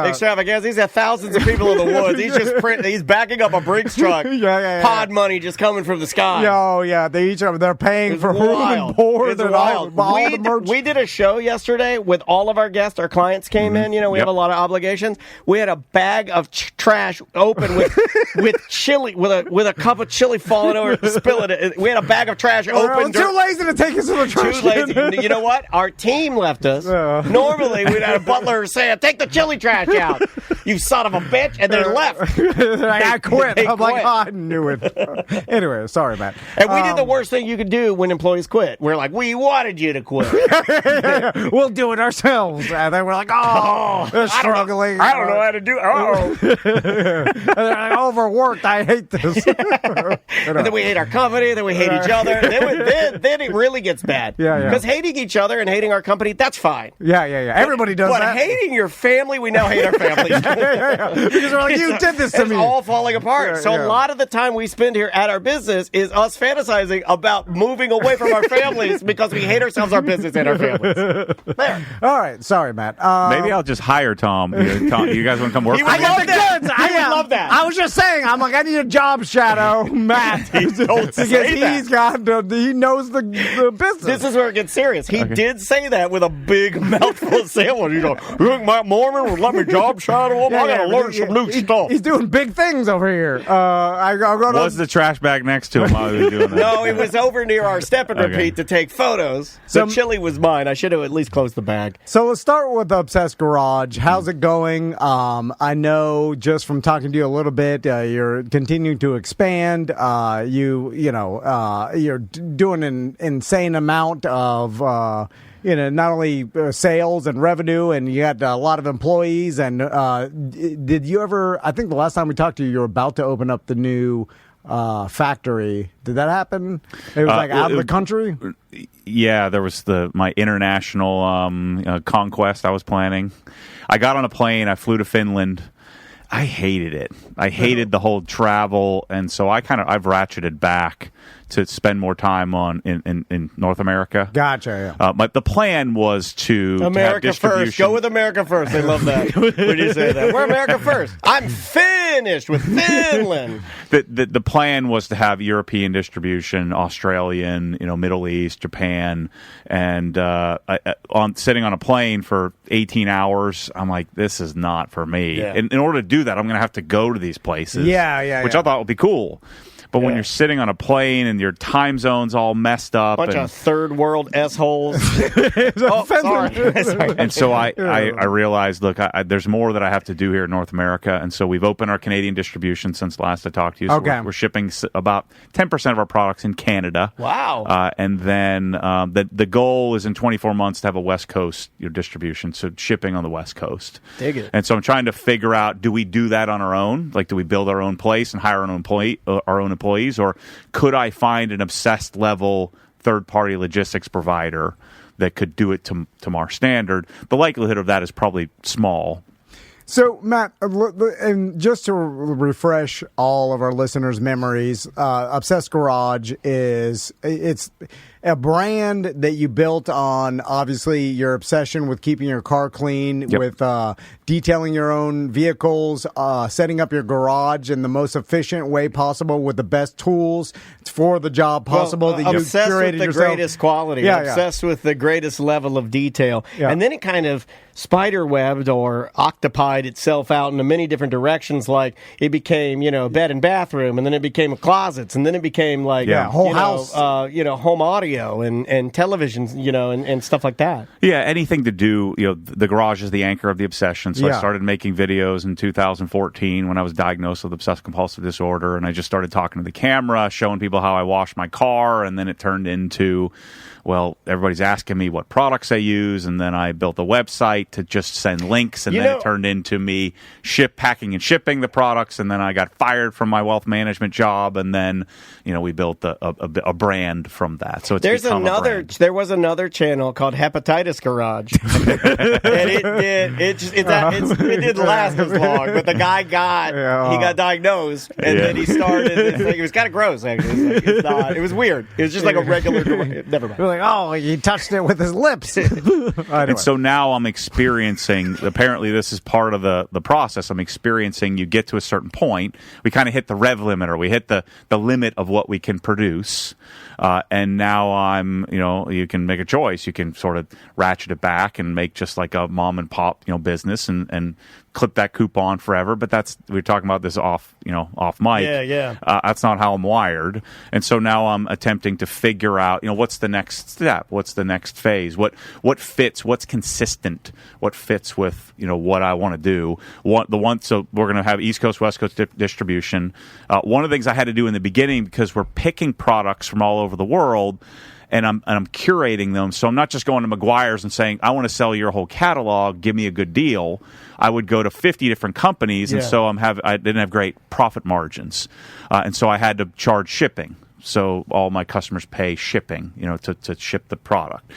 extravaganza. He's got thousands of people in the woods. He's backing up a Brinks truck. Pod money just coming from the sky. They're paying for room and board and all the merch. We did a show yesterday with all of our guests. Our clients came in. We have a lot of obligations. We had a bag of trash open with chili, with a cup of chili falling over, spilling it. We had a bag of trash open. Too lazy to take us to the trash. Too lazy. You know what? Our team left us. Normally, we'd have a butler saying, "Take the chili trash out, you son of a bitch," and they left. I quit. I'm like, I knew it. Anyway, sorry, Matt. And we did the worst thing you could do when employees quit. We're like, we wanted you to quit. We'll do it ourselves. And then we're like, they're struggling. I don't know how to do it. They're like, overworked. I hate this. And then we hate our company. Then we hate each other. Then it really gets bad. Because hating each other and hating our company, that's fine. Yeah. Everybody does that. But hating your family, we now hate our families. Because we're like, you did this to me. It's all falling apart. So a lot of the time we spend here at our business is us fantasizing about moving away from our families because we hate ourselves, our business, and our families. There. All right. Sorry, Matt. Maybe I'll just hire Tom. You guys want to come work? I got the goods. I would love that. I was just saying. I'm like, I need a job shadow, Matt. Don't say that. He knows the business. This is where it gets serious. He did say that with a big mouthful of sandwich. He's like, you think Matt Mormon would let me job shadow him? I got to learn some new stuff. He's doing big things over here. Was the trash bag next to him while he was doing that? No, it was over near our step and repeat to take photos. So chili was mine. I should have at least closed the bag. So let's start with the Obsessed Garage. How's it going? I know just from talking to you a little bit, you're continuing to expand. You're doing an insane amount of not only sales and revenue, and you got a lot of employees. And did you ever? I think the last time we talked to you, you were about to open up the new factory. Did that happen? It was out of the country. Yeah, there was my international conquest I was planning. I got on a plane. I flew to Finland. I hated it. I hated the whole travel, and so I've ratcheted back. to spend more time in North America. Gotcha. Yeah. But the plan was to America have first. Go with America first. I love that. When you say that, we're America first. I'm finished with Finland. The plan was to have European distribution, Australian, Middle East, Japan, and sitting on a plane for 18 hours. I'm like, this is not for me. Yeah. In order to do that, I'm going to have to go to these places. Which I thought would be cool. But when you're sitting on a plane and your time zone's all messed up, bunch of third world s-holes. Sorry. And so I realized, look, there's more that I have to do here in North America, and so we've opened our Canadian distribution since last I talked to you. So we're shipping about 10% of our products in Canada. Wow. And then the goal is in 24 months to have a West Coast distribution, so shipping on the West Coast. Dig it. And so I'm trying to figure out, do we do that on our own? Like, do we build our own place and hire our own employees, or could I find an obsessed level third-party logistics provider that could do it to our standard? The likelihood of that is probably small. So, Matt, and just to refresh all of our listeners' memories, Obsessed Garage it's a brand that you built on, obviously, your obsession with keeping your car clean, with detailing your own vehicles, setting up your garage in the most efficient way possible with the best tools for the job possible. That you obsessed curated with the yourself. greatest quality, obsessed with the greatest level of detail. Yeah. And then it kind of spider-webbed or octopied itself out into many different directions. Like it became, bed and bathroom, and then it became closets, and then it became like whole house, home audio and televisions, and stuff like that. Yeah, anything to do, the garage is the anchor of the obsession. So I started making videos in 2014 when I was diagnosed with obsessive compulsive disorder, and I just started talking to the camera, showing people how I wash my car, and then it turned into, well, everybody's asking me what products I use, and then I built a website to just send links, and then it turned into me packing and shipping the products, and then I got fired from my wealth management job, and then we built a brand from that. So it's there was another channel called Hepatitis Garage, and it didn't last as long, but the guy got diagnosed, and then he started. It was kind of gross, actually. It was weird. It was just like a regular. Never mind. Like, oh, he touched it with his lips. Anyway. And so now I'm experiencing, apparently this is part of the process, I'm experiencing you get to a certain point, we kind of hit the rev limiter, we hit the limit of what we can produce, and now I'm, you can make a choice. You can sort of ratchet it back and make just like a mom and pop, business and clip that coupon forever. But we're talking about this off mic. Yeah. That's not how I'm wired. And so now I'm attempting to figure out, what's the next step? What's the next phase? What fits? What's consistent? What fits with, what I want to do? So we're going to have East Coast, West Coast distribution. One of the things I had to do in the beginning, because we're picking products from all over the world, and I'm curating them. So I'm not just going to McGuire's and saying, I want to sell your whole catalog, give me a good deal. I would go to 50 different companies, and so I didn't have great profit margins. And so I had to charge shipping. So all my customers pay shipping, to ship the product.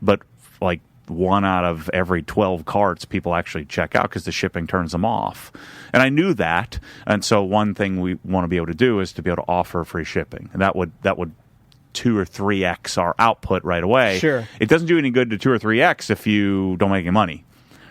But like 1 out of every 12 carts people actually check out because the shipping turns them off. And I knew that. And so one thing we want to be able to do is to be able to offer free shipping. And that would 2 or 3x our output right away. Sure. It doesn't do any good to 2 or 3x if you don't make any money.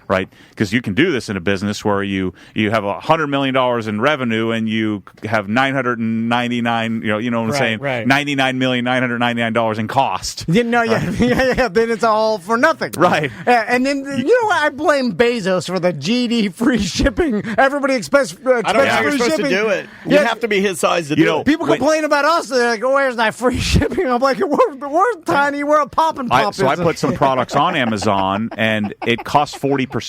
Right, because you can do this in a business where you have $100 million in revenue and you have 999, you know what I'm saying, right. $99,999 in cost. Then it's all for nothing. Right, and then I blame Bezos for the GD free shipping. Everybody expects I don't know how you're free supposed shipping. to do it. You have to be his size to do it. People complain about us. They're like, "Oh, where's that free shipping?" I'm like, "We're tiny. We're a pop and pop." So I put some products on Amazon, and it costs 40%.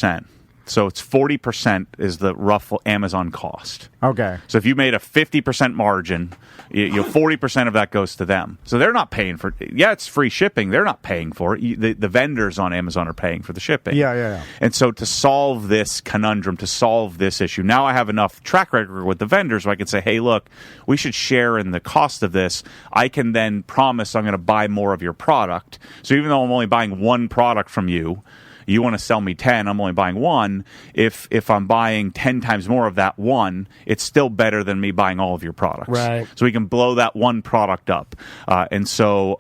So it's 40% is the rough Amazon cost. Okay. So if you made a 50% margin, 40% of that goes to them. So they're not paying for it. Yeah, it's free shipping. They're not paying for it. The vendors on Amazon are paying for the shipping. Yeah. And so to solve this conundrum, to solve this issue, now I have enough track record with the vendors where I can say, hey, look, we should share in the cost of this. I can then promise I'm going to buy more of your product. So even though I'm only buying one product from you, you want to sell me 10, I'm only buying one. If I'm buying 10 times more of that one, it's still better than me buying all of your products. Right. So we can blow that one product up. And so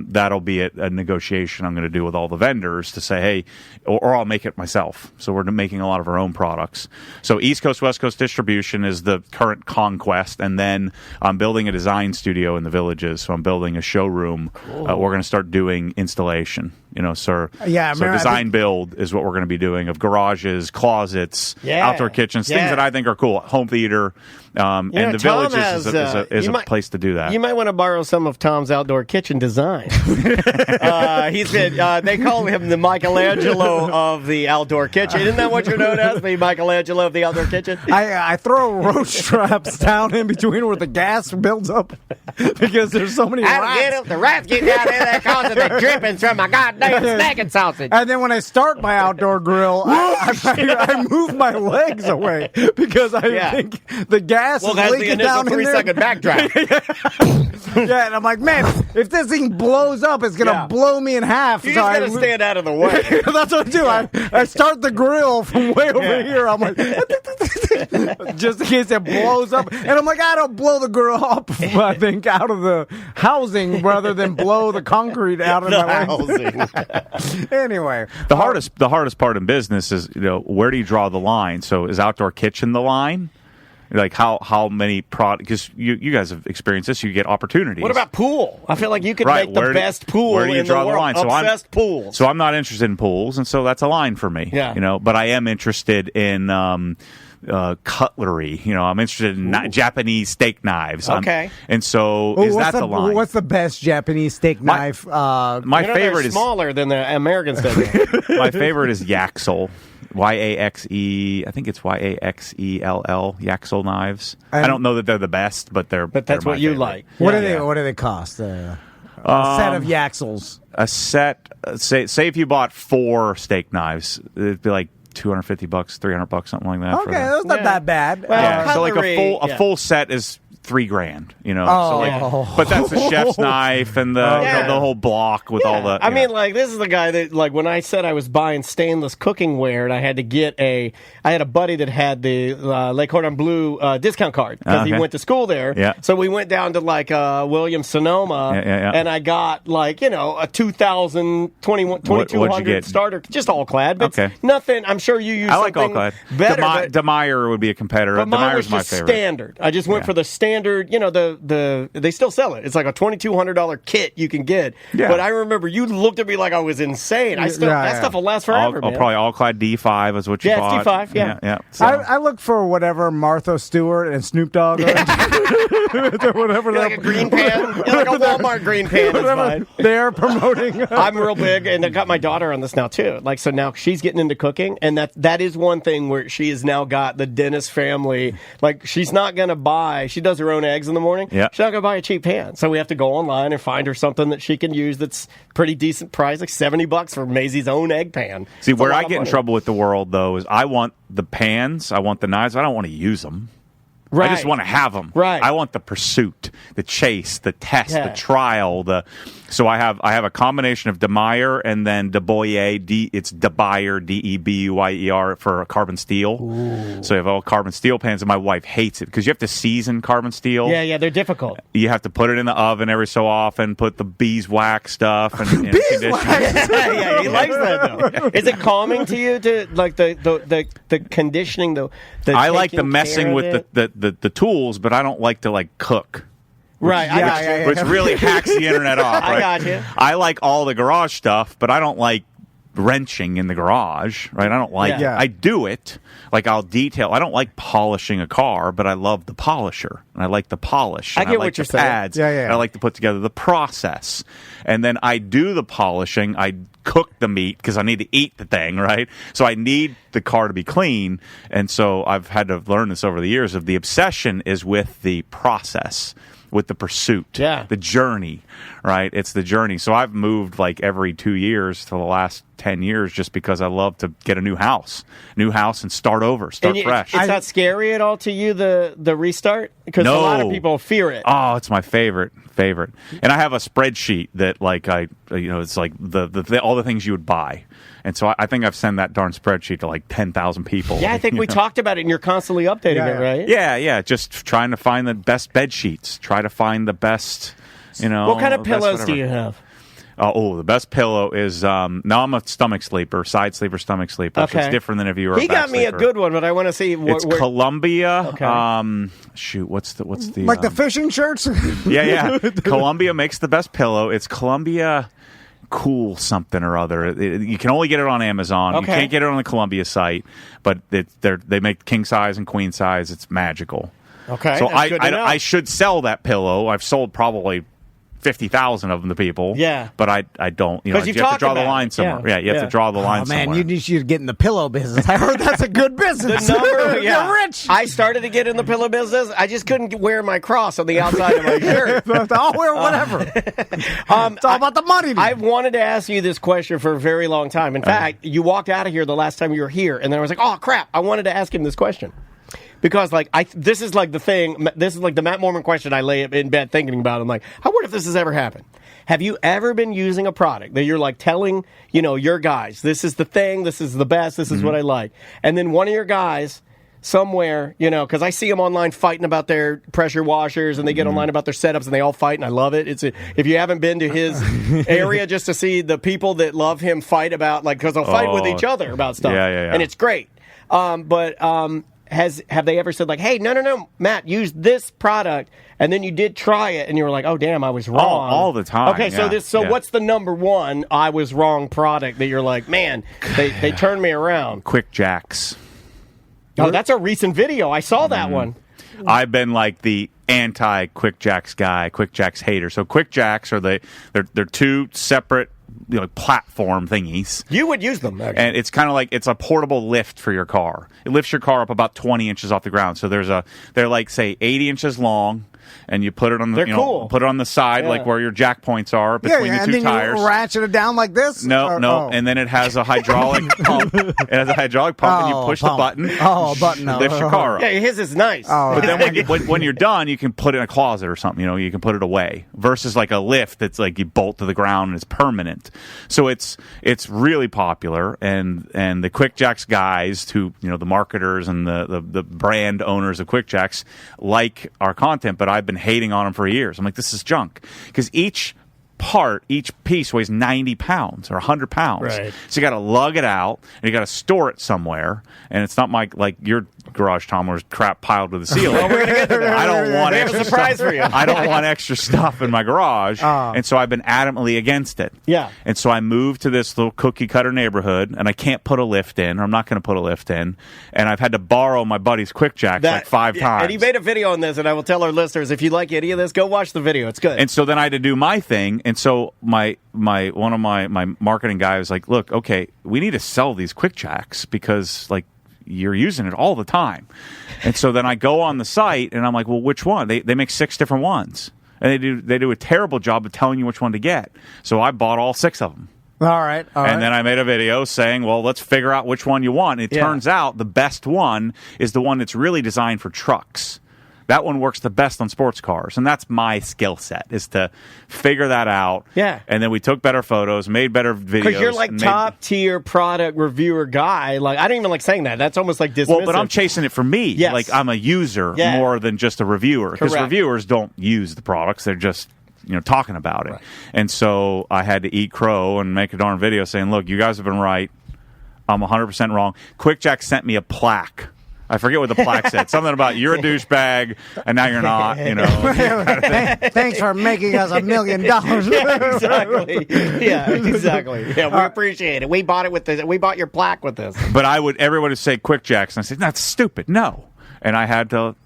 that'll be a negotiation I'm going to do with all the vendors to say, hey, or I'll make it myself. So we're making a lot of our own products. So East Coast, West Coast distribution is the current conquest. And then I'm building a design studio in the Villages. So I'm building a showroom. Cool. We're going to start doing installation. So design build is what we're going to be doing of garages, closets, outdoor kitchens, things that I think are cool. Home theater, and the Villages is a place to do that. You might want to borrow some of Tom's outdoor kitchen design. He's been, they call him the Michelangelo of the outdoor kitchen. Isn't that what you're known as, the Michelangelo of the outdoor kitchen? I throw roach traps down in between where the gas builds up because there's so many rats. The rats get down there, they're causing the drippings from my goddamn snacking sausage. And then when I start my outdoor grill, I move my legs away because I think the gas is leaking down in there. 3-second backdraft. And I'm like, man, if this thing blows up, it's going to blow me in half. You're just going to stand out of the way. That's what I do. I start the grill from way over here. I'm like, just in case it blows up. And I'm like, I don't blow the grill up, I think, out of the housing rather than blow the concrete out of the housing. Anyway, the hardest part in business is where do you draw the line? So is outdoor kitchen the line? Like how many products? Because you guys have experienced this. You get opportunities. What about pool? I feel like you could make the best pool where do you in draw the world. The line? Obsessed pools. So I'm not interested in pools, and so that's a line for me. Yeah. But I am interested in cutlery. I'm interested in Japanese steak knives. Okay. And so is that the line? What's the best Japanese steak knife? My favorite is smaller than the American steak. My favorite is Yaxel. Y-A-X-E, I think it's Y-A-X-E-L-L, Yaxel knives. I don't know that they're the best, but that's what you like. What do they cost? A set of Yaxels. A set, say if you bought 4 steak knives, it'd be like $250, $300, something like that. Okay, that's not that bad. Well, so like a full set is $3,000, but that's the chef's knife and the whole block with all the. I mean, this is the guy that, when I said I was buying stainless cooking ware, and I had to get I had a buddy that had the Le Cordon Bleu discount card because he went to school there. Yeah. So we went down to Williams Sonoma, and I got a 2200 starter, just all clad, but nothing. I'm sure you use. I like all clad. Better. DeMeyer would be a competitor. But mine was DeMeyer's my just favorite. standard. I just went for the standard. They still sell it. It's like a $2,200 kit you can get. Yeah. But I remember you looked at me like I was insane. That stuff will last forever. Probably all-clad D5 is what you bought. It's D5. Yeah. So. I look for whatever Martha Stewart and Snoop Dogg are. Whatever. Like a green pan. Like a Walmart green pan is fine. They're promoting. I'm real big, and I got my daughter on this now too. So now she's getting into cooking, and that is one thing where she has now got the Dennis family. She's not going to buy. She does her own eggs in the morning. Yeah. She's not going to buy a cheap pan. So we have to go online and find her something that she can use that's pretty decent price, like $70 for Maisie's own egg pan. See, where I get in trouble with the world, though, is I want the pans, I want the knives, I don't want to use them. Right. I just want to have them. Right. I want the pursuit, the chase, the test, the trial. So I have a combination of DeMeyer and then DeBoyer. It's DeBuyer, D-E-B-U-Y-E-R for carbon steel. Ooh. So I have all carbon steel pans, and my wife hates it because you have to season carbon steel. Yeah, they're difficult. You have to put it in the oven every so often. Put the beeswax stuff and beeswax. Yeah, he likes that though. Is it calming to you to the conditioning? I like the messing with the tools, but I don't like to cook. Right, which really hacks the internet off. Right? I got you. I like all the garage stuff, but I don't like wrenching in the garage. Right? I don't like. Yeah. I do it. I'll detail. I don't like polishing a car, but I love the polisher and I like the polish. I get like what you're the pads. saying. And I like to put together the process, and then I do the polishing. I cook the meat because I need to eat the thing, right? So I need the car to be clean, and so I've had to learn this over the years. Of the obsession is with the process. With the pursuit, the journey, right? It's the journey. So I've moved every 2 years to the last 10 years just because I love to get a new house and start over, start fresh. Is that scary at all to you, the restart? Because a lot of people fear it. Oh, it's my favorite. And I have a spreadsheet that it's like the all the things you would buy. And so I think I've sent that darn spreadsheet to like 10,000 people. Yeah, I think we talked about it, and you're constantly updating it, right? Yeah. Just trying to find the best bed sheets. Try to find the best, What kind of pillows do you have? The best pillow is now I'm a stomach sleeper, side sleeper, stomach sleeper. Okay. So it's different than if you were. He got me a good one, but I want to see. It's Columbia. Okay. What's the like the fishing shirts? Yeah. Columbia makes the best pillow. It's Columbia Cool something or other. You can only get it on Amazon. Okay. You can't get it on the Columbia site, but they make king size and queen size. It's magical. Okay. So I should sell that pillow. I've sold probably 50,000 of them to people. Yeah. But I don't. You have to draw the line somewhere. Yeah, you have to draw the line somewhere. Man, you need to get in the pillow business. I heard that's a good business. You're rich. I started to get in the pillow business. I just couldn't wear my cross on the outside of my shirt. I'll wear whatever. It's all about the money. I've wanted to ask you this question for a very long time. In fact, you walked out of here the last time you were here, and then I was like, oh, crap, I wanted to ask him this question. Because, this is like the thing, this is like the Matt Mormon question I lay in bed thinking about. I'm like, I wonder if this has ever happened. Have you ever been using a product that you're like telling, your guys, this is the thing, this is the best, this is what I like. And then one of your guys somewhere, because I see them online fighting about their pressure washers, and they get online about their setups, and they all fight, and I love it. If you haven't been to his area just to see the people that love him fight about, because they'll fight with each other about stuff. Yeah. And it's great. Have they ever said hey, no, Matt, use this product, and then you did try it, and you were like, oh, damn, I was wrong. All the time. Okay, what's the number one I was wrong product that you're like, man, they turned me around? Quick Jacks. Oh, that's a recent video. I saw that one. I've been like the anti Quick Jacks guy, Quick Jacks hater. So Quick Jacks are they're two separate platform thingies. You would use them, actually. And it's kind of like it's a portable lift for your car. It lifts your car up about 20 inches off the ground. So they're like, say, 80 inches long, and you put it on the put it on the side, like where your jack points are between the two tires. And then you ratchet it down like this? No. And then it has a hydraulic pump. It has a hydraulic pump, and you push the button. Oh, a button. It lifts your car up. Yeah, his is nice. But then when you're done, you can put it in a closet or something. You can put it away. Versus like a lift that's like you bolt to the ground and it's permanent. So it's really popular, and the Quick Jacks guys, who the marketers and the brand owners of Quick Jacks, like our content, but I've been hating on them for years. I'm like, this is junk, because each piece weighs 90 pounds or 100 pounds. Right. So you got to lug it out, and you got to store it somewhere. And it's not like your garage, Tom, where there's crap piled to the ceiling. Well, we're gonna get to that. I don't want We have extra a surprise stuff. for you. I don't want extra stuff in my garage, and so I've been adamantly against it. Yeah. And so I moved to this little cookie cutter neighborhood, and I can't put a lift in, or I'm not going to put a lift in, and I've had to borrow my buddy's Quick Jacks like 5 times. And he made a video on this, and I will tell our listeners, if you like any of this, go watch the video. It's good. And so then I had to do my thing, and so one of my marketing guy was like, look, okay, we need to sell these Quick Jacks because you're using it all the time. And so then I go on the site, and I'm like, well, which one? They make 6 different ones, and they do a terrible job of telling you which one to get. So I bought all 6 of them. All right. And then I made a video saying, well, let's figure out which one you want. And it turns out the best one is the one that's really designed for trucks. That one works the best on sports cars, and that's my skill set, is to figure that out. Yeah. And then we took better photos, made better videos. Because you're like top-tier product reviewer guy. I don't even like saying that. That's almost like dismissive. Well, but I'm chasing it for me. Yes. Like, I'm a user more than just a reviewer. Because reviewers don't use the products. They're just talking about it. Right. And so I had to eat crow and make a darn video saying, look, you guys have been right. I'm 100% wrong. Quick Jack sent me a plaque. I forget what the plaque said. Something about you're a douchebag and now you're not, Thanks for making us $1 million. Yeah, exactly. Yeah, we appreciate it. We bought it with this. We bought your plaque with this. But everyone would say Quick Jacks, and I said, that's stupid. No. And I had to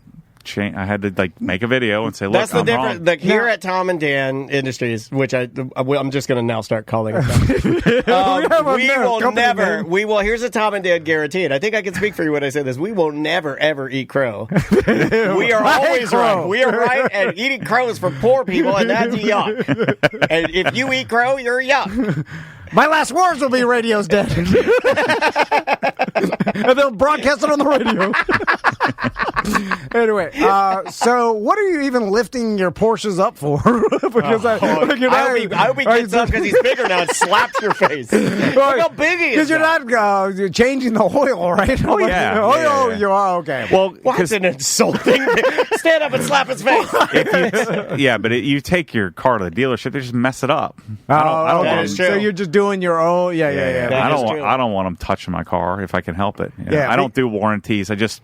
make a video and say, look, that's the I'm difference. wrong. Here at Tom and Dan Industries, which I'm just going to now start calling it that. We will. Here's a Tom and Dan guarantee, and I think I can speak for you when I say this. We will never ever eat crow. We are always right. We are right, and eating crow is for poor people, and that's yuck. And if you eat crow, you're yuck. My last words will be radio's dead. And they'll broadcast it on the radio. Anyway, so what are you even lifting your Porsches up for? Because I hope he gets up because he's bigger now and slaps your face. Look how big he is. Because you're not changing the oil, right? Oh, yeah. Oh, you are? Okay. Well, what's an insulting? Stand up and slap his face. But you take your car to the dealership, they just mess it up. I don't want so you're just doing your own. Yeah. I don't want them touching my car if I can help it. I don't do warranties. I'll just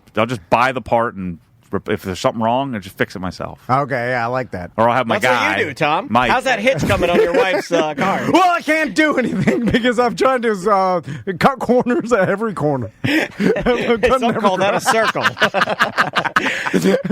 buy the part, and if there's something wrong, I'll just fix it myself. Okay, yeah, I like that. Or I'll have my That's guy. what you do, Tom. Mike. How's that hitch coming on your wife's car? Well, I can't do anything because I'm trying to cut corners at every corner. Some call that a circle.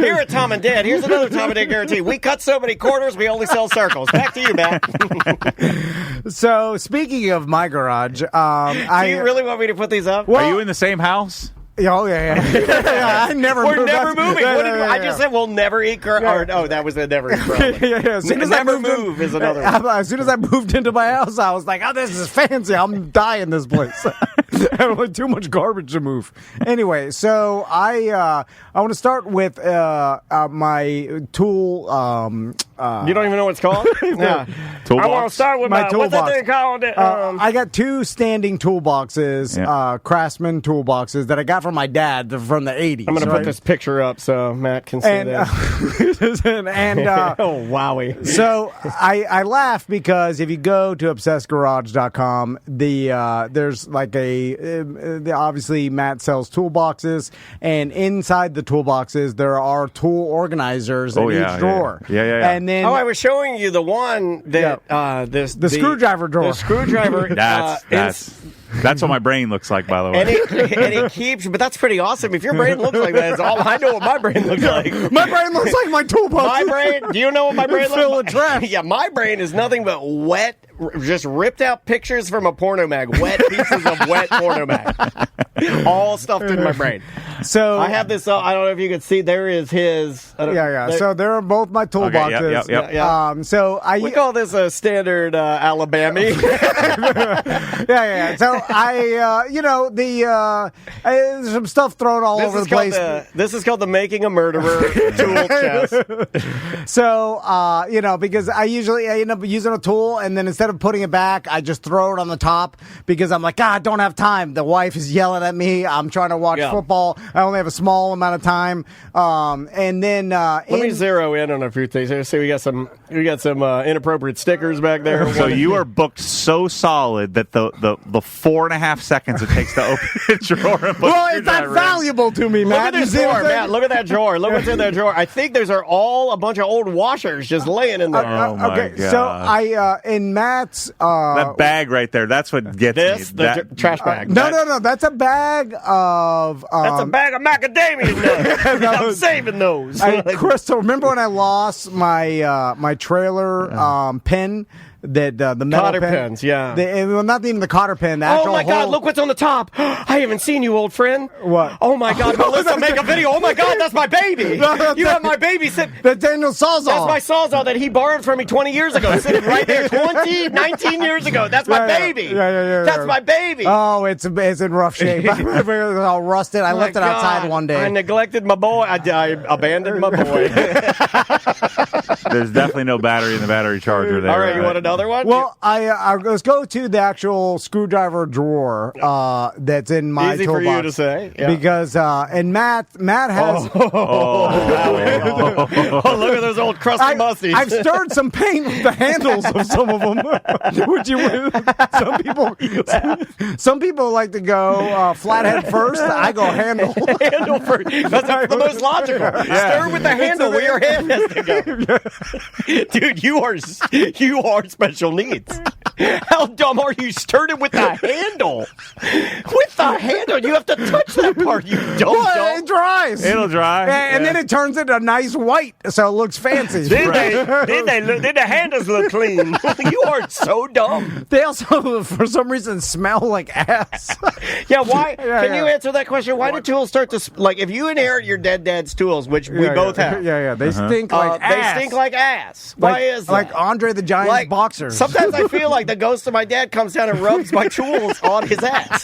Here at Tom and Dad, here's another Tom and Dad guarantee. We cut so many corners, we only sell circles. Back to you, Matt. So, speaking of my garage, do you really want me to put these up? Are you in the same house? Oh, yeah. I never We're moved. never moving. I just said we'll never eat garlic. No, that was a never eat garlic. As soon as never move is another one. As soon as I moved into my house, I was like, oh, this is fancy. I'm dying this place. I have like too much garbage to move. Anyway, so I want to start with my tool. You don't even know what it's called? Yeah. Toolbox? I want to start with my toolbox. What's that thing called? I got two standing toolboxes, Craftsman toolboxes that I got from my dad from the 80s. I'm going to put this picture up so Matt can see this. Oh, wowie. So I laugh because if you go to obsessedgarage.com, there's like obviously Matt sells toolboxes, and inside the toolboxes there are tool organizers in each drawer. Yeah. And then I was showing you the one that the screwdriver drawer. The screwdriver. That's what my brain looks like, by the way. And it keeps, but that's pretty awesome. If your brain looks like that, it's all I know what my brain looks like. My brain looks like my toolbox. My brain, do you know what my brain Fill looks a trash. Yeah, my brain is nothing but wet, just ripped out pictures from a porno mag, wet pieces of wet porno mag. All stuffed in my brain. So I have this, I don't know if you can see, there is his. So there are both my toolboxes. Yep. So we call this a standard Alabama. Yeah. So there's some stuff thrown all over the place. This is called the Making a Murderer tool chest. So, because I end up using a tool, and then instead of putting it back, I just throw it on the top because I'm like, I don't have time. The wife is yelling at me. I'm trying to watch football. I only have a small amount of time. And then let me zero in on a few things. Here, see, we got some inappropriate stickers back there. So you are booked so solid that the 4.5 seconds it takes to open a drawer. And well, it's not valuable to me, Matt. Look at this drawer, Matt. Look at that drawer. Look what's in that drawer. I think those are all a bunch of old washers just laying in there. Oh my okay, God. so I in Matt's that bag right there. That's what gets me. The trash bag. No. That's a bag of. That's a bag of macadamia nuts. I'm saving those. Crystal, remember when I lost my trailer pen? The metal Cotter pen. pens, yeah. Not even the cotter pen. The oh my God! Look what's on the top. I haven't seen you, old friend. What? Oh my God! Melissa, make a video. Oh my God! That's my baby. You have my baby sitting. That's Daniel Sawzall. That's my Sawzall that he borrowed from me 20 years ago. Sitting right there, 19 years ago. That's my baby. Yeah. That's my baby. Oh, it's in rough shape. It's all rusted. I left it outside one day. I neglected my boy. I abandoned my boy. There's definitely no battery in the battery charger there. All right, you want another one? Well, let's go to the actual screwdriver drawer that's in my Easy toolbox. for you to say. Yeah. Because, and Matt has... Oh, look at those old crusty musties. I've stirred some paint with the handles of some of them. Some people like to go flathead first. I go handle. Handle first. That's the most logical. Yeah. Stir with the handle where your hand has to go. Dude, you are special needs. How dumb are you? Stirred it with the handle. With the handle. You have to touch that part, you dumb. It dries. It'll dry. And then it turns into a nice white, so it looks fancy. Then the handles look clean. You are so dumb. They also, for some reason, smell like ass. Yeah, why? Can you answer that question? Why do tools start to, like, if you inherit your dead dad's tools, which we both have. Yeah. They stink like ass. They stink like ass. Why is that? Like Andre the Giant's boxers. Sometimes I feel like like the ghost of my dad comes down and rubs my tools on his ass.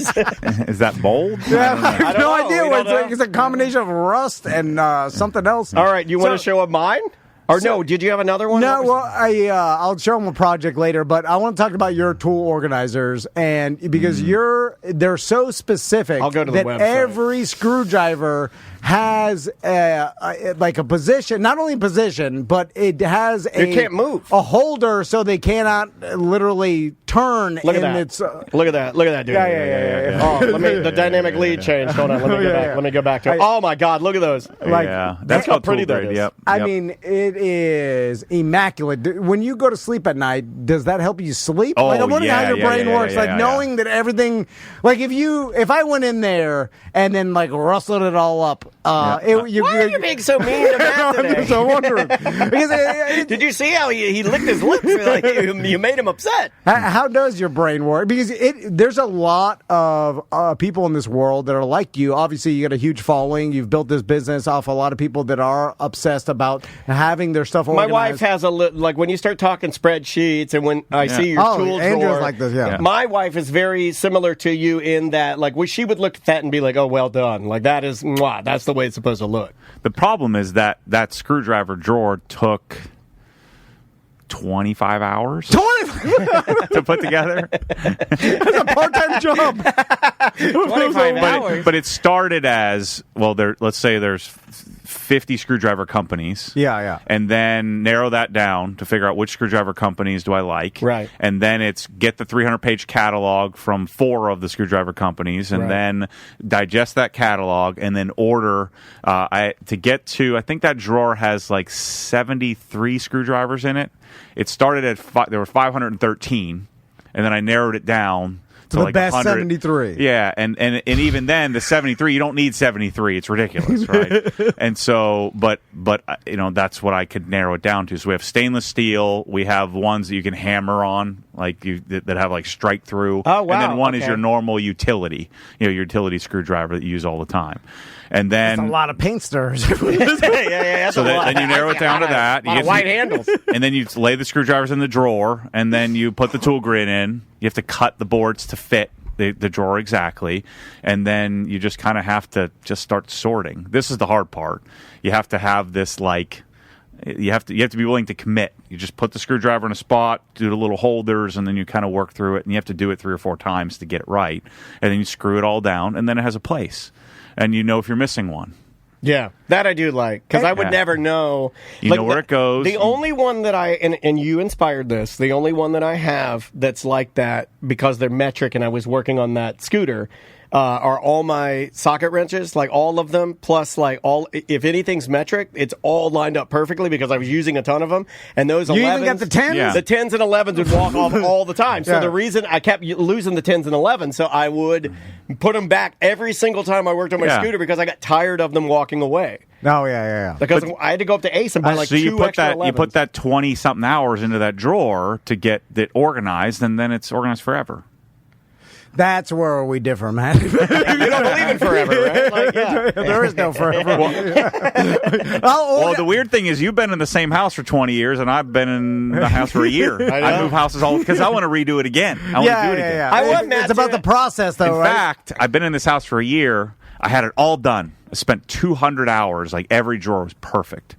Is that mold? Yeah, I have no idea. It's a combination of rust and something else. All right, you want to show him mine? Or no, did you have another one? No, well, I'll show them a project later, but I want to talk about your tool organizers, and because they're so specific I'll go to the that website. Every screwdriver has like a position, not only a position, but it has It can't move. a holder so they cannot literally turn. Look at that. Look at that. Look at that, dude. Yeah. Oh, the dynamic lead changed. Hold on. Let me go back. Let me go back to it. Oh my God! Look at those. That's how pretty that is. Yep. I mean, it is immaculate. When you go to sleep at night, does that help you sleep? Oh, I'm wondering how your brain works. yeah, knowing that everything, like if I went in there and then like rustled it all up. Why are you being so mean to Matt today? I'm just so wondering. Because did you see how he licked his lips? Like you made him upset. How does your brain work? Because there's a lot of people in this world that are like you. Obviously, you got a huge following. You've built this business off a lot of people that are obsessed about having their stuff organized. My wife has like when you start talking spreadsheets and when I see your tool Andrew's drawer. like this, yeah. My wife is very similar to you in that like she would look at that and be like, oh, well done. Like that is that's the way it's supposed to look. The problem is that screwdriver drawer took 25 hours to put together. It's a part-time job. 25 hours. But it started as, well, let's say there's 50 screwdriver companies. Yeah. And then narrow that down to figure out which screwdriver companies do I like. Right. And then it's get the 300-page catalog from 4 of the screwdriver companies and then digest that catalog and then order to get to, I think that drawer has like 73 screwdrivers in it. It started at there were 513, and then I narrowed it down to the like best 100. 73. Yeah, and even then, the 73, you don't need 73. It's ridiculous, right? And so, but that's what I could narrow it down to. So we have stainless steel. We have ones that you can hammer on, like that have like strike through. Oh, wow. And then one is your normal utility, your utility screwdriver that you use all the time. And then That's a lot of paint stirrers. yeah. So then you narrow it down to that. A lot of white handles. And then you lay the screwdrivers in the drawer, and then you put the tool grid in. You have to cut the boards to fit the drawer exactly, and then you just kind of have to just start sorting. This is the hard part. You have to have this you have to be willing to commit. You just put the screwdriver in a spot, do the little holders, and then you kind of work through it, and you have to do it 3 or 4 times to get it right. And then you screw it all down, and then it has a place. And you know if you're missing one. Yeah, that I do like, because I would never know. You know where it goes. The only one that and you inspired this, the only one that I have that's like that, because they're metric and I was working on that scooter, are all my socket wrenches, like all of them, plus like if anything's metric, it's all lined up perfectly because I was using a ton of them. And those 11s. You even got the 10s? Yeah. The 10s and 11s would walk off all the time. So the reason I kept losing the 10s and 11s, so I would put them back every single time I worked on my scooter because I got tired of them walking away. Oh, yeah. Because I had to go up to Ace and buy like so 2 extra 11s. You put that 20-something hours into that drawer to get it organized, and then it's organized forever. That's where we differ, man. You don't believe in forever, right? Like, There is no forever. Well, the weird thing is you've been in the same house for 20 years, and I've been in the house for a year. I move houses all because I want to redo it again. I want to do it again. Yeah. I want Matt It's about the process, though, In fact, I've been in this house for a year. I had it all done. I spent 200 hours. Like every drawer was perfect.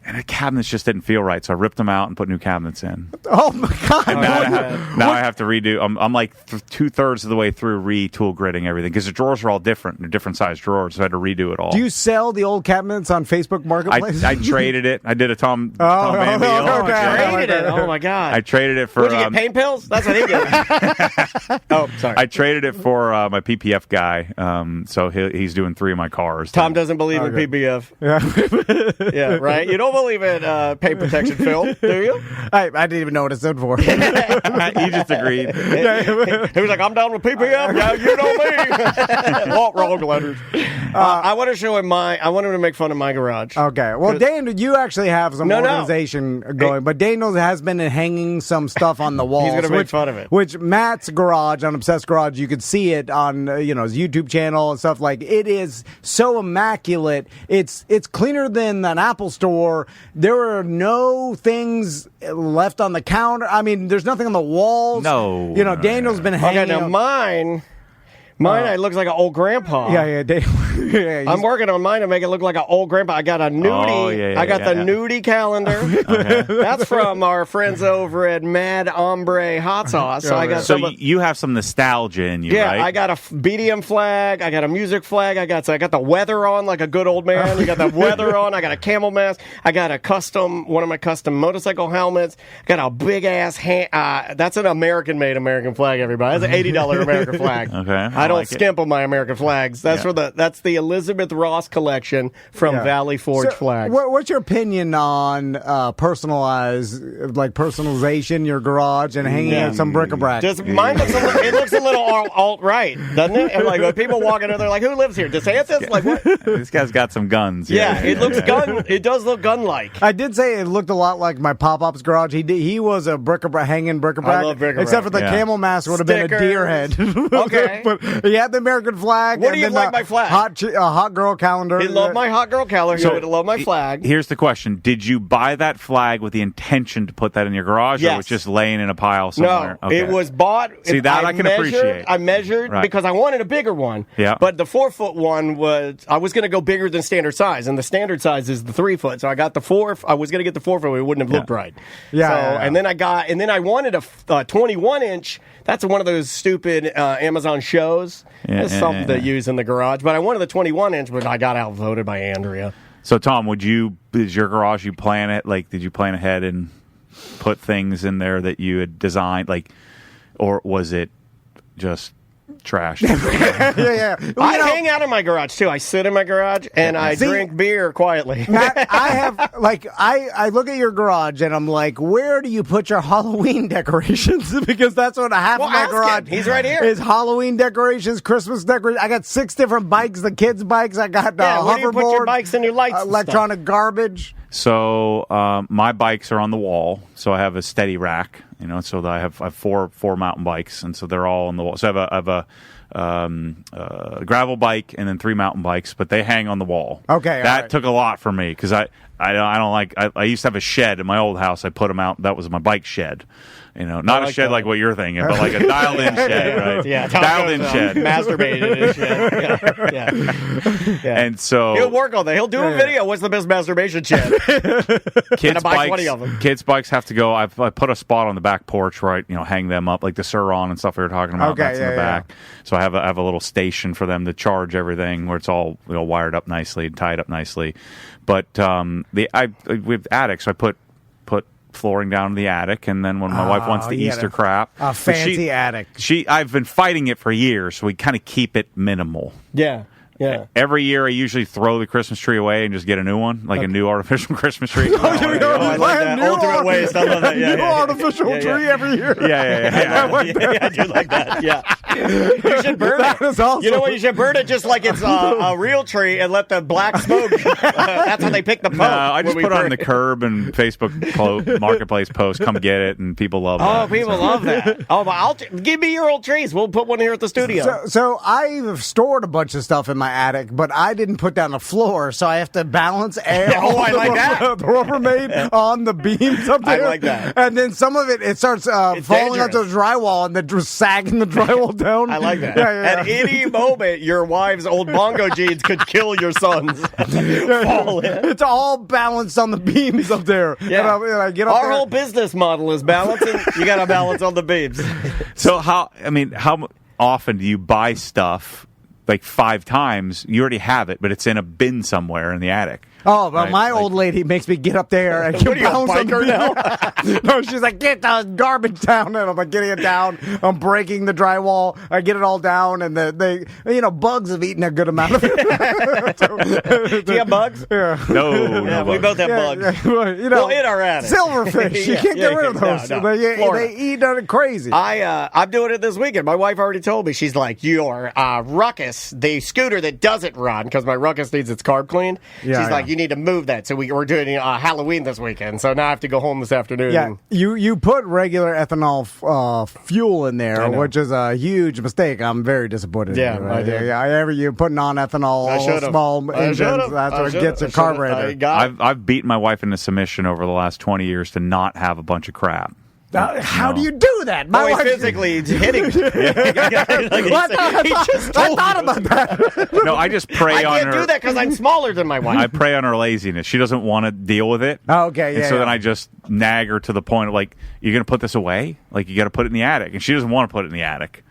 And the cabinets just didn't feel right, so I ripped them out and put new cabinets in. Oh, my God. And now I have to redo. I'm like 2/3 of the way through retool gridding everything because the drawers are all different. They're different sized drawers, so I had to redo it all. Do you sell the old cabinets on Facebook Marketplace? I traded it. I did a Tom Van okay. Traded it. Oh my God! I traded it for. Would you get pain pills? That's what he did. Oh, sorry. I traded it for my PPF guy. So he's doing 3 of my cars. Tom doesn't believe in PPF. Yeah, right. You don't believe in paint protection film, do you? I didn't even know what it stood for. You just agreed. He was like, "I'm down with PPF." Yeah, you know me. Oh, wrong letters. I want to show him I want him to make fun of my garage. Okay. Well, Daniel, you actually have some organization going, but Daniel has been hanging some stuff on the walls. He's going to make fun of it. Which Matt's garage on Obsessed Garage, you could see it on his YouTube channel and stuff. Like, it is so immaculate. It's cleaner than an Apple store were no things left on the counter. I mean, there's nothing on the walls. No. Daniel's been hanging. Okay, now mine, it looks like an old grandpa. Yeah, I'm working on mine to make it look like an old grandpa. I got a nudie. I got the nudie calendar. That's from our friends over at Mad Hombre Hot Sauce. So I got you have some nostalgia in you, yeah, right? I got a BDM flag. I got a music flag. I got the weather on like a good old man. You got the weather on. I got a camel mask. I got one of my custom motorcycle helmets. I got a big ass that's an American-made American flag, everybody. That's an $80 American flag. Okay. I don't skimp on my American flags. That's that's the Elizabeth Ross collection from Valley Forge Flags. What's your opinion on personalization your garage and hanging out some bric-a-brac? Mine looks a little alt-right, doesn't it? And when people walk in, they're like, "Who lives here? DeSantis?" Like what? This guy's got some guns. It looks gun. It does look gun-like. I did say it looked a lot like my pop-up's garage. He was a hanging bric-a-brac. I love bric-a-brac. Except for the camel mask would have been a deer head. Okay. But he had the American flag. What do you like my flag? Hot girl calendar. He loved my hot girl calendar. So, he would love my flag. Here's the question. Did you buy that flag with the intention to put that in your garage, or was it just laying in a pile somewhere? No, it was bought. See, that I can appreciate. I measured because I wanted a bigger one. Yeah. But the 4-foot one I was going to go bigger than standard size, and the standard size is the 3-foot. So I got the 4. I was going to get the 4-foot. It wouldn't have looked right. And then I wanted a 21-inch. That's one of those stupid Amazon shows. It's something to use in the garage. But I wanted the 21-inch, but I got outvoted by Andrea. So, Tom, is your garage, you plan it? Like, did you plan ahead and put things in there that you had designed? Like, or was it just trash? Yeah. I hang out in my garage, too. I sit in my garage, and I drink beer quietly. Matt, I look at your garage, and I'm like, where do you put your Halloween decorations? Because that's what half of my garage He's right here. is Halloween decorations, Christmas decorations. I got 6 different bikes, the kids' bikes. I got where do you hoverboard, put your bikes and your lights electronic garbage. So my bikes are on the wall, so I have a steady rack, so that I have 4 mountain bikes, and so they're all on the wall. So I have a gravel bike and then 3 mountain bikes, but they hang on the wall. Okay, that took a lot for me because I don't like. I used to have a shed in my old house. I put them out. That was my bike shed. Not a shed like what you're thinking, but like a dialed-in shed, right? Yeah, dialed-in shed. Masturbated in his shed. Yeah. And so he'll work on that. He'll do a video. What's the best masturbation shed? Kids' buy 20 of them. Kids' bikes have to go. I put a spot on the back porch, right? Hang them up like the Sur-Ron and stuff we were talking about. That's in the back. So I have a little station for them to charge everything, where it's all wired up nicely, tied up nicely. But with attics, so I put flooring down in the attic, and then when my wife wants the Easter crap, a fancy attic. I've been fighting it for years, so we kind of keep it minimal. Yeah. Every year, I usually throw the Christmas tree away and just get a new one, like a new artificial Christmas tree. I like that. Ultimate waste. I love that. New artificial tree every year. Yeah. I do like that. Yeah. You should burn it. Is awesome. You know what? You should burn it just like it's a real tree and let the black smoke. That's how they pick the Pope. No, I just put it on the curb and Facebook Marketplace post. Come get it, and people love that. Oh, people love that. Oh, but give me your old trees. We'll put one here at the studio. So I've stored a bunch of stuff in my attic, but I didn't put down the floor, so I have to balance air. I like that. The Rubbermaid on the beams up there. I like that. And then some of it starts falling onto the drywall, and then just sagging the drywall down. I like that. At any moment, your wife's old bongo jeans could kill your sons. Fall in. It's all balanced on the beams up there. Yeah. And I get up Our there. whole business model is balancing. You got to balance on the beams. So how often do you buy stuff? Like 5 times, you already have it, but it's in a bin somewhere in the attic. Oh, but my old lady makes me get up there and what are you, a biker now? No, she's like, get the garbage down, and I'm like getting it down. I'm breaking the drywall. I get it all down, and bugs have eaten a good amount of it. Do you have bugs? Yeah. No, we both have bugs. Well, in our attic. Silverfish. You can't get rid of those. No. They eat crazy. I'm doing it this weekend. My wife already told me. She's like, your Ruckus, the scooter that doesn't run, because my Ruckus needs its carb cleaned. She's like, you you need to move that. So we're doing Halloween this weekend. So now I have to go home this afternoon. Yeah, you put regular ethanol fuel in there, which is a huge mistake. I'm very disappointed. Yeah, I did. You're putting on ethanol, small engines. That's what gets a carburetor. I've beaten my wife into submission over the last 20 years to not have a bunch of crap. How do you do that? My wife physically hitting. I thought about that. No, I just prey on her. I can't do that because I'm smaller than my wife. I prey on her laziness. She doesn't want to deal with it. Oh, okay, yeah. And so then I just nag her to the point of like, you're going to put this away? Like, you got to put it in the attic. And she doesn't want to put it in the attic.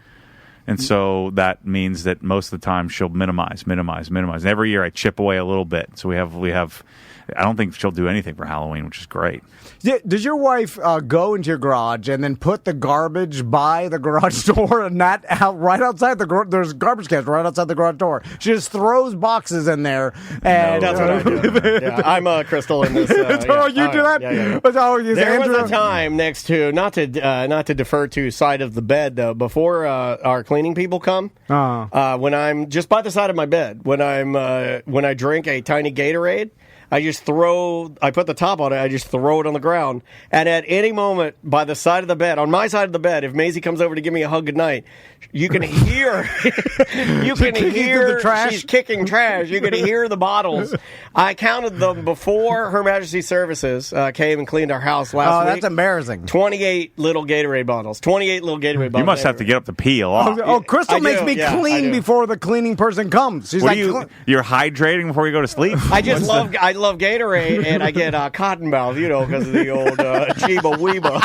And so that means that most of the time she'll minimize. And every year I chip away a little bit. So we have. I don't think she'll do anything for Halloween, which is great. Yeah, does your wife go into your garage and then put the garbage by the garage door and not out right outside the garage? There's garbage cans right outside the garage door. She just throws boxes in there. And that's what I do. Yeah, I'm Crystal in this. You do that? Yeah. There was a time next to not to defer to side of the bed though. Before our cleaning people come, when I'm just by the side of my bed, when I drink a tiny Gatorade. I put the top on it, I just throw it on the ground. And at any moment, by the side of the bed, on my side of the bed, if Maisie comes over to give me a hug goodnight, you can hear, she's kicking trash. You can hear the bottles. I counted them before Her Majesty's Services came and cleaned our house last week. Oh, that's embarrassing. 28 little Gatorade bottles. You must have to get up to pee a lot. Oh, Crystal makes me clean before the cleaning person comes. She's like, you're hydrating before you go to sleep? I love Gatorade, and I get cotton mouth, because of the old Chiba Weeba.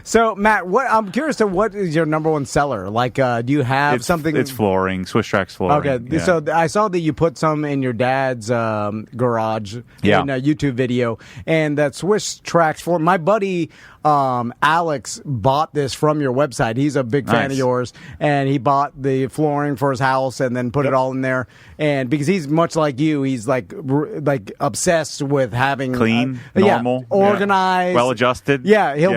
So, Matt, I'm curious to what is your number one seller? Like, do you have something? It's flooring, Swiss Tracks flooring. Okay, yeah. So I saw that you put some in your dad's garage in a YouTube video, and that Swiss Tracks flooring. My buddy Alex bought this from your website. He's a big fan of yours, and he bought the flooring for his house and then put it all in there. And because he's much like you, he's like obsessed with having clean, normal, organized, well-adjusted. Yeah, he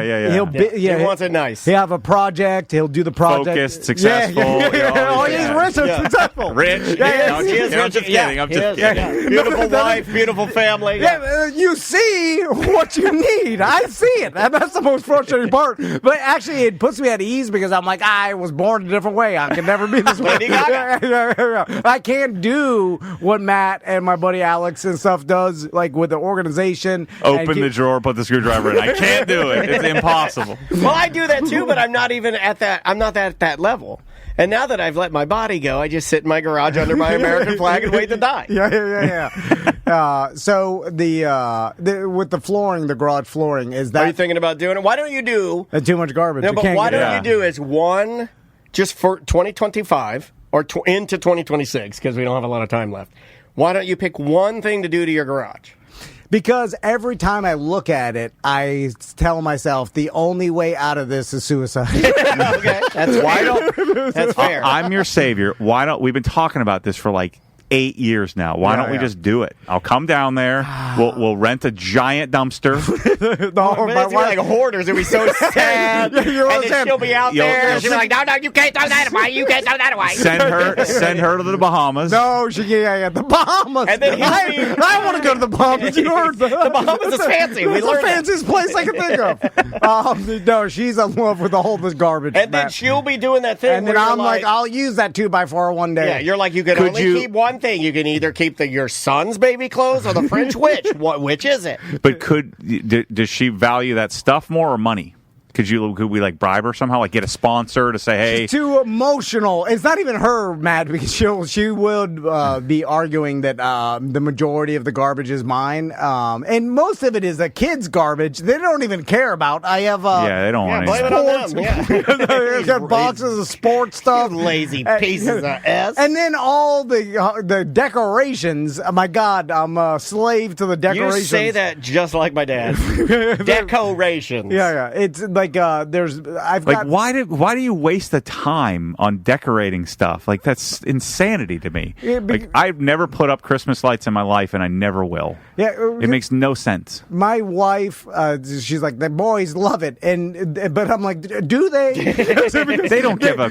wants it nice. He'll have a project. He'll do the project. Focused, successful. He's rich and successful. Rich. I'm just kidding. Beautiful wife, beautiful family. You see what you need. I see it. And that's the most frustrating part. But actually, it puts me at ease because I'm like, I was born a different way. I can never be this way. I can't do what Matt and my buddy Alex and stuff does, like with the organization. Open the drawer, put the screwdriver in. I can't do it. It's impossible. Well, I do that too, but I'm not even at that. I'm not at that level. And now that I've let my body go, I just sit in my garage under my American flag and wait to die. So with the flooring, the garage flooring, is that? Are you thinking about doing it? Why don't you do too much garbage? No, but why don't you do is one just for 2025 or into 2026 because we don't have a lot of time left. Why don't you pick one thing to do to your garage? Because every time I look at it, I tell myself the only way out of this is suicide. Okay, that's fair. I'm your savior. Why don't we've been talking about this for like 8 years now. Why don't we just do it? I'll come down there. We'll rent a giant dumpster. It's like hoarders. It'll be so sad. And then she'll be out there. She'll be like, no, you can't throw that away. You can't throw that away. Send her to the Bahamas. No, the Bahamas. And then I want to go to the Bahamas. You heard the Bahamas is fancy. It's the fanciest place I can think of. No, she's in love with all this garbage. And then she'll be doing that thing. And then I'm like, I'll use that 2x4 one day. Yeah, you're like, you can only keep one thing. You can either keep your son's baby clothes or the French witch. Which is it? But does she value that stuff more or money? Could we like bribe her somehow? Like get a sponsor to say, hey, she's too emotional. It's not even her, Matt, because she would be arguing that the majority of the garbage is mine, and most of it is the kids' garbage. They don't even care about. I have they don't want blame it on them. They got boxes of sports stuff, lazy pieces of ass, and then all the decorations. My God, I'm a slave to the decorations. You say that just like my dad. Decorations. Yeah. It's like like why do you waste the time on decorating stuff? Like, that's insanity to me. Like, I've never put up Christmas lights in my life, and I never will. Yeah, it makes no sense. My wife, she's like, the boys love it, but I'm like, do they? They don't give a.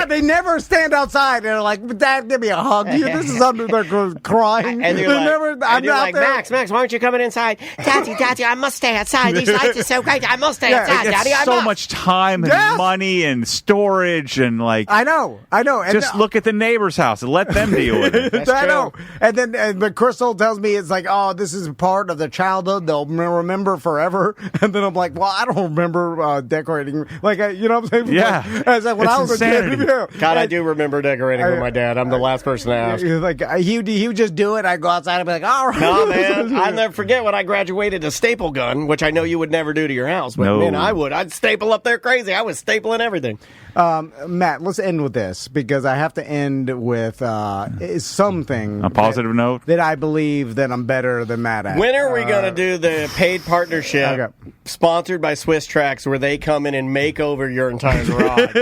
They never stand outside and they're like, Dad, give me a hug. This is under their crying. And you're like, Max, why aren't you coming inside? Daddy, I must stay outside. These lights are so great. I must stay outside, Daddy. I must. So much time and money and storage and like. I know. And just look at the neighbor's house and let them deal with it. That's I know. And but Crystal tells me it's like, oh, this is part of the childhood they'll remember forever. And then I'm like, well, I don't remember decorating. Like, you know what I'm saying? Yeah. Like, when I was insanity. a kid, God, I do remember decorating with my dad. I'm the last person to ask. Like, he would just do it. I'd go outside and be like, all right. No, man. I'll never forget when I graduated a staple gun, which I know you would never do to your house. But, man, I would. I'd staple up there crazy. I was stapling everything. Matt, let's end with this because I have to end with something. A positive note? That I believe that I'm better than Matt at. When are we going to do the paid partnership sponsored by Swiss Tracks where they come in and make over your entire garage?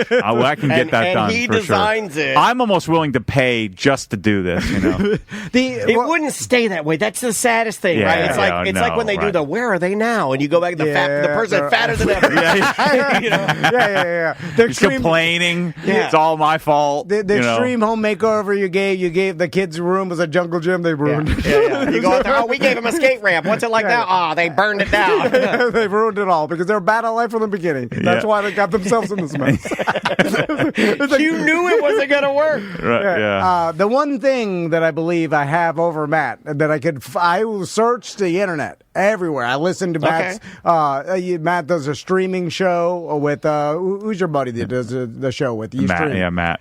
I can get that done. And he for designs sure. it. I'm almost willing to pay just to do this, you know. It wouldn't stay that way. That's the saddest thing, right? It's like when they do the "Where are they now?" and you go back to the person fatter than ever. Yeah. He's complaining. It's all my fault. The extreme home makeover you gave the kids' room was a jungle gym. They ruined. Yeah. You go out there. Oh, we gave him a skate ramp. What's it like now? Oh, they burned it down. They ruined it all because they're bad at life from the beginning. That's why they got themselves in this mess. You knew it wasn't going to work. Right, the one thing that I believe I have over Matt that I will search the internet everywhere. I listen to Matt's. Matt does a streaming show with who's your buddy that does the show with you? Matt.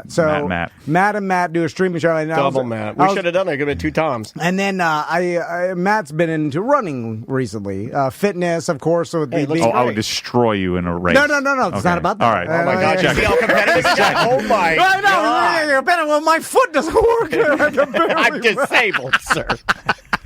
So Matt and Matt do a streaming show. And Double Matt. We should have done it. It could have been 2 times. And then Matt's been into running recently. Fitness, of course. So I would destroy you in a race. No. It's not about that. All right. Oh my God! You see how competitive it is? Oh my God! Well, my foot doesn't work. I'm disabled, sir.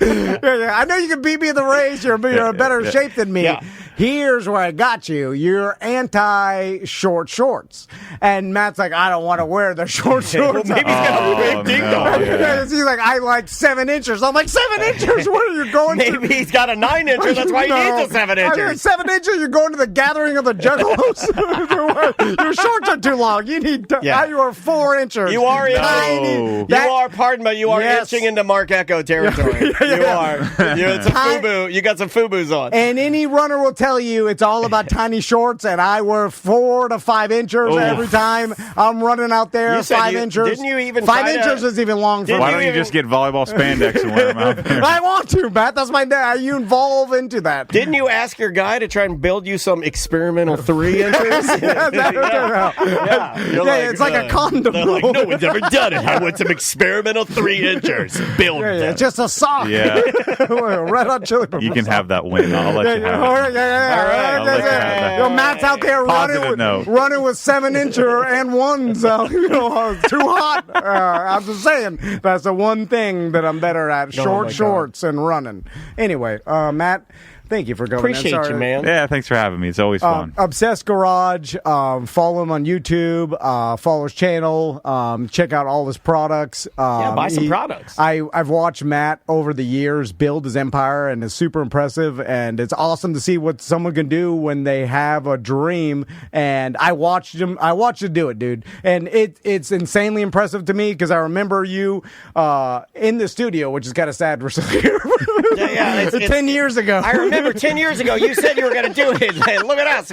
I know you can beat me in the race. You're in better shape than me. Yeah. Here's where I got you. You're anti-short shorts. And Matt's like, I don't want to wear the short shorts. Maybe he's got a big ding dong. He's like, I like 7 inches. I'm like, 7 inches? What are you going to? Maybe he's got a 9-incher. That's why he needs a 7 incher. 7 inches? You're going to the gathering of the juggalos? Your shorts are too long. You need. You are 4 inches. You are tiny. You are. Pardon me. You are inching into Mark Echo territory. You are. It's a FUBU. You got some FUBUs on. And any runner will tell you it's all about tiny shorts, and I wear 4 to 5 inches every time I'm running out there. 5 inches. Didn't you even 5 inches is even long for me. Why don't you just get volleyball spandex and wear them out there? I want to, Matt. That's my dad. You involve into that. Didn't you ask your guy to try and build you some experimental 3 inches? It's like a condom. Like, no one's ever done it. I want some experimental 3 inches. Build them. It's just a sock. Yeah. Red Hot Chili Peppers. You can have that win. I'll let you have it. All right. Matt's out there running with 7-incher and ones. Too hot. I'm just saying that's the one thing that I'm better at: shorts and running. Anyway, Matt. Thank you for going. Appreciate you, man. Yeah, thanks for having me. It's always fun. Obsessed Garage. Follow him on YouTube. Follow his channel. Check out all his products. Buy some products. I've watched Matt over the years build his empire, and it's super impressive. And it's awesome to see what someone can do when they have a dream. And I watched him do it, dude. And it's insanely impressive to me because I remember you in the studio, which is kind of sad. We're still here. 10 years ago. I remember 10 years ago you said you were going to do it. Look at us.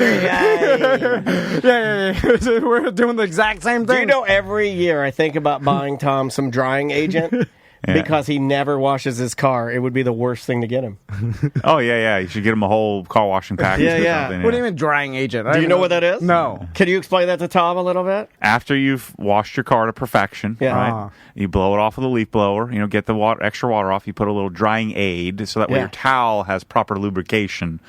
We're doing the exact same thing. Do you know every year I think about buying Tom some drying agent? Because he never washes his car. It would be the worst thing to get him. You should get him a whole car washing package or something. What do you mean drying agent? Do you know what that is? No. Can you explain that to Tom a little bit? After you've washed your car to perfection, right? You blow it off with a leaf blower, get the extra water off. You put a little drying aid so that way your towel has proper lubrication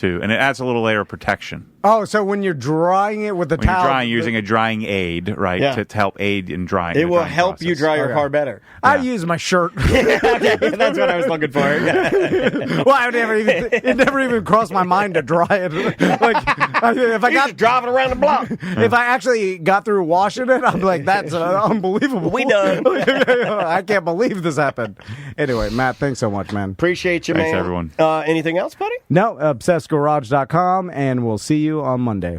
and it adds a little layer of protection. Oh, so when you're drying it with the When towel, you're drying, using a drying aid, right, Yeah. to help aid in drying. It the will drying help process. you dry your car better. I use my shirt. That's what I was looking for. Well, it never even crossed my mind to dry it. If I got driving around the block, if I actually got through washing it, I'm like, that's unbelievable. We done. I can't believe this happened. Anyway, Matt, thanks so much, man. Appreciate you, Thanks, man. everyone. Anything else, buddy? No, obsessedgarage.com, and we'll see you on Monday.